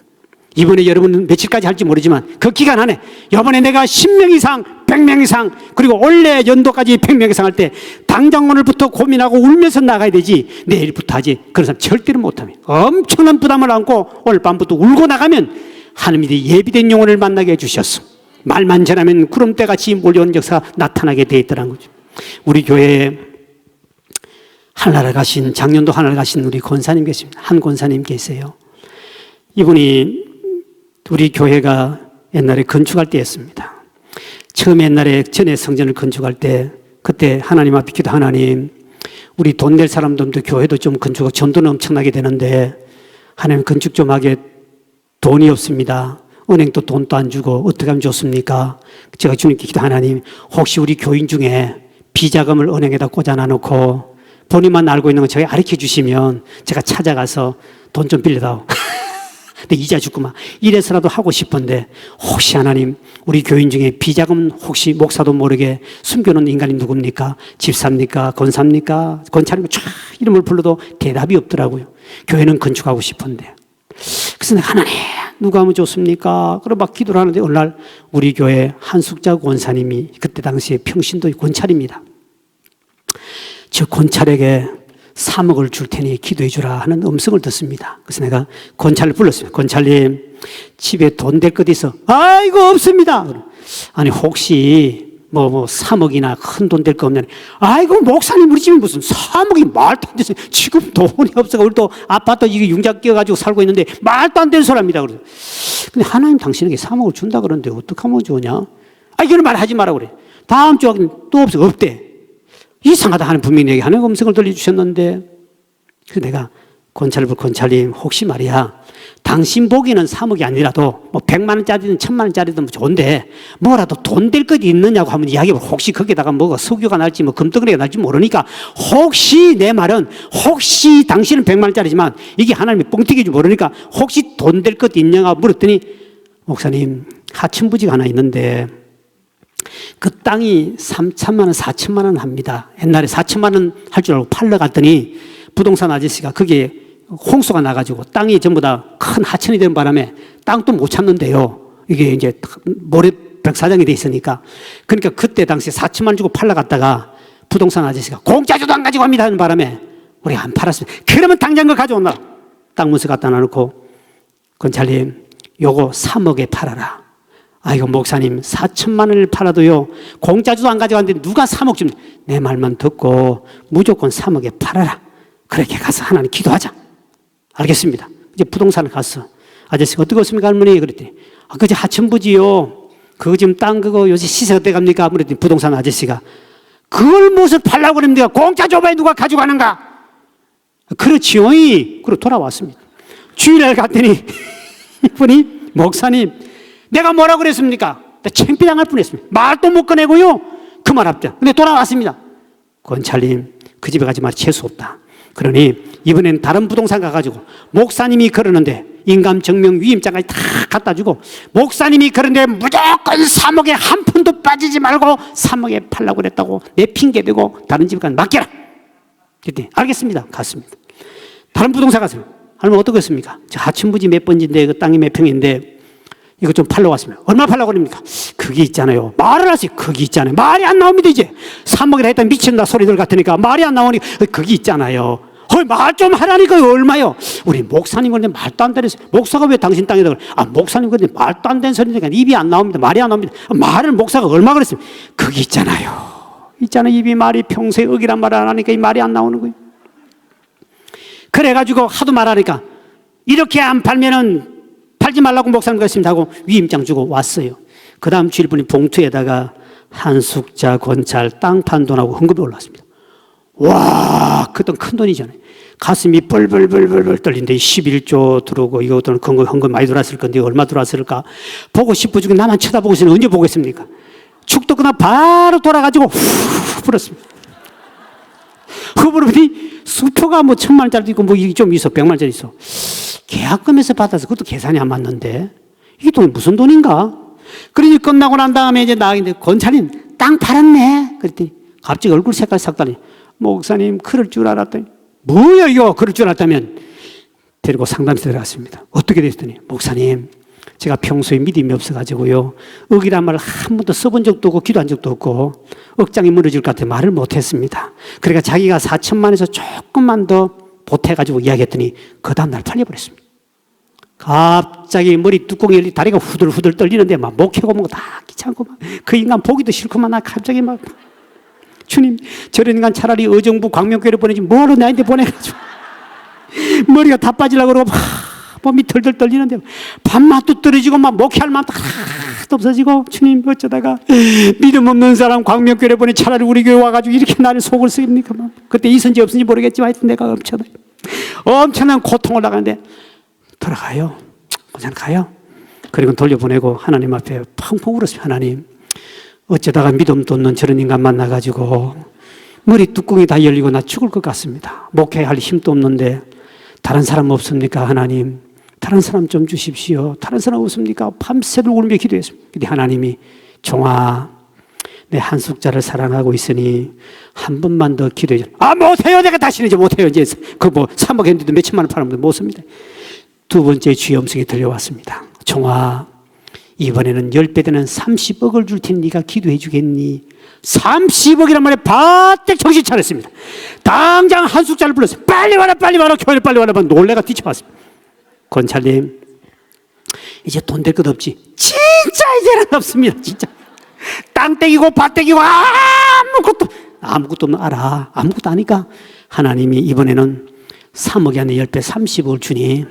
이번에 여러분은 며칠까지 할지 모르지만 그 기간 안에 이번에 내가 10명 이상 100명 이상 그리고 올해 연도까지 100명 이상 할 때 당장 오늘부터 고민하고 울면서 나가야 되지 내일부터 하지 그런 사람 절대로 못합니다. 엄청난 부담을 안고 오늘 밤부터 울고 나가면 하나님이 예비된 영혼을 만나게 해주셨어. 말만 전하면 구름대같이 몰려오는 역사가 나타나게 돼 있더라는 거죠. 우리 교회에 하늘나라 가신 작년도 하늘나라 가신 우리 권사님 계십니다. 한 권사님 계세요. 이분이 우리 교회가 옛날에 건축할 때였습니다. 처음 옛날에 전에 성전을 건축할 때 그때 하나님 앞에 기도 하나님 우리 돈 낼 사람들도 교회도 좀 건축하고 전도는 엄청나게 되는데 하나님 건축 좀 하게 돈이 없습니다. 은행도 돈도 안 주고 어떻게 하면 좋습니까? 제가 주님께 기도 하나님 혹시 우리 교인 중에 비자금을 은행에다 꽂아놔 놓고 본인만 알고 있는 거 저희 가르쳐 주시면 제가 찾아가서 돈 좀 빌려다오. 근데 이자 주구만 이래서라도 하고 싶은데 혹시 하나님 우리 교인 중에 비자금 혹시 목사도 모르게 숨겨놓은 인간이 누굽니까? 집사입니까? 권사입니까? 권차입니까? 쫙 이름을 불러도 대답이 없더라고요. 교회는 건축하고 싶은데 그래서 내가 하나님 누가 하면 좋습니까? 그러고 막 기도를 하는데 어느 날 우리 교회 한숙자 권사님이 그때 당시에 평신도의 권찰입니다. 저 권찰에게 3억을 줄 테니 기도해 주라 하는 음성을 듣습니다. 그래서 내가 권찰을 불렀습니다. 권찰님, 집에 돈 될 것 있어? 아이고, 없습니다. 아니, 혹시 3억이나 큰 돈 될 거 없냐니. 아이고, 목사님, 우리 집에 무슨 3억이 말도 안 되세요. 지금 돈이 없어서 우리 또 아파트 이게 융자 끼어가지고 살고 있는데 말도 안 되는 소리입니다. 그래서 근데 하나님 당신에게 3억을 준다 그러는데 어떡하면 좋으냐? 이런 말 하지 마라 그래. 다음 주에 또 없대. 이상하다 하는 분명히 내게 하나님 음성을 들려주셨는데, 그래서 내가 권찰님, 혹시 말이야, 당신 보기는 3억이 아니라도 100만 원짜리든 1000만 원짜리든 좋은데 뭐라도 돈 될 것이 있느냐고 하면 이야기해봐. 혹시 거기에다가 뭐가 석유가 날지 금덩어리가 날지 모르니까, 혹시 내 말은 혹시 당신은 100만 원짜리지만 이게 하나님이 뻥튀기지 모르니까 혹시 돈 될 것 있냐고 물었더니, 목사님, 하천부지가 하나 있는데 그 땅이 3천만 원, 4천만 원 합니다. 옛날에 4천만 원 할 줄 알고 팔러 갔더니 부동산 아저씨가 거기에 홍수가 나가지고 땅이 전부 다 큰 하천이 된 바람에 땅도 못 찾는데요. 이게 이제 모래 벽사장이 돼 있으니까. 그러니까 그때 당시에 4천만 원 주고 팔러 갔다가 부동산 아저씨가 공짜주도 안 가지고 갑니다 하는 바람에 우리가 안 팔았습니다. 그러면 당장 그거 가져온다. 땅 문서 갖다 놔놓고, 권찰님, 요거 3억에 팔아라. 아이고, 목사님, 4천만 원을 팔아도요 공짜주도 안 가져갔는데 누가 3억 주면, 내 말만 듣고 무조건 3억에 팔아라. 그렇게 가서 하나님 기도하자. 알겠습니다. 이제 부동산을 갔어. 아저씨가 어떻게 없습니까, 할머니? 그랬더니, 그저 하천부지요. 그거 지금 땅 그거 요새 시세가 어떻게 갑니까? 그랬더니 부동산 아저씨가, 그걸 무엇을 팔라고 그럽니까? 공짜 줘봐야 누가 가져가는가? 그렇지요. 그리고 돌아왔습니다. 주일날 갔더니 이분이, 목사님, 내가 뭐라고 그랬습니까? 창피당할 뻔했습니다. 말도 못 꺼내고요. 그 말 앞에. 근데 돌아왔습니다. 권찰님, 그 집에 가지 마라. 재수 없다. 그러니 이번엔 다른 부동산 가가지고 목사님이 그러는데 인감 증명 위임장까지 다 갖다 주고, 목사님이 그런데 무조건 3억에 한 푼도 빠지지 말고 3억에 팔라고 그랬다고 내 핑계 대고 다른 집에 가서 맡겨라. 그랬더니 알겠습니다. 갔습니다. 다른 부동산 갔어요. 할머니 어떻게 했습니까? 저 하천부지 몇 번지인데 그 땅이 몇 평인데 이거 좀 팔러 왔습니다. 얼마 팔라고 그럽니까? 그게 있잖아요. 말을 하세요. 그게 있잖아요. 말이 안 나옵니다. 이제 3억이라 했다 미친다 소리들 같으니까 말이 안 나오니 그게 있잖아요. 말 좀 하라니까. 얼마요? 우리 목사님 그런데 말도 안 되는 소리. 목사가 왜 당신 땅에다 그래? 목사님 그런데 말도 안 되는 소리니까 입이 안 나옵니다. 말이 안 나옵니다. 말을 목사가 얼마 그랬어요? 그게 있잖아요. 입이 말이 평소에 억이란 말 안 하니까 이 말이 안 나오는 거예요. 그래가지고 하도 말하니까 이렇게 안 팔면은 팔지 말라고 목사님과 했습니다 하고 위임장 주고 왔어요. 그 다음 주일분이 봉투에다가 한숙자, 권찰, 땅 판 돈하고 헌금이 올랐습니다. 와, 그 돈 큰 돈이잖아요. 가슴이 뻘뻘뻘뻘 떨리는데 11조 들어오고 이거 돈 헌금 많이 들어왔을 건데 얼마 들어왔을까? 보고 싶어지고 나만 쳐다보고 있으면 언제 보겠습니까? 축도 끝나 바로 돌아가지고 후 불었습니다. 그러더니 수표가 1000만 원짜리도 있고 이게 좀 있어, 100만 원짜리 있어. 계약금에서 받아서 그것도 계산이 안 맞는데 이게 돈 무슨 돈인가? 그러니 끝나고 난 다음에 이제 나가는데, 권찰님, 땅 팔았네. 그랬더니 갑자기 얼굴 색깔 싹 달리. 목사님, 그럴 줄 알았더니, 뭐야 이거 그럴 줄 알았다면, 데리고 상담실에 들어갔습니다. 어떻게 됐더니, 목사님, 제가 평소에 믿음이 없어가지고요, 억이란 말을 한 번도 써본 적도 없고 기도한 적도 없고 억장이 무너질 것 같아 말을 못했습니다. 그러니까 자기가 4천만 원에서 조금만 더 보태가지고 이야기했더니 그 다음날 팔려버렸습니다. 갑자기 머리 뚜껑이 열리 다리가 후들후들 떨리는데 막 목회고 뭐고 다 귀찮고 막 그 인간 보기도 싫고만 나 갑자기 막, 주님, 저런 인간 차라리 의정부 광명교회를 보내지 뭐하러 나한테 보내가지고 머리가 다 빠지려고 그러고 막 몸이 덜덜 떨리는데 밥맛도 떨어지고 막 목회할 마음도 하나도 없어지고, 주님, 어쩌다가 믿음 없는 사람 광명교회를 보내 차라리 우리 교회 와가지고 이렇게 나를 속을 쓰입니까? 그때 있은지 없은지 모르겠지만 하여튼 내가 엄청난 고통을 나가는데 돌아가요. 그냥 가요. 그리고 돌려보내고 하나님 앞에 펑펑 울었어요. 하나님, 어쩌다가 믿음도 없는 저런 인간 만나가지고 머리 뚜껑이 다 열리고 나 죽을 것 같습니다. 목회할 힘도 없는데 다른 사람 없습니까? 하나님, 다른 사람 좀 주십시오. 다른 사람 없습니까? 밤새도록 울며 기도했습니다. 근데 하나님이, 종아, 내 한숙자를 사랑하고 있으니 한 번만 더 기도해 줘. 못해요. 내가 다시는 이제 못해요. 이제 3억 했는데도 몇천만 원 팔면 못 씁니다. 두 번째 주의 음성이 들려왔습니다. 종아, 이번에는 10배 되는 30억을 줄 테니 네가 기도해 주겠니? 30억이란 말에 바짝 정신 차렸습니다. 당장 한숙자를 불렀어요. 빨리 와라 빨리 와라 교회를 빨리 와라. 놀래가 뒤쳐왔습니다. 권찰님 이제 돈 될 것 없지? 진짜 이제는 없습니다. 진짜 땅 떼기고 밭 떼기고 아무것도 없는 알아. 아무것도 아니까 하나님이 이번에는 3억이 아니라 10배 30억을 주니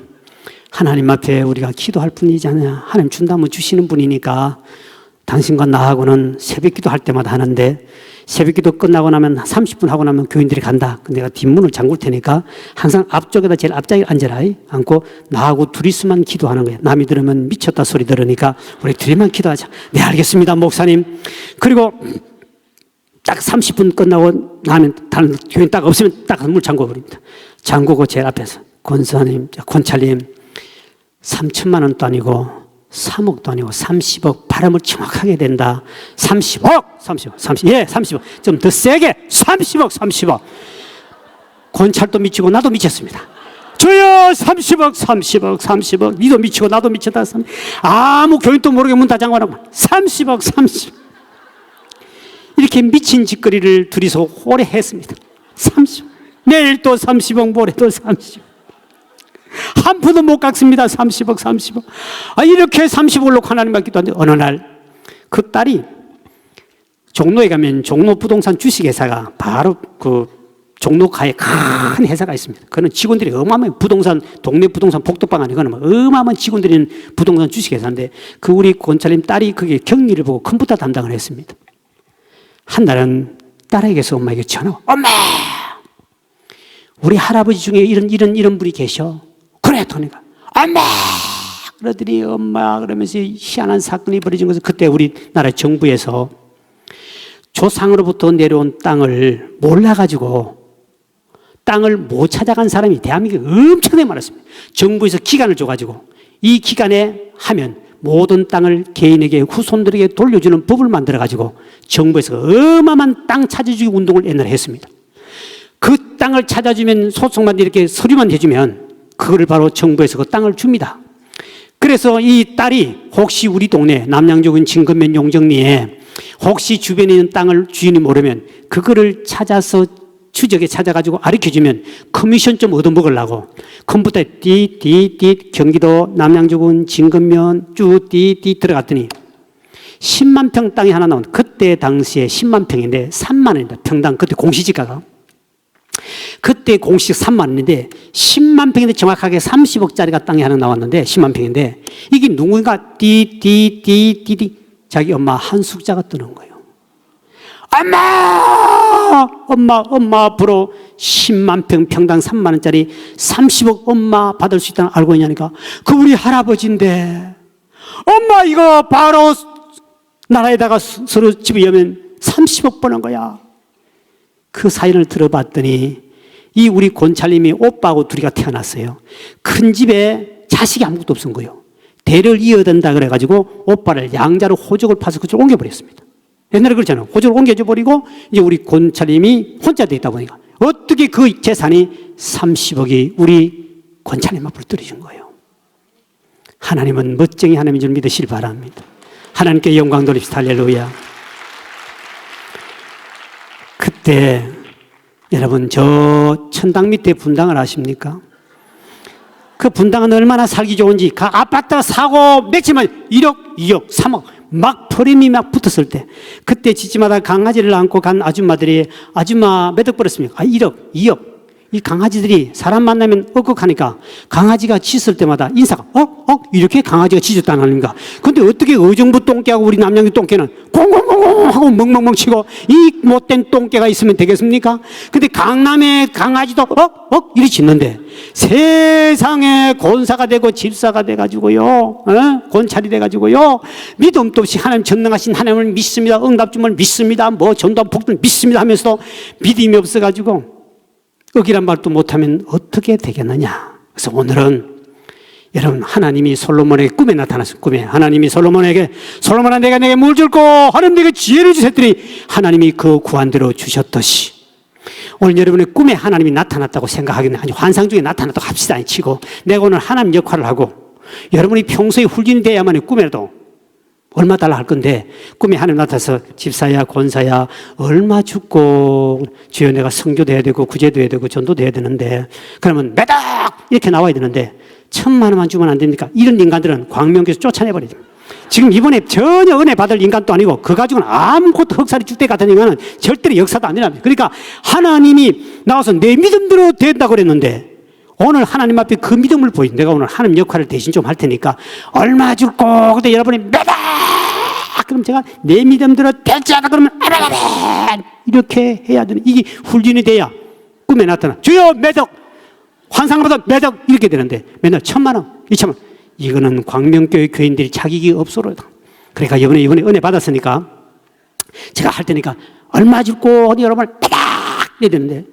하나님 앞에 우리가 기도할 뿐이잖아요. 하나님 준다면 주시는 분이니까 당신과 나하고는 새벽기도 할 때마다 하는데 새벽기도 끝나고 나면 30분 하고 나면 교인들이 간다. 내가 뒷문을 잠글 테니까 항상 앞쪽에다 제일 앞자리에 앉아라. 앉고 나하고 둘이서만 기도하는 거예요. 남이 들으면 미쳤다 소리 들으니까 우리 둘이만 기도하자. 네 알겠습니다 목사님. 그리고 딱 30분 끝나고 나면 다른 교인 딱 없으면 딱 문 잠궈 버립니다. 잠그고 제일 앞에서 권사님, 권찰님 3천만 원도 아니고 3억도 아니고 30억 발음을 정확하게 된다. 30억, 30억. 좀 더 세게 30억. 권찰도 미치고 나도 미쳤습니다. 주여 30억. 니도 미치고 나도 미쳤다. 아무 교인도 모르게 문 다 잠궈놓고 30억. 이렇게 미친 짓거리를 둘이서 오래 했습니다. 30억. 내일 또 30억, 모레도 30억. 한 푼도 못 깎습니다. 30억. 이렇게 30억을 놓고 하나님 받기도 하는데 어느 날 그 딸이 종로에 가면 종로 부동산 주식회사가 바로 그 종로가에 큰 회사가 있습니다. 그는 직원들이 어마어마한 부동산, 동네 부동산 복덕방 아니거나 어마어마한 직원들이 있는 부동산 주식회사인데 그 우리 권찰님 딸이 그게 경리를 보고 컴퓨터 담당을 했습니다. 한 날은 딸에게서 엄마에게 전화. 엄마! 우리 할아버지 중에 이런 분이 계셔. 그래, 토니가. 엄마! 그러더니 엄마 그러면서 희한한 사건이 벌어진 것은 그때 우리나라 정부에서 조상으로부터 내려온 땅을 몰라가지고 땅을 못 찾아간 사람이 대한민국에 엄청나게 많았습니다. 정부에서 기간을 줘가지고 이 기간에 하면 모든 땅을 개인에게 후손들에게 돌려주는 법을 만들어가지고 정부에서 어마어마한 땅 찾아주기 운동을 옛날에 했습니다. 그 땅을 찾아주면 소송만 이렇게 서류만 해주면 그거를 바로 정부에서 그 땅을 줍니다. 그래서 이 딸이 혹시 우리 동네 남양주군 진건면 용정리에 혹시 주변에 있는 땅을 주인이 모르면 그거를 찾아서 추적에 찾아가지고 가르쳐주면 커미션 좀 얻어먹으려고 컴퓨터에 띠 경기도 남양주군 진건면 쭉 띠 들어갔더니 10만 평 땅이 하나 나온 그때 당시에 10만 평인데 3만 원입니다. 평당 그때 공시지가가 그때 공식 3만 원인데 10만 평인데 정확하게 30억짜리가 땅이 하나 나왔는데 10만 평인데 이게 누군가 띠 자기 엄마 한숙자가 뜨는 거예요. 엄마 앞으로 10만 평 평당 3만 원짜리 30억 엄마 받을 수 있다는 알고 있냐니까 그 우리 할아버지인데 엄마 이거 바로 나라에다가 서로 집어여면 30억 버는 거야. 그 사연을 들어봤더니 이 우리 권찰님이 오빠하고 둘이가 태어났어요. 큰 집에 자식이 아무것도 없은 거예요. 대를 이어된다 그래가지고 오빠를 양자로 호적을 파서 그쪽으로 옮겨버렸습니다. 옛날에 그렇잖아요. 호적을 옮겨줘버리고 이제 우리 권찰님이 혼자 돼 있다 보니까 어떻게 그 재산이 30억이 우리 권찰님 앞으로 떨어진 거예요. 하나님은 멋쟁이 하나님인 줄 믿으시길 바랍니다. 하나님께 영광 돌립시다. 할렐루야. 그때 여러분 저 천당 밑에 분당을 아십니까? 그 분당은 얼마나 살기 좋은지 그 아파트 사고 며칠만 1억, 2억, 3억 막 프레임이 막 붙었을 때 그때 집집마다 강아지를 안고 간 아줌마들이 아줌마 몇 억 벌었습니까? 1억, 2억. 이 강아지들이 사람 만나면 억억하니까 강아지가 짖을 때마다 인사가 이렇게 강아지가 짖었다는 아닙니까? 근데 어떻게 의정부 똥개하고 우리 남양주 똥개는 공공공공 하고 멍멍멍 치고 이 못된 똥개가 있으면 되겠습니까? 근데 강남의 강아지도 이렇게 짖는데 세상에 권사가 되고 집사가 돼가지고요, 권찰이 돼가지고요, 믿음도 없이 하나님 전능하신 하나님을 믿습니다, 응답주님을 믿습니다, 뭐 전도한 복들 믿습니다 하면서도 믿음이 없어가지고 억이란 말도 못하면 어떻게 되겠느냐. 그래서 오늘은 여러분 하나님이 솔로몬에게 꿈에 나타났어요. 꿈에 하나님이 솔로몬에게 솔로몬아 내가 내게 뭘 줄고 하나님 내게 지혜를 주셨더니 하나님이 그 구한대로 주셨듯이 오늘 여러분의 꿈에 하나님이 나타났다고 생각하겠네. 아니 환상 중에 나타났다고 합시다 치고 내가 오늘 하나님 역할을 하고 여러분이 평소에 훈련이 돼야만 꿈에도 얼마 달라 할 건데 꿈에 하나님 나타나서 집사야 권사야 얼마 죽고 주여 내가 성교도 해야 되고 구제도 해야 되고 전도도 해야 되는데 그러면 매덕 이렇게 나와야 되는데 1,000만 원만 주면 안 됩니까? 이런 인간들은 광명교에서 쫓아내버리죠. 지금 이번에 전혀 은혜 받을 인간도 아니고 그 가지고는 아무것도 흑살이 죽대 같은 인간은 절대로 역사도 안 되랍니다. 그러니까 하나님이 나와서 내 믿음대로 된다고 그랬는데 오늘 하나님 앞에 그 믿음을 보인 내가 오늘 하나님 역할을 대신 좀 할 테니까 얼마 줄고 그때 여러분이 매달 그럼 제가 내 믿음대로 되지 않아 그러면 아멘 이렇게 해야 되는 이게 훈련이 돼야 꿈에 나타나 주여 매덕 환상보다 매덕 이렇게 되는데 맨날 1,000만 원 2,000만 원 이거는 광명교회 교인들이 자격이 없어로다. 그러니까 이번에 은혜 받았으니까 제가 할 테니까 얼마 줄고 어디 여러분 매덕 이래야 되는데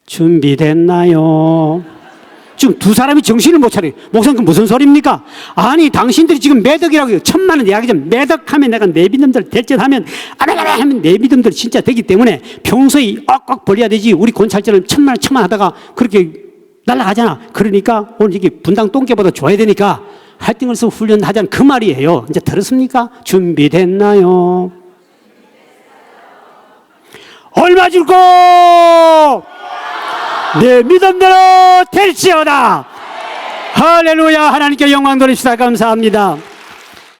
준비됐나요? 지금 두 사람이 정신을 못 차려요. 목사님, 그 무슨 소리입니까? 아니, 당신들이 지금 매덕이라고 해요. 1,000만 원 이야기 좀 매덕하면 내가 내 믿음들 대전하면, 아라라라 하면 내 믿음들 진짜 되기 때문에 평소에 억억 벌려야 되지. 우리 권찰자는 1,000만 하다가 그렇게 날아가잖아. 그러니까 오늘 이게 분당 똥개보다 좋아야 되니까 할등을 써 훈련하자는 그 말이에요. 이제 들었습니까? 준비됐나요? 얼마 줄고! 내 믿음대로 될지어다. 할렐루야. 하나님께 영광 돌립시다. 감사합니다.